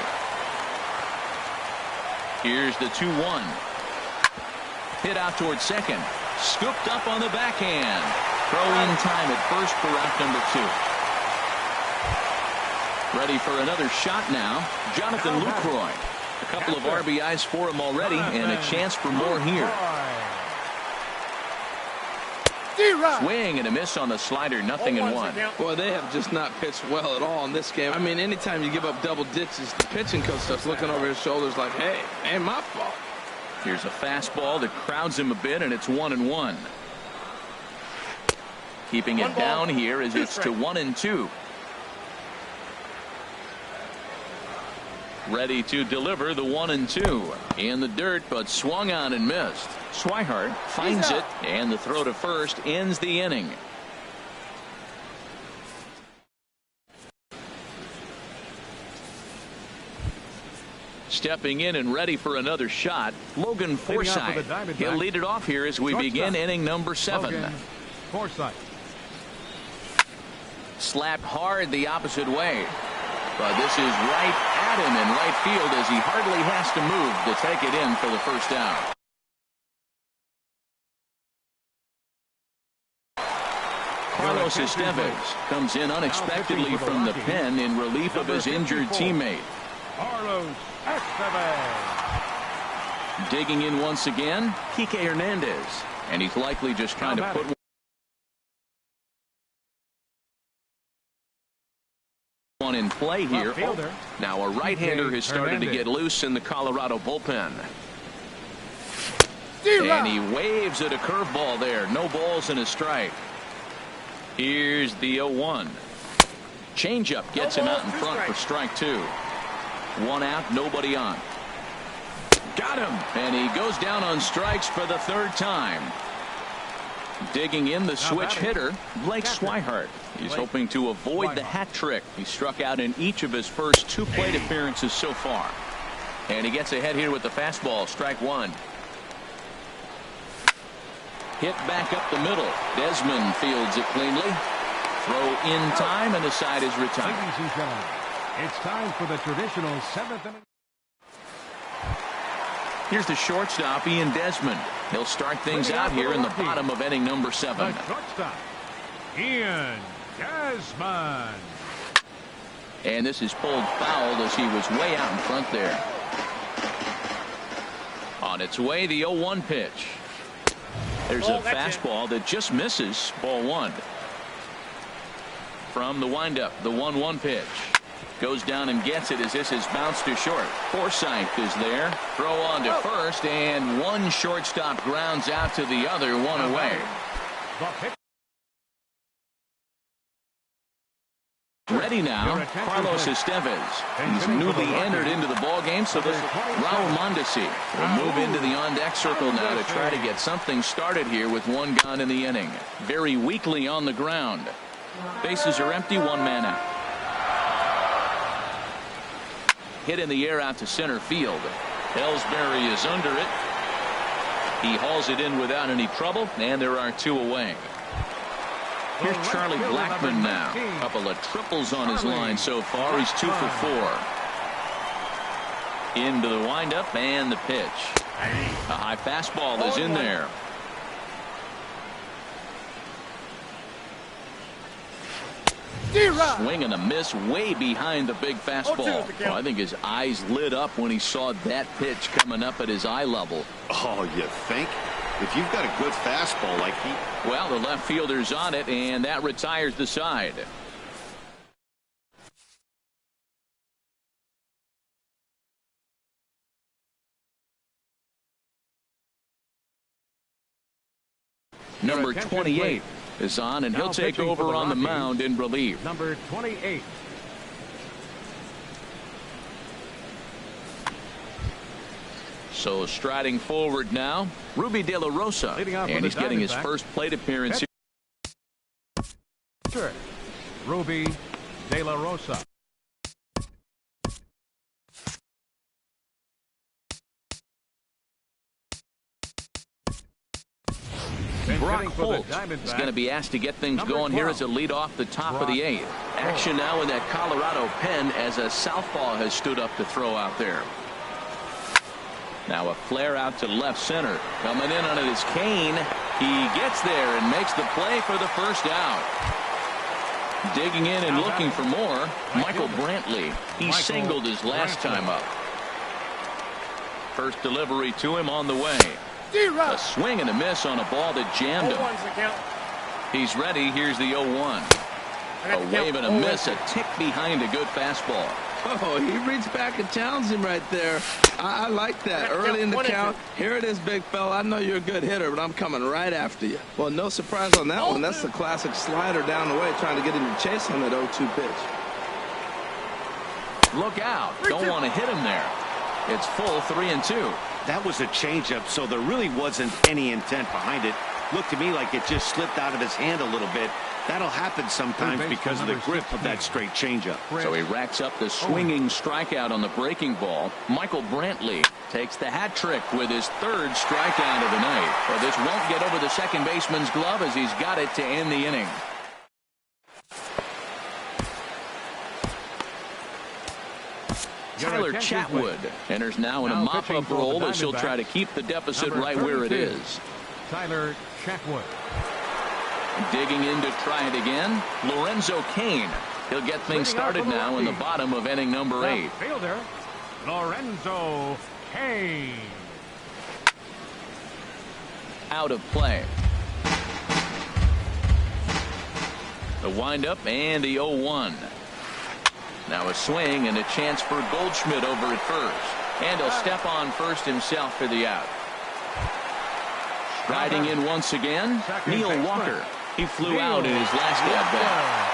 Here's the 2-1. Hit out towards second. Scooped up on the backhand. Throw in time at first for out number 2. Ready for another shot now. Jonathan Lucroy. A couple of RBIs for him already, and a chance for more here. Swing and a miss on the slider. 0-1. Boy, they have just not pitched well at all in this game. I mean, anytime you give up double ditches, the pitching coach starts looking over his shoulders like, hey, ain't my fault. Here's a fastball that crowds him a bit, and it's 1-1. Keeping it down here as it's to 1-2. Ready to deliver the 1-2 in the dirt, but swung on and missed. Swihart finds it, and the throw to first ends the inning. Stepping in and ready for another shot, Logan Forsythe. He'll lead it off here as we begin inning number 7. Forsythe. Slapped hard the opposite way. But this is right at him in right field as he hardly has to move to take it in for the first out. Carlos Estevez comes in unexpectedly from the pen in relief of his injured teammate. Carlos Estevez. Digging in once again, Kike Hernandez. And he's likely just trying to put one in play here. Now a right-hander has started to get loose in the Colorado bullpen. And he waves at a curveball there. No balls and a strike. Here's the 0-1. Changeup gets him out in front for strike 2. 1 out, nobody on. Got him. And he goes down on strikes for the 3rd time. Digging in the switch hitter, Blake Swihart. He's hoping to avoid the hat trick. He struck out in each of his first 2 plate appearances so far. And he gets ahead here with the fastball. Strike 1. Hit back up the middle. Desmond fields it cleanly. Throw in time, and the side is retired. Ladies and gentlemen, it's time for the traditional 7th inning. Here's the shortstop, Ian Desmond. He'll start things out here in the bottom of inning number 7. The shortstop, Ian Desmond. And this is pulled foul as he was way out in front there. On its way, the 0-1 pitch. There's a fastball that just misses. Ball 1. From the windup, the 1-1 pitch. Goes down and gets it as this is bounced to short. Forsythe is there. Throw on to first, and one shortstop grounds out to the other, one away. Ready now, Carlos Estevez. He's newly entered into the ballgame, so this Raul Mondesi will move into the on-deck circle now to try to get something started here with one gone in the inning. Very weakly on the ground. Bases are empty, one man out. Hit in the air out to center field. Ellsbury is under it. He hauls it in without any trouble, and there are two away. Here's Charlie Blackmon now. A couple of triples on his line so far. He's 2 for 4. Into the windup and the pitch. A high fastball is in there. Swing and a miss way behind the big fastball. Oh, I think his eyes lit up when he saw that pitch coming up at his eye level. Oh, you think? If you've got a good fastball like he... Well, the left fielder's on it, and that retires the side. Number 28 is on, and he'll take over on the mound in relief. Number 28. So striding forward now, Ruby De La Rosa, and he's getting his first plate appearance here. Ruby De La Rosa. Brock Holt is going to be asked to get things going here as a lead off the top of the 8th. Action now in that Colorado pen as a southpaw has stood up to throw out there. Now a flare out to left center. Coming in on it is Kane. He gets there and makes the play for the first out. Digging in and looking for more, Michael Brantley. He singled his last time up. First delivery to him on the way. A swing and a miss on a ball that jammed him. He's ready. Here's the 0-1. A wave and a miss, a tick behind a good fastball. Oh, he reached back and challenged him right there. I like that. Early in the count. Here it is, big fella. I know you're a good hitter, but I'm coming right after you. Well, no surprise on that one. That's the classic slider down the way, trying to get him to chase on that 0-2 pitch. Look out. Don't want to hit him there. It's full 3-2. That was a changeup, so there really wasn't any intent behind it. Looked to me like it just slipped out of his hand a little bit. That'll happen sometimes because of the grip of that straight changeup. So he racks up the swinging strikeout on the breaking ball. Michael Brantley takes the hat trick with his 3rd strikeout of the night. Well, this won't get over the second baseman's glove as he's got it to end the inning. Tyler Chatwood enters now in a mop-up role as he'll try to keep the deficit right where it is. Tyler Chatwood. Digging in to try it again, Lorenzo Cain. He'll get things started now in the bottom of inning number 8. Fielder Lorenzo Cain. Out of play. The windup and the 0-1. Now a swing and a chance for Goldschmidt over at first. And he'll step on first himself for the out. Riding in once again, Neil Walker. He flew out in his last at-bat.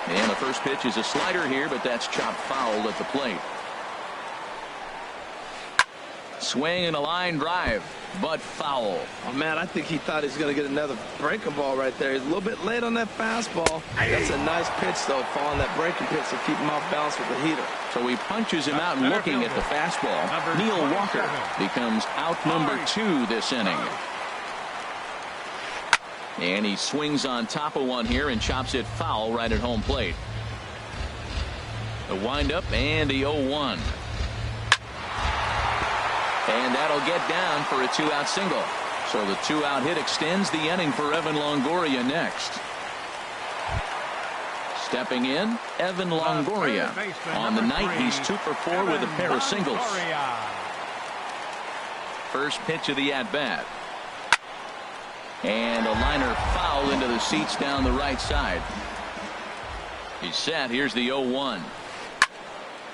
And the first pitch is a slider here, but that's chopped foul at the plate. Swing and a line drive, but foul. Oh, man, I think he thought he was going to get another breaking ball right there. He's a little bit late on that fastball. That's a nice pitch, though, following that breaking pitch to keep him off balance with the heater. So he punches him out looking at the fastball. Neil Walker becomes out number 2 this inning. And he swings on top of one here and chops it foul right at home plate. The windup and the 0-1. And that'll get down for a 2-out single. So the 2-out hit extends the inning for Evan Longoria next. Stepping in, Evan Longoria. On the night, he's 2 for 4 with a pair of singles. First pitch of the at-bat. And a liner foul into the seats down the right side. He's set. Here's the 0-1.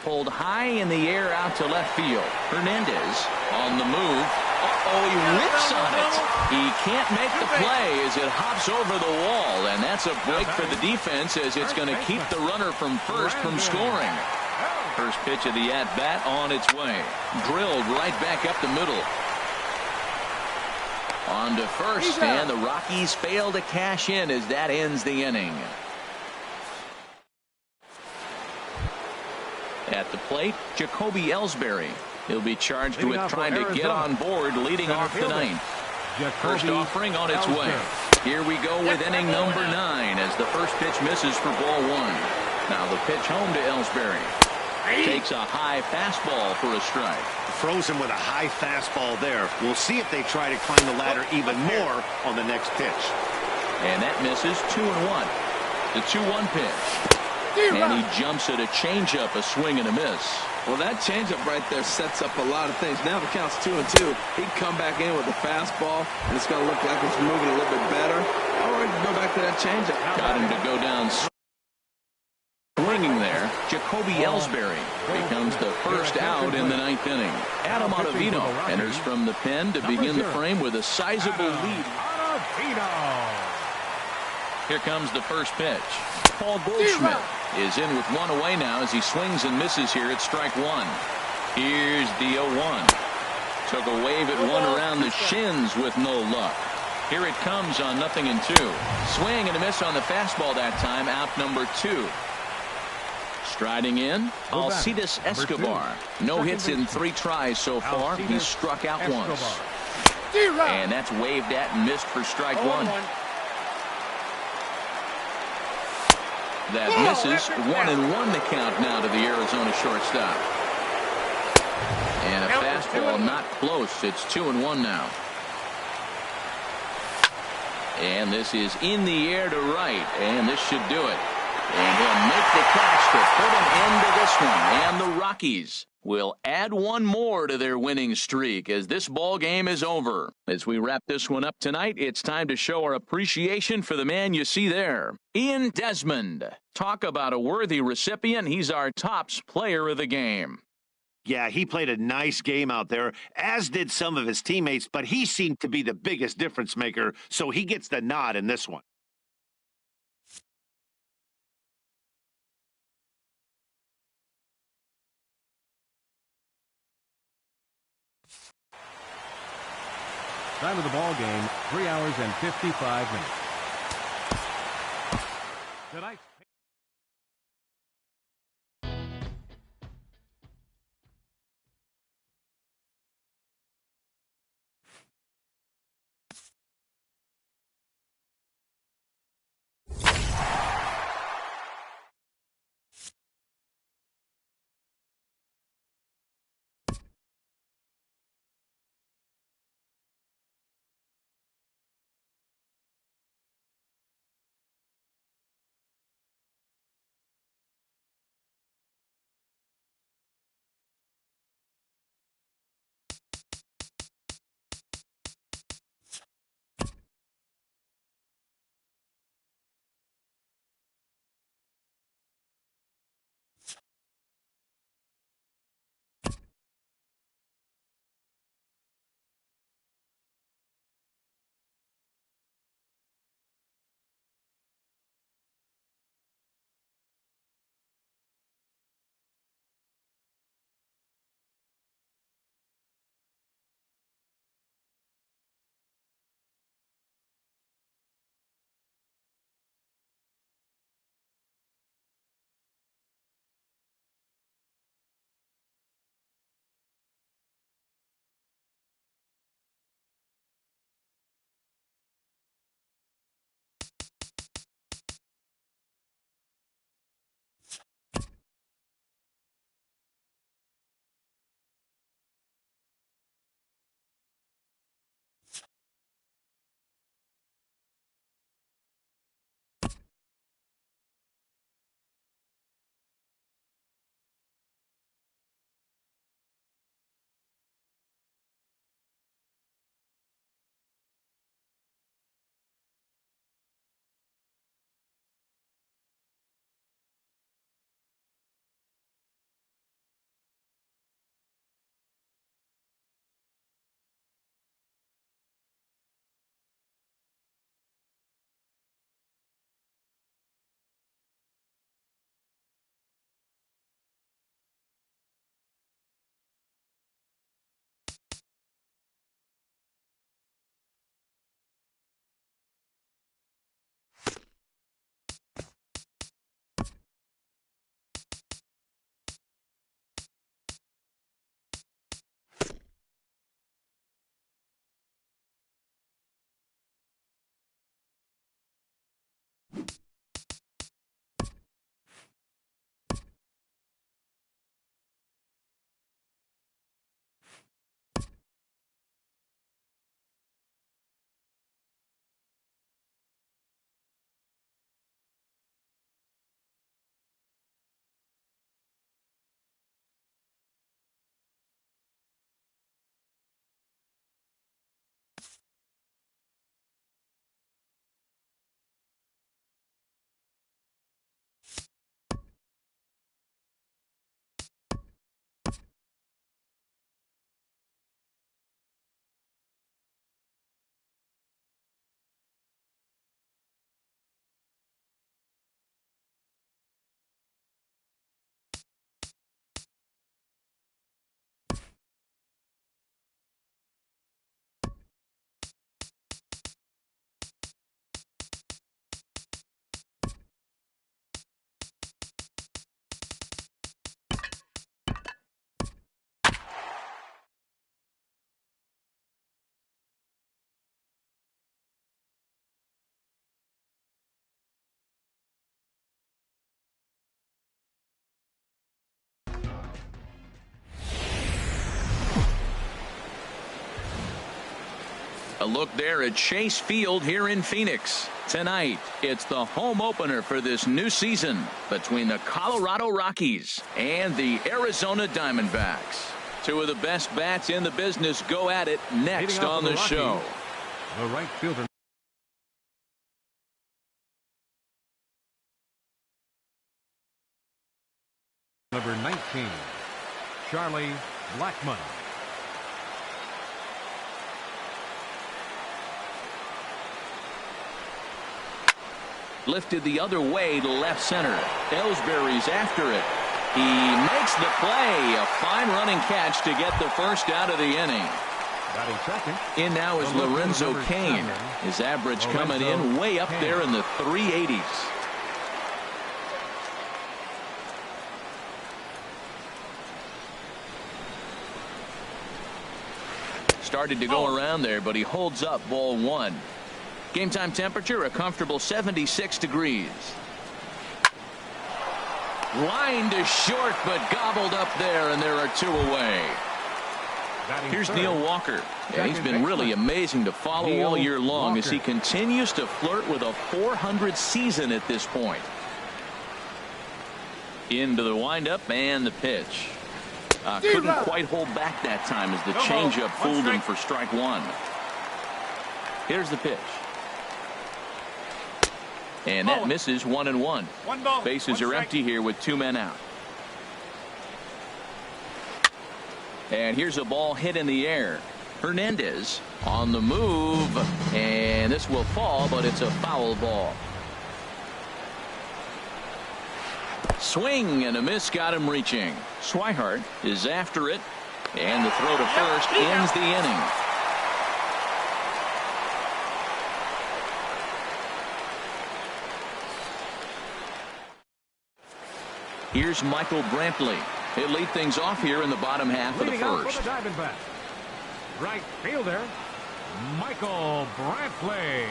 Pulled high in the air out to left field. Hernandez on the move. Uh-oh, he whips on it. He can't make the play as it hops over the wall, and that's a break for the defense as it's going to keep the runner from first from scoring. First pitch of the at-bat on its way. Drilled right back up the middle. On to first, and the Rockies fail to cash in as that ends the inning. At the plate, Jacoby Ellsbury. He'll be charged with trying to get on board leading off the ninth. First offering on its way. Here we go with inning number 9 as the first pitch misses for ball 1. Now the pitch home to Ellsbury. Takes a high fastball for a strike. Throws him with a high fastball there. We'll see if they try to climb the ladder even more on the next pitch. And that misses 2-1. The 2-1 pitch. And he jumps at a changeup, a swing and a miss. Well, that changeup right there sets up a lot of things. Now if it counts 2-2, he can come back in with a fastball, and it's going to look like it's moving a little bit better. Or he can go back to that changeup. Got him to go down swinging there. Jacoby Ellsbury becomes the first out in the 9th inning. Adam Ottavino enters from the pen to begin the frame with a sizable lead. Here comes the first pitch. Paul Goldschmidt is in with 1 away now as he swings and misses here at strike 1. Here's the 0-1. Took a wave at one around the shins with no luck. Here it comes on 0-2. Swing and a miss on the fastball that time, out number 2. Striding in, Alcides Escobar. No hits in 3 tries so far. He's struck out once. And that's waved at and missed for strike 1. That misses. 1-1 the count now to the Arizona shortstop. And a fastball not close. It's 2-1 now. And this is in the air to right. And this should do it. And he'll make the catch to put an end to this one. And the Rockies will add 1 more to their winning streak as this ball game is over. As we wrap this one up tonight, it's time to show our appreciation for the man you see there, Ian Desmond. Talk about a worthy recipient. He's our tops player of the game. Yeah, he played a nice game out there, as did some of his teammates, but he seemed to be the biggest difference maker, so he gets the nod in this one. Time of the ball game, 3 hours and 55 minutes. Tonight. A look there at Chase Field here in Phoenix. Tonight, it's the home opener for this new season between the Colorado Rockies and the Arizona Diamondbacks. Two of the best bats in the business go at it next on the show. The right fielder. Number 19, Charlie Blackmon. Lifted the other way to left center. Ellsbury's after it. He makes the play. A fine running catch to get the first out of the inning. In now is Lorenzo Cain. His average coming in way up there in the 380s. Started to go around there, but he holds up ball one. Game time temperature, a comfortable 76 degrees. Line to short, but gobbled up there, and there are two away. Here's Neil Walker. Yeah, he's been really amazing to follow all year long as he continues to flirt with a .400 season at this point. Into the windup and the pitch. Couldn't quite hold back that time as the changeup fooled him for strike one. Here's the pitch. And that misses 1-1. Bases are empty here with two men out. And here's a ball hit in the air. Hernandez on the move. And this will fall, but it's a foul ball. Swing and a miss got him reaching. Swihart is after it. And the throw to first ends the inning. Here's Michael Brantley. He'll lead things off here in the bottom half of the first. Right fielder, Michael Brantley.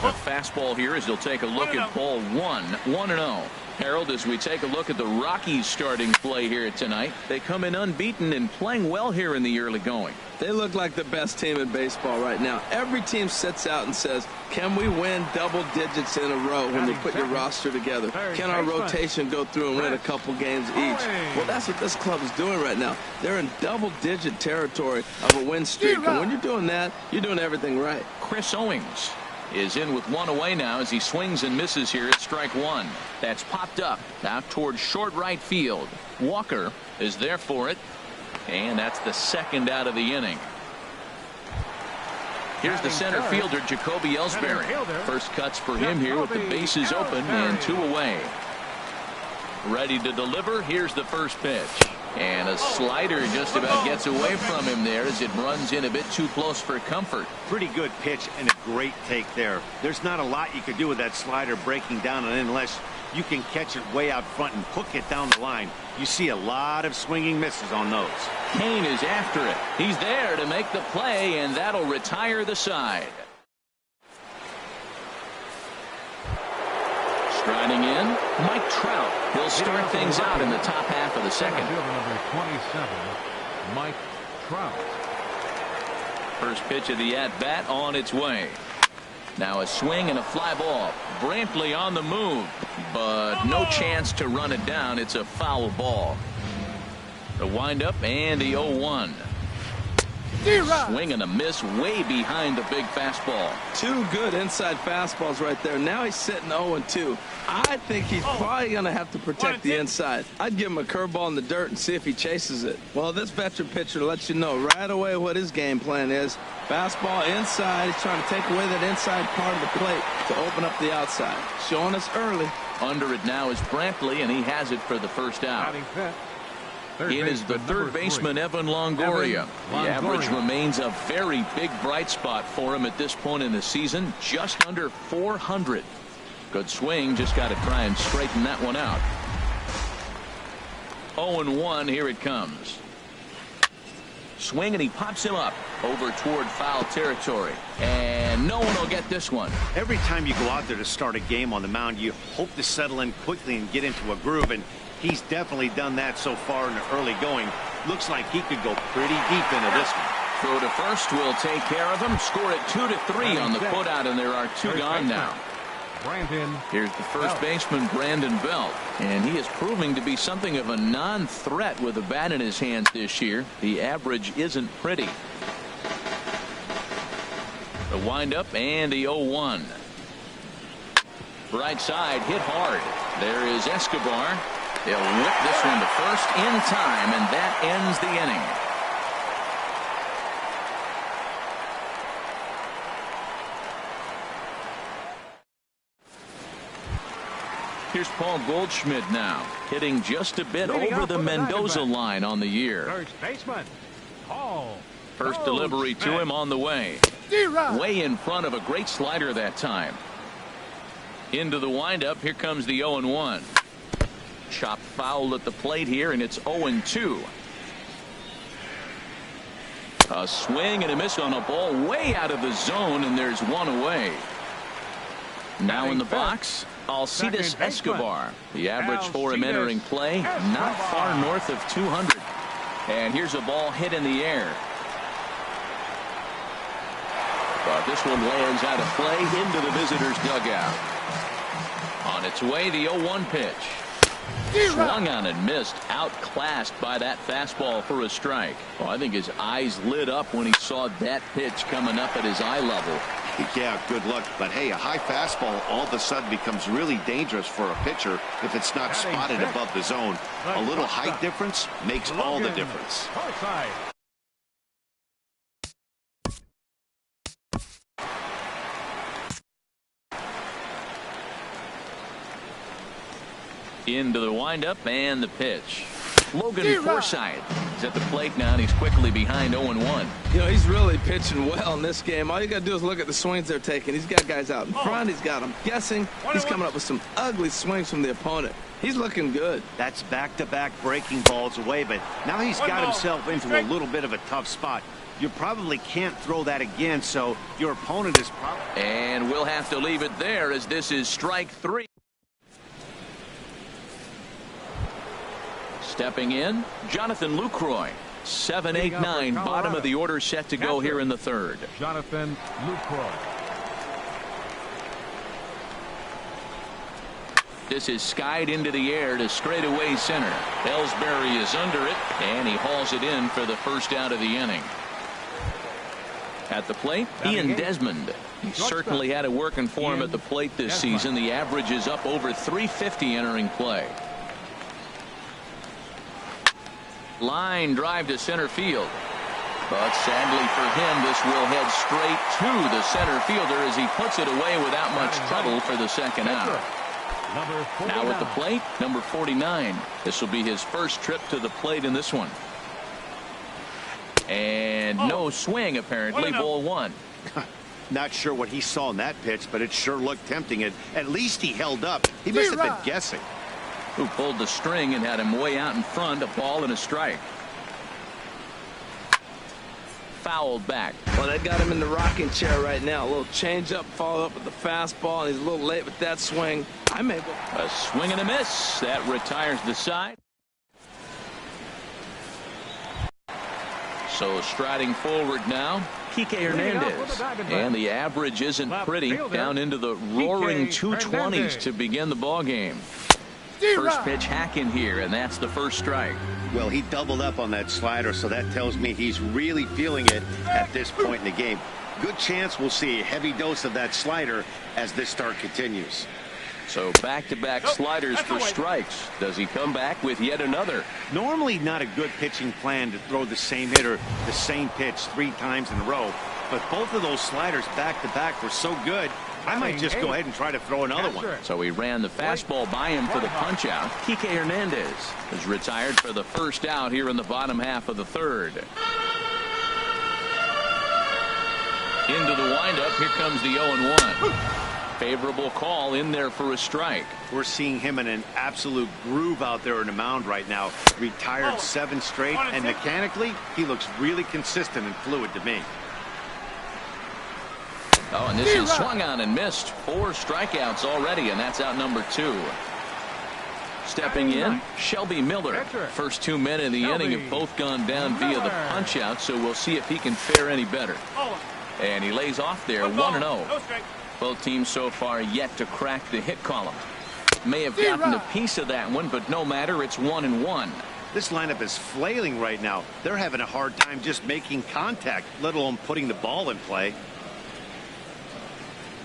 A fastball here as he'll take a look at ball one. 1-0. Harold, as we take a look at the Rockies starting play here tonight, they come in unbeaten and playing well here in the early going. They look like the best team in baseball right now. Every team sits out and says, can we win double digits in a row when you put your roster together? Can our rotation go through and win a couple games each? Well, that's what this club is doing right now. They're in double-digit territory of a win streak. And when you're doing that, you're doing everything right. Chris Owings is in with one away now as he swings and misses here at strike one. That's popped up out towards short right field. Walker is there for it. And that's the second out of the inning. Here's the center fielder, Jacoby Ellsbury. First cuts for him here with the bases open and two away. Ready to deliver. Here's the first pitch. And a slider just about gets away from him there as it runs in a bit too close for comfort. Pretty good pitch and a great take there. There's not a lot you could do with that slider breaking down unless you can catch it way out front and hook it down the line. You see a lot of swinging misses on those. Cain is after it. He's there to make the play, and that'll retire the side. Striding in, Mike Trout. He'll start things out in the top half of the second. Number 27, Mike Trout. First pitch of the at-bat on its way. Now a swing and a fly ball. Brantley on the move, but no chance to run it down. It's a foul ball. The windup and the 0-1. Swing and a miss way behind the big fastball. Two good inside fastballs right there. Now he's sitting 0-2. I think he's probably going to have to protect the inside. I'd give him a curveball in the dirt and see if he chases it. Well, this veteran pitcher lets you know right away what his game plan is. Fastball inside. He's trying to take away that inside part of the plate to open up the outside. Showing us early. Under it now is Brantley, and he has it for the first out. In is the third baseman, Evan Longoria. The average remains a very big bright spot for him at this point in the season, just under 400. Good swing, just got to try and straighten that one out. 0-1, here it comes. Swing, and he pops him up over toward foul territory. And no one will get this one. Every time you go out there to start a game on the mound, you hope to settle in quickly and get into a groove, and he's definitely done that so far in the early going. Looks like he could go pretty deep into this one. Throw to first will take care of him. Score it 2-3 on the putout, and there are two gone now. Here's the first baseman, Brandon Belt, and he is proving to be something of a non-threat with a bat in his hands this year. The average isn't pretty. The windup and the 0-1. Right side hit hard. There is Escobar. They'll whip this one to first in time, and that ends the inning. Here's Paul Goldschmidt now, hitting just a bit over the Mendoza line on the year. First baseman, Paul. First delivery to him on the way. Way in front of a great slider that time. Into the windup. Here comes the 0-1. Chopped foul at the plate here, and it's 0-2. A swing and a miss on a ball way out of the zone, and there's one away. Now in the box, Alcides Escobar. The average for him entering play, not far north of 200. And here's a ball hit in the air. But this one lands out of play into the visitor's dugout. On its way, the 0-1 pitch. Swung on and missed, outclassed by that fastball for a strike. Oh, I think his eyes lit up when he saw that pitch coming up at his eye level. Yeah, good luck. But hey, a high fastball all of a sudden becomes really dangerous for a pitcher if it's not spotted above the zone. A little height difference makes all the difference. Into the windup and the pitch. Logan Forsythe is at the plate now, and he's quickly behind 0-1. You know, he's really pitching well in this game. All you got to do is look at the swings they're taking. He's got guys out in front. He's got them guessing. He's coming up with some ugly swings from the opponent. He's looking good. That's back-to-back breaking balls away, but now he's got himself into a little bit of a tough spot. You probably can't throw that again, so your opponent is probably... And we'll have to leave it there, as this is strike 3. Stepping in, Jonathan Lucroy. 7, 8, 9, bottom of the order set to go here in the third. Jonathan Lucroy. This is skied into the air to straightaway center. Ellsbury is under it, and he hauls it in for the first out of the inning. At the plate, Ian Desmond. He certainly had it working for him at the plate this season. The average is up over 350 entering play. Line drive to center field. But sadly for him, this will head straight to the center fielder as he puts it away without much trouble for the second out. Now at the plate, number 49. This will be his first trip to the plate in this one. And no swing, apparently. Ball 1. Not sure what he saw in that pitch, but it sure looked tempting. At least he held up. He must have been guessing. Who pulled the string and had him way out in front. A ball and a strike. Fouled back. Well, they got him in the rocking chair right now. A little change up, followed up with the fastball, and he's a little late with that swing. A swing and a miss. That retires the side. So striding forward now, Kike Hernandez. And the average isn't pretty. Down into the roaring 220s to begin the ball game. First pitch hack in here, and that's the first strike. Well, he doubled up on that slider, so that tells me he's really feeling it at this point in the game. Good chance we'll see a heavy dose of that slider as this start continues. So back-to-back sliders for strikes. Does he come back with yet another? Normally not a good pitching plan to throw the same hitter the same pitch 3 times in a row, but both of those sliders back-to-back were so good, I might just go ahead and try to throw another one. So he ran the fastball by him for the punch-out. Kike Hernandez is retired for the first out here in the bottom half of the third. Into the windup, here comes the 0-1. Favorable call in there for a strike. We're seeing him in an absolute groove out there in the mound right now. Retired 7 straight, and mechanically, he looks really consistent and fluid to me. Oh, and this is swung on and missed. 4 strikeouts already, and that's out number 2. Stepping in, Shelby Miller. First 2 men in the inning have both gone down via the punch-out, so we'll see if he can fare any better. And he lays off there, 1-0. Both teams so far yet to crack the hit column. May have gotten a piece of that one, but no matter, it's 1-1. This lineup is flailing right now. They're having a hard time just making contact, let alone putting the ball in play.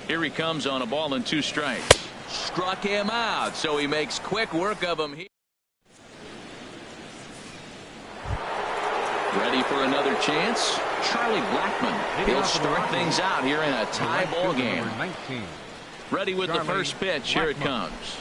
Here he comes on a ball and 2 strikes. Struck him out, so he makes quick work of him. Ready for another chance? Charlie Blackmon. He'll start things out here in a tie ball game. Ready with the first pitch. Here it comes.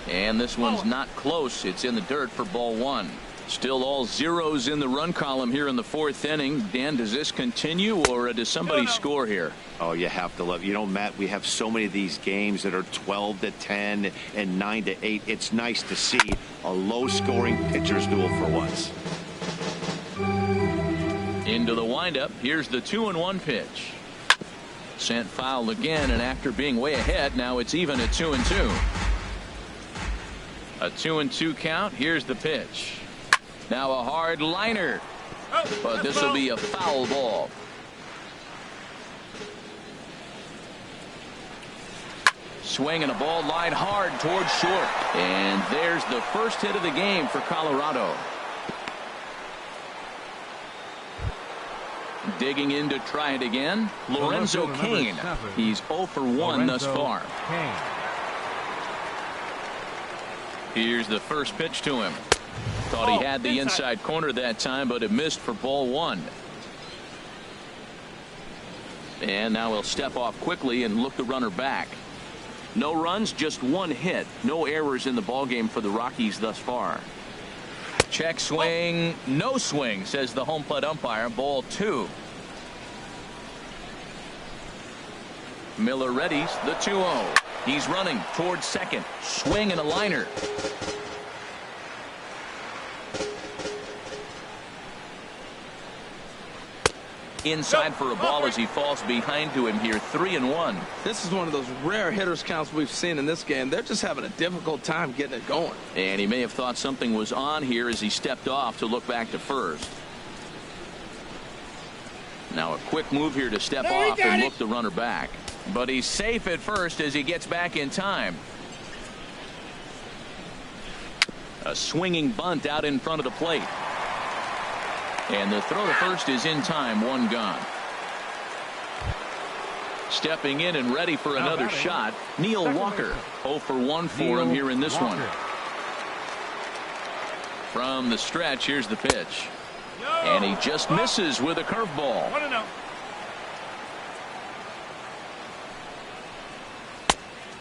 And this one's not close. It's in the dirt for ball 1. Still all zeros in the run column here in the 4th inning. Dan, does this continue, or does somebody score here? Oh, you have to love. You know, Matt, we have so many of these games that are 12-10 and 9-8. It's nice to see a low-scoring pitcher's duel for once. Into the windup. Here's the 2-1 pitch. Sent foul again, and after being way ahead, now it's even at 2-2. A 2-2 count. Here's the pitch. Now a hard liner, but this will be a foul ball. Swinging a ball line hard towards short, and there's the first hit of the game for Colorado. Digging in to try it again, Lorenzo Cain. He's 0 for 1 thus far. Here's the first pitch to him. Thought he had the inside corner that time, but it missed for ball 1. And now he'll step off quickly and look the runner back. No runs, just 1 hit. No errors in the ballgame for the Rockies thus far. Check swing, no swing, says the home plate umpire. Ball 2. Miller readies the 2-0. He's running towards second. Swing and a liner. Inside for a ball as he falls behind to him here. 3-1. This is one of those rare hitters counts we've seen in this game. They're just having a difficult time getting it going. And he may have thought something was on here as he stepped off to look back to first. Now a quick move here to step off and look the runner back. But he's safe at first as he gets back in time. A swinging bunt out in front of the plate. And the throw to first is in time. 1 gone. Stepping in and ready for another shot, Neil Walker. 0 for 1 for him here in this one. From the stretch, here's the pitch. And he just misses with a curveball.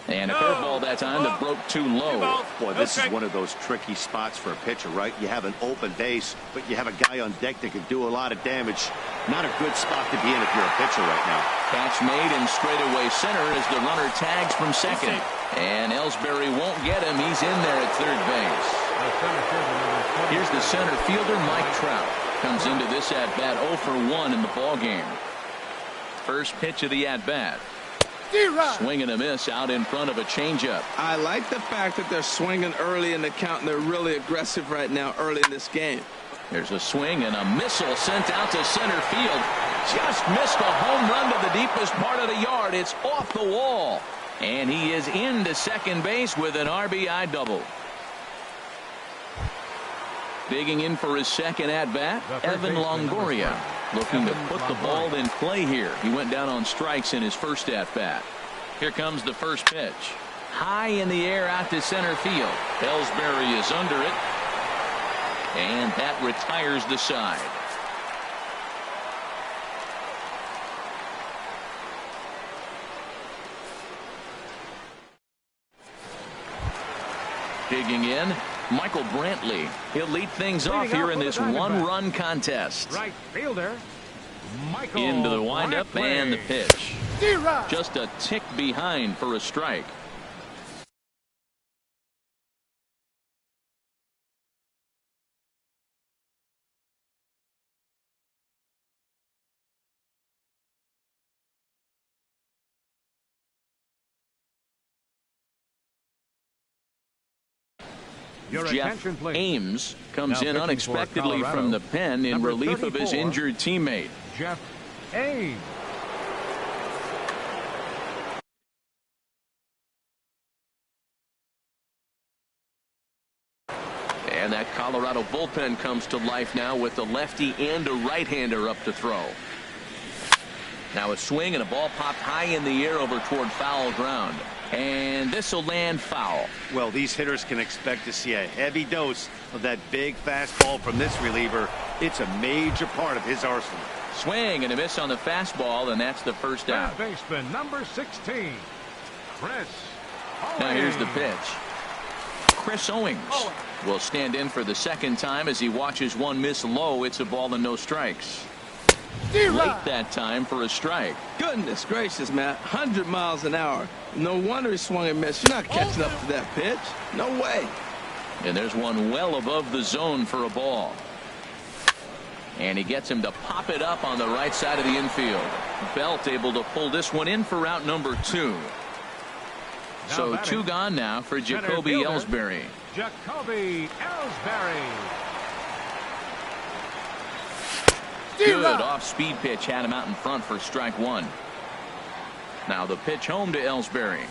And a curveball that time that broke too low. Boy, this is one of those tricky spots for a pitcher, right? You have an open base, but you have a guy on deck that can do a lot of damage. Not a good spot to be in if you're a pitcher right now. Catch made in straightaway center as the runner tags from second. And Ellsbury won't get him. He's in there at third base. Here's the center fielder, Mike Trout. Comes into this at-bat 0 for 1 in the ballgame. First pitch of the at-bat. Swing and a miss out in front of a changeup. I like the fact that they're swinging early in the count, and they're really aggressive right now early in this game. There's a swing and a missile sent out to center field. Just missed a home run to the deepest part of the yard. It's off the wall. And he is into second base with an RBI double. Digging in for his second at-bat, Evan Longoria. Looking to put the ball in play here. He went down on strikes in his first at-bat. Here comes the first pitch. High in the air out to center field. Ellsbury is under it. And that retires the side. Digging in, Michael Brantley. He'll lead things off here in this one-run contest. Right fielder, Michael Into the windup and the pitch. Just a tick behind for a strike. Jeff Ames comes in unexpectedly from the pen in relief of his injured teammate. Jeff Ames. And that Colorado bullpen comes to life now with a lefty and a right-hander up to throw. Now a swing and a ball popped high in the air over toward foul ground. And this will land foul. Well, these hitters can expect to see a heavy dose of that big fastball from this reliever. It's a major part of his arsenal. Swing and a miss on the fastball, and that's the first out. Third baseman, number 16, Chris Owings. Now here's the pitch. Chris Owings will stand in for the second time as he watches one miss low. It's a ball and no strikes. Late that time for a strike. Goodness gracious, Matt. 100 miles an hour. No wonder he swung and missed. You're not catching up to that pitch. No way. And there's one well above the zone for a ball. And he gets him to pop it up on the right side of the infield. Belt able to pull this one in for out number 2. So 2 gone now for Jacoby Ellsbury. Jacoby Ellsbury. Good off-speed pitch had him out in front for strike 1. Now the pitch home to Ellsbury.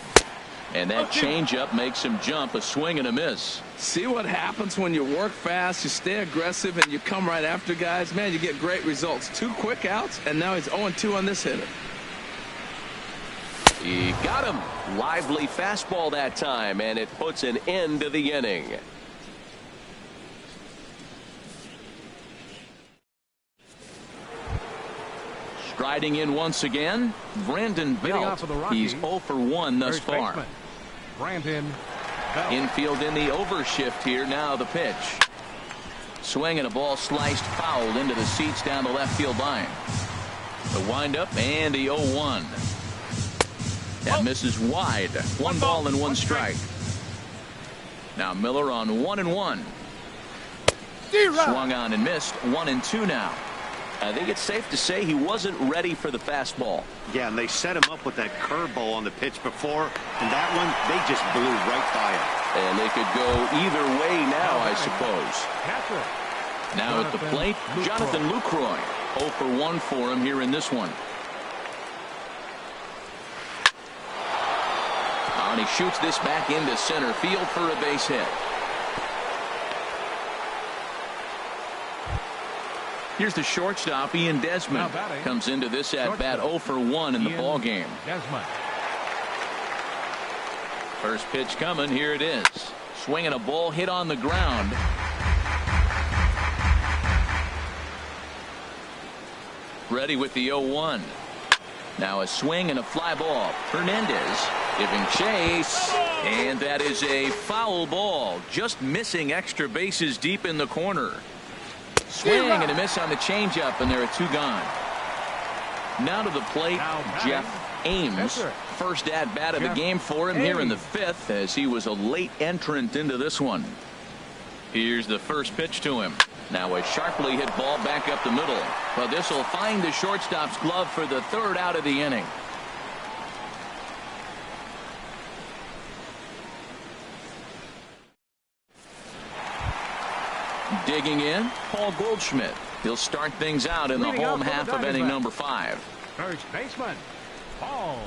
And that changeup makes him jump. A swing and a miss. See what happens when you work fast, you stay aggressive, and you come right after guys? Man, you get great results. 2 quick outs, and now he's 0-2 on this hitter. He got him. Lively fastball that time, and it puts an end to the inning. Striding in once again, Brandon Belt. He's 0 for 1 thus far. Brandon Belt. Infield in the overshift here. Now the pitch. Swing and a ball sliced foul into the seats down the left field line. The windup and the 0-1. That misses wide. 1 ball and 1 strike. Now Miller on 1-1. Swung on and missed. 1-2 now. I think it's safe to say he wasn't ready for the fastball. Yeah, and they set him up with that curveball on the pitch before, and that one, they just blew right by him. And they could go either way now, I suppose. Now at the plate, Jonathan Lucroy. 0 for 1 for him here in this one. And he shoots this back into center field for a base hit. Here's the shortstop, Ian Desmond. Comes into this at bat 0 for 1 in the ball game. First pitch coming. Here it is. Swinging a ball hit on the ground. Ready with the 0-1. Now a swing and a fly ball. Hernandez giving chase. And that is a foul ball. Just missing extra bases deep in the corner. Swing and a miss on the changeup, and there are 2 gone. Now to the plate, Jeff Ames. First at bat of the game for him here in the 5th, as he was a late entrant into this one. Here's the first pitch to him. Now a sharply hit ball back up the middle, but this will find the shortstop's glove for the 3rd out of the inning. Digging in, Paul Goldschmidt. He'll start things out in the home half of inning number 5. First baseman, Paul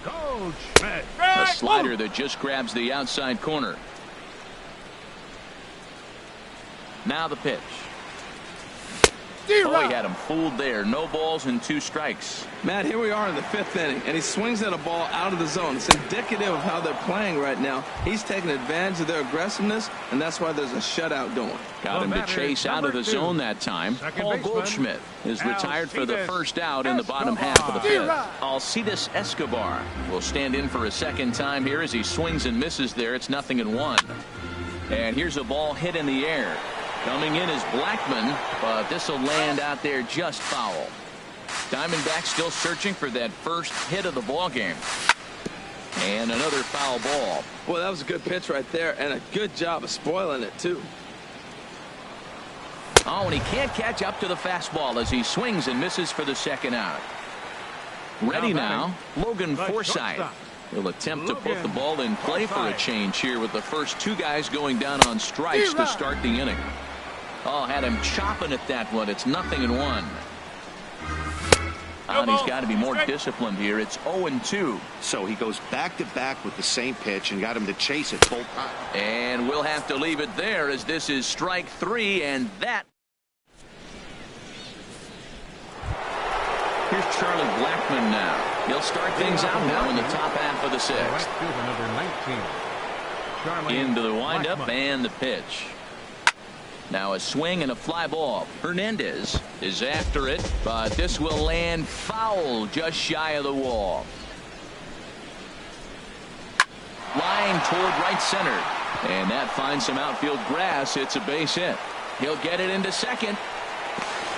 Goldschmidt. A slider that just grabs the outside corner. Now the pitch. Oh, he had him fooled there. No balls and 2 strikes. Matt, here we are in the 5th inning, and he swings at a ball out of the zone. It's indicative of how they're playing right now. He's taking advantage of their aggressiveness, and that's why there's a shutout going. Got him to chase out of the zone that time. Paul Goldschmidt is retired for the first out in the bottom half of the 5th. Alcides Escobar will stand in for a second time here as he swings and misses there. It's 0-1. And here's a ball hit in the air. Coming in is Blackman, but this will land out there just foul. Diamondbacks still searching for that first hit of the ball game. And another foul ball. Well, that was a good pitch right there, and a good job of spoiling it, too. Oh, and he can't catch up to the fastball as he swings and misses for the second out. Ready now, Logan Forsythe. He'll attempt to put the ball in play for a change here with the first two guys going down on strikes to start the inning. Oh, had him chopping at that one. It's 0-1. And he's got to be more disciplined here. It's 0-2. So he goes back-to-back with the same pitch and got him to chase it both times. And we'll have to leave it there as this is strike 3, and that. Here's Charlie Blackmon now. He'll start things out now in the top half of the 6th. Into the windup and the pitch. Now a swing and a fly ball. Hernandez is after it, but this will land foul just shy of the wall. Line toward right center. And that finds some outfield grass. It's a base hit. He'll get it into second.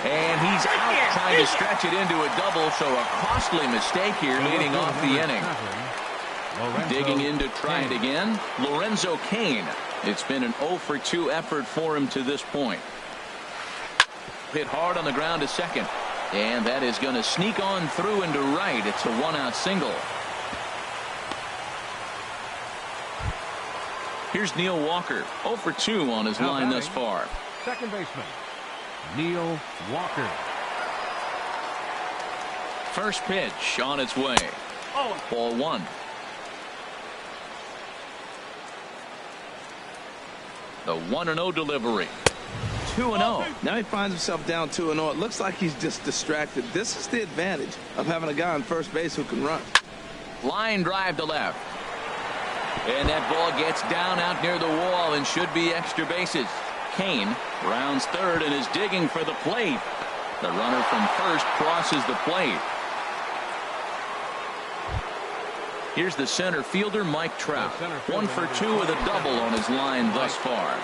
And he's out trying to stretch it into a double, so a costly mistake here leading off the inning. Digging in to try it again, Lorenzo Cain. It's been an 0-for-2 effort for him to this point. Hit hard on the ground to second. And that is going to sneak on through into right. It's a 1-out single. Here's Neil Walker, 0-for-2 on his line thus far. Second baseman, Neil Walker. First pitch on its way. Ball 1. The 1-0 delivery. 2-0. Now he finds himself down 2-0. It looks like he's just distracted. This is the advantage of having a guy on first base who can run. Line drive to left. And that ball gets down out near the wall and should be extra bases. Cain rounds third and is digging for the plate. The runner from first crosses the plate. Here's the center fielder, Mike Trout. 1-for-2 with a double on his line thus far.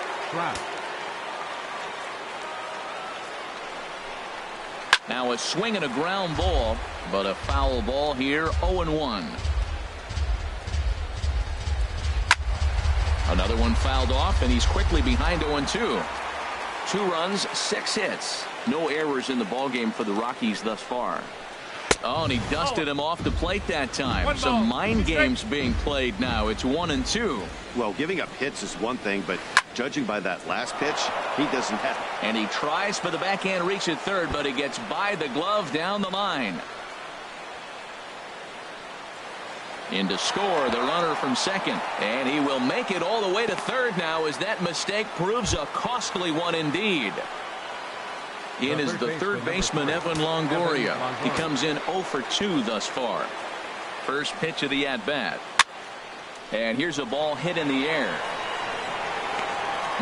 Now a swing and a ground ball, but a foul ball here, 0-1. Another one fouled off, and he's quickly behind 0-2. 2 runs, 6 hits. No errors in the ballgame for the Rockies thus far. Oh, and he dusted him off the plate that time. Some mind games being played now. It's 1-2. Well, giving up hits is one thing, but judging by that last pitch, he doesn't have. And he tries for the backhand reach at third, but he gets by the glove down the line. In to score, the runner from second. And he will make it all the way to third now as that mistake proves a costly one indeed. In is the third baseman, Evan Longoria. He comes in 0-for-2 thus far. First pitch of the at-bat. And here's a ball hit in the air.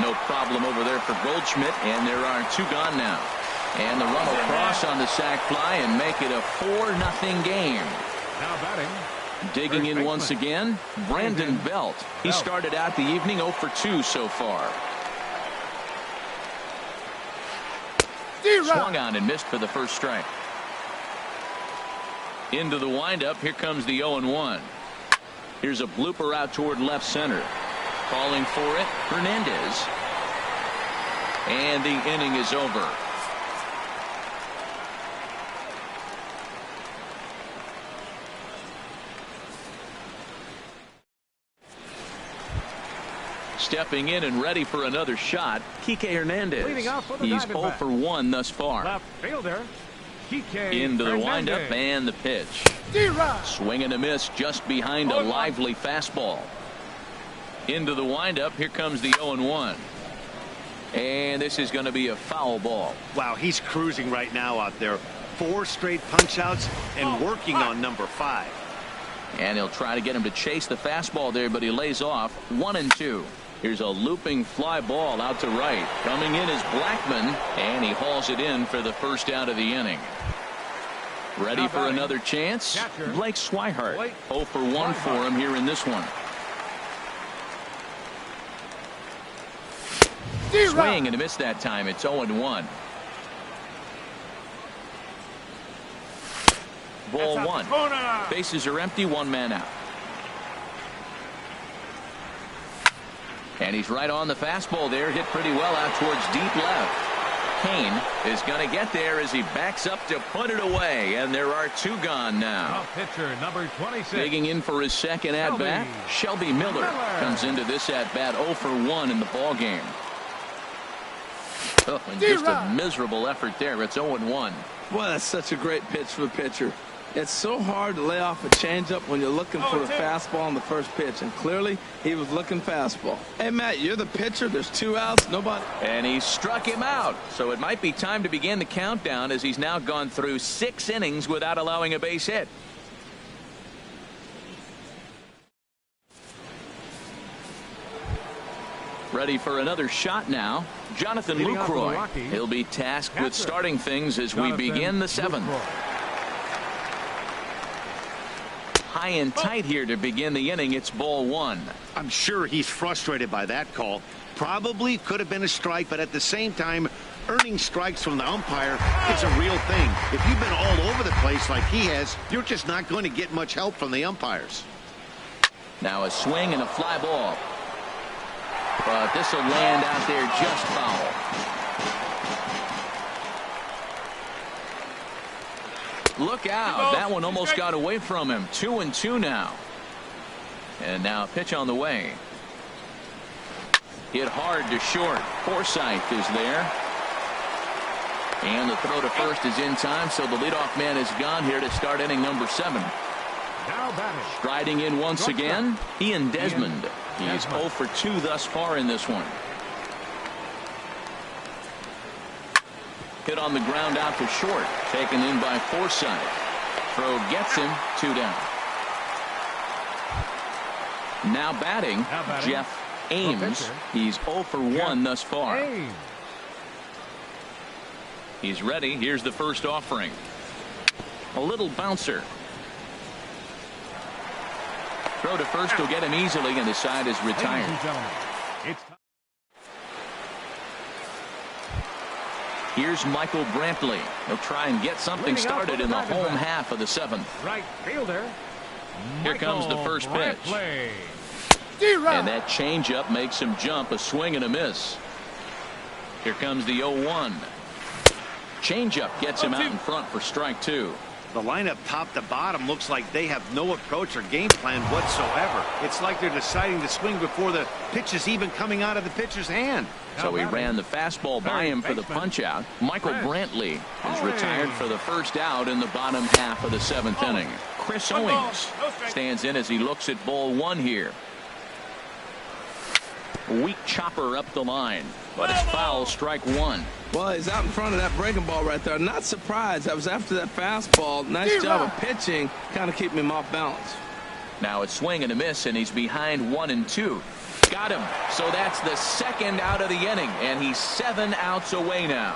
No problem over there for Goldschmidt, and there are 2 gone now. And the run will cross on the sac fly and make it a 4-0 game. Now batting. Digging in once again, Brandon Belt. He started out the evening 0-for-2 so far. Swung on and missed for the first strike. Into the windup. Here comes the 0-1. Here's a blooper out toward left center. Calling for it, Hernandez. And the inning is over. Stepping in and ready for another shot, Kike Hernandez. He's 0-for-1 thus far. Left fielder, Kike Into the Hernandez. windup and the pitch. Swing and a miss just behind a lively fastball. Into the windup. Here comes the 0-1. And this is going to be a foul ball. Wow, he's cruising right now out there. 4 straight punch outs and working on number 5. And he'll try to get him to chase the fastball there, but he lays off. 1-2. Here's a looping fly ball out to right. Coming in is Blackmon, and he hauls it in for the first out of the inning. Ready for another chance? Blake Swihart. 0-for-1 for him here in this one. Swing and a miss that time. It's 0-1. Ball 1. Bases are empty. 1 man out. And he's right on the fastball there. Hit pretty well out towards deep left. Kane is going to get there as he backs up to put it away, and there are two gone now. Pitcher number 26. Digging in for his second at-bat, Shelby Miller comes into this at-bat 0 for 1 in the ball game. Oh, and just a miserable effort there. It's 0-1. Well, that's such a great pitch for the pitcher. It's so hard to lay off a changeup when you're looking for the fastball on the first pitch, and clearly he was looking fastball. Hey, Matt, you're the pitcher. There's 2 outs. Nobody. And he struck him out. So it might be time to begin the countdown as he's now gone through 6 innings without allowing a base hit. Ready for another shot now. Jonathan Lucroy. He'll be tasked with starting things as we begin the 7th. High and tight here to begin the inning. It's ball 1. I'm sure he's frustrated by that call. Probably could have been a strike, but at the same time, earning strikes from the umpire is a real thing. If you've been all over the place like he has, you're just not going to get much help from the umpires. Now a swing and a fly ball. But this will land out there just foul. Look out. That one almost got away from him. 2-2 now. And now a pitch on the way. Hit hard to short. Forsythe is there. And the throw to first is in time, so the leadoff man is gone here to start inning number 7. Striding in once again, Ian Desmond. He's 0 for 2 thus far in this one. Hit on the ground out to short. Taken in by Forsythe. Throw gets him. 2 down. Now batting, Jeff Ames. He's 0 for 1 thus far. He's ready. Here's the first offering. A little bouncer. Throw to first will get him easily, and the side is retired. Here's Michael Brantley. He'll try and get something started in the home half of the 7th. Right fielder. Here comes the first pitch. And that changeup makes him jump. A swing and a miss. Here comes the 0-1. Changeup gets him out in front for strike 2. The lineup top to bottom looks like they have no approach or game plan whatsoever. It's like they're deciding to swing before the pitch is even coming out of the pitcher's hand. So he ran the fastball by him for the punch out. Michael Brantley is retired for the first out in the bottom half of the 7th inning. Chris Owings stands in as he looks at ball 1 here. Weak chopper up the line, but it's foul, strike 1. Well, he's out in front of that breaking ball right there. Not surprised. That was after that fastball. Nice job of pitching, kind of keeping him off balance. Now a swing and a miss, and he's behind 1 and 2. Got him. So that's the second out of the inning, and he's 7 outs away now.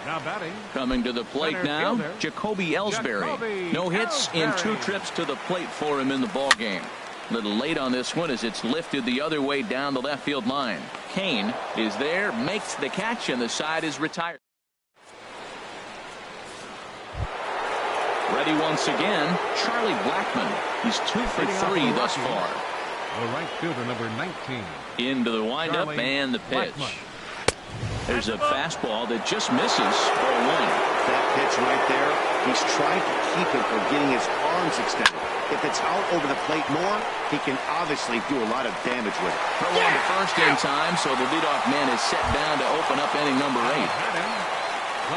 Now batting. Coming to the plate now, Jacoby Ellsbury. No hits in 2 trips to the plate for him in the ball game. A little late on this one as it's lifted the other way down the left field line. Kane is there, makes the catch, and the side is retired. Ready once again, Charlie Blackmon. He's 2 for 3 thus far. The right fielder, number 19. Into the windup and the pitch. There's a fastball that just misses for a 1. That pitch right there, he's trying to keep him from getting his arms extended. If it's out over the plate more, he can obviously do a lot of damage with it. Throw on to first in time, so the leadoff man is set down to open up inning number 8.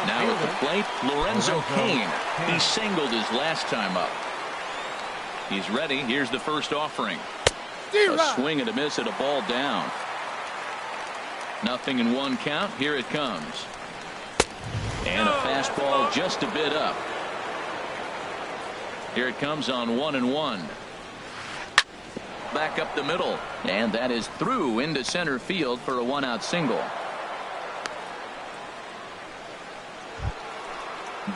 Now at the plate, Lorenzo Cain. He singled his last time up. He's ready. Here's the first offering. A swing and a miss at a ball down. Nothing in 1 count. Here it comes. And a fastball just a bit up. Here it comes on 1-1. Back up the middle. And that is through into center field for a 1-out single.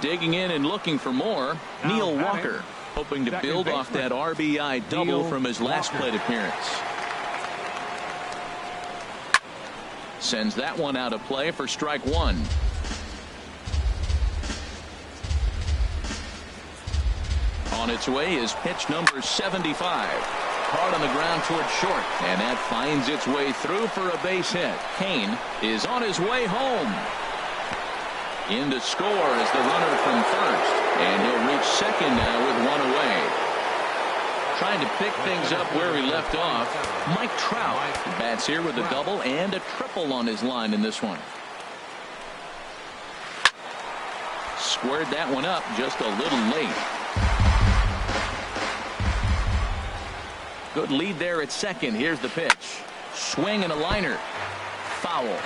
Digging in and looking for more, Neil Walker, hoping to build off that RBI double from his last plate appearance. Sends that one out of play for strike 1. On its way is pitch number 75. Hard on the ground towards short, and that finds its way through for a base hit. Kane is on his way home. In to score is the runner from first. And he'll reach second now with one away. Trying to pick things up where he left off. Mike Trout bats here with a double and a triple on his line in this one. Squared that one up just a little late. Good lead there at second. Here's the pitch. Swing and a liner. Foul.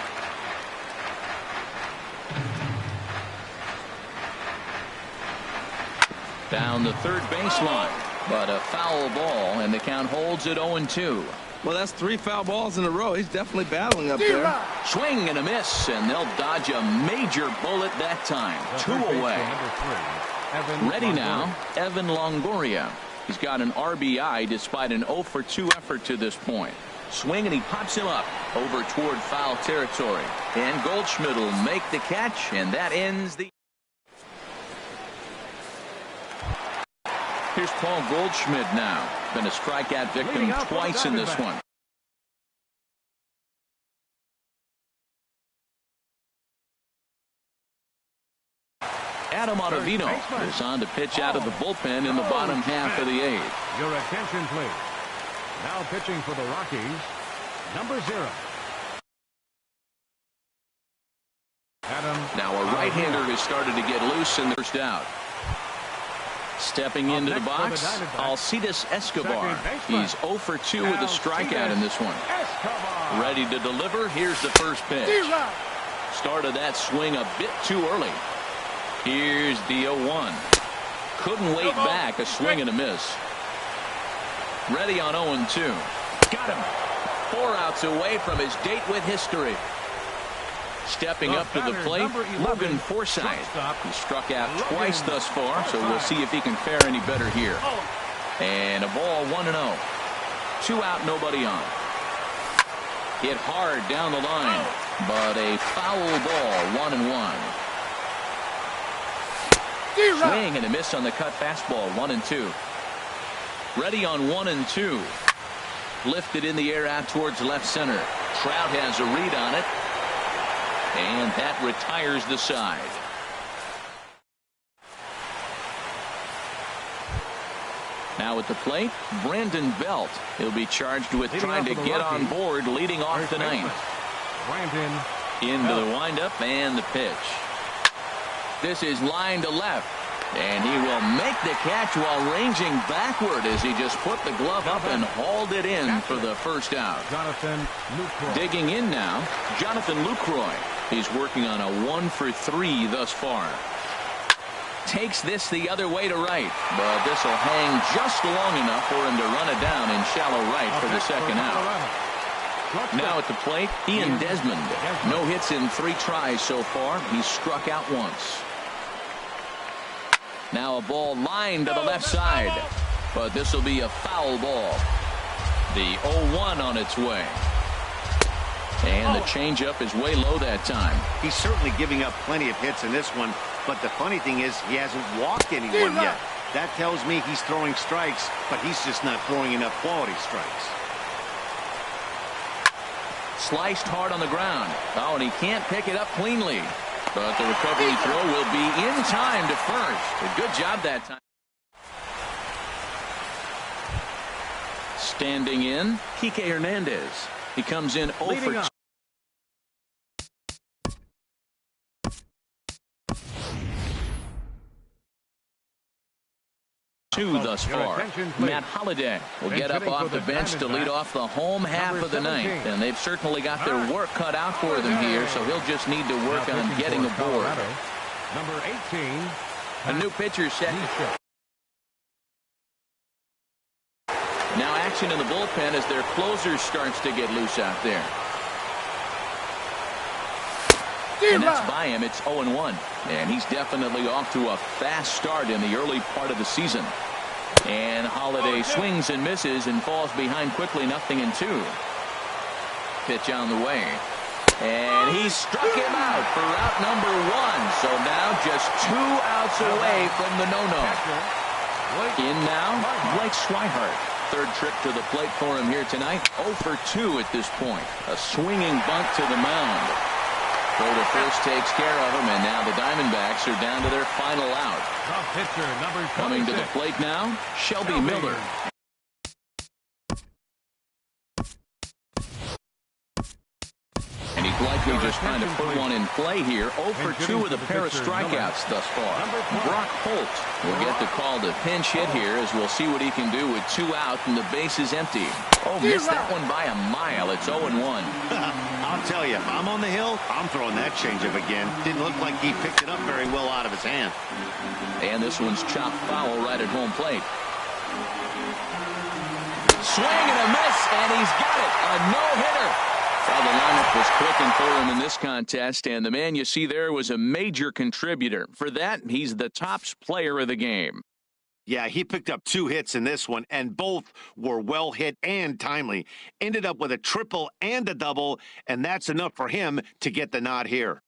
Down the third baseline. But a foul ball, and the count holds at 0-2. Well, that's 3 foul balls in a row. He's definitely battling up there. Swing and a miss, and they'll dodge a major bullet that time. 2 away. Ready now, Evan Longoria. He's got an RBI despite an 0-for-2 effort to this point. Swing, and he pops him up over toward foul territory. And Goldschmidt will make the catch, and that ends the... Here's Paul Goldschmidt now. Been a strikeout victim twice in this one. Adam Ottavino is on to pitch out of the bullpen in the bottom half of the 8th. Your attention, please. Now pitching for the Rockies, number 0. Now a right-hander has started to get loose in the first out. Stepping into the box, Alcides Escobar. He's 0-for-2 with a strikeout in this one. Ready to deliver. Here's the first pitch. Started that swing a bit too early. Here's the 0-1. Couldn't wait back. A swing and a miss. Ready on 0-2. Got him. 4 outs away from his date with history. Stepping up to the plate, Logan Forsythe. He struck out twice thus far, so we'll see if he can fare any better here. And a ball 1-0. 2 out, nobody on. Hit hard down the line, but a foul ball, 1-1. Swing and a miss on the cut fastball, 1-2. Ready on 1-2. Lifted in the air out towards left center. Trout has a read on it. And that retires the side. Now at the plate, Brandon Belt. He'll be charged with trying to get on board leading off the 9th. Into the windup and the pitch. This is line to left. And he will make the catch while ranging backward as he just put the glove up and hauled it in for the first out. Digging in now, Jonathan Lucroy. He's working on a 1-for-3 thus far. Takes this the other way to right, but this will hang just long enough for him to run it down in shallow right for the second out. Now at the plate, Ian Desmond. No hits in 3 tries so far. He's struck out once. Now a ball lined to the left side, but this will be a foul ball. The 0-1 on its way. And the changeup is way low that time. He's certainly giving up plenty of hits in this one, but the funny thing is he hasn't walked anyone yet. That tells me he's throwing strikes, but he's just not throwing enough quality strikes. Sliced hard on the ground. Oh, and he can't pick it up cleanly. But the recovery throw will be in time to first. A good job that time. Standing in, Kike Hernandez. He comes in 0-for-2. Thus far. Matt Holliday will get up off the bench to lead off the home half of the 9th, and they've certainly got their work cut out for them here, so he'll just need to work on getting aboard. Number 18. A new pitcher set. Now action in the bullpen as their closer starts to get loose out there. And that's by him. It's 0-1. And he's definitely off to a fast start in the early part of the season. And Holliday swings and misses and falls behind quickly, 0-2. Pitch on the way. And he struck him out for out number 1. So now just 2 outs away from the no-no. In now, Blake Swihart. Third trip to the plate for him here tonight. 0-for-2 at this point. A swinging bunt to the mound. The first takes care of him, and now the Diamondbacks are down to their final out. Pitcher, number 26. Coming to the plate now, Shelby Miller. And he's likely just trying to put one in play here. 0 for 2 with a pair of strikeouts thus far. Brock Holt will get the call to pinch hit here, as we'll see what he can do with 2 out and the base is empty. Oh, missed that one by a mile. It's 0-1. I'll tell you, if I'm on the hill, I'm throwing that changeup again. Didn't look like he picked it up very well out of his hand. And this one's chopped foul right at home plate. Swing and a miss, and he's got it. A no-hitter. Well, the lineup was clicking for him in this contest, and the man you see there was a major contributor. For that, he's the top player of the game. Yeah, he picked up 2 hits in this one, and both were well hit and timely. Ended up with a triple and a double, and that's enough for him to get the nod here.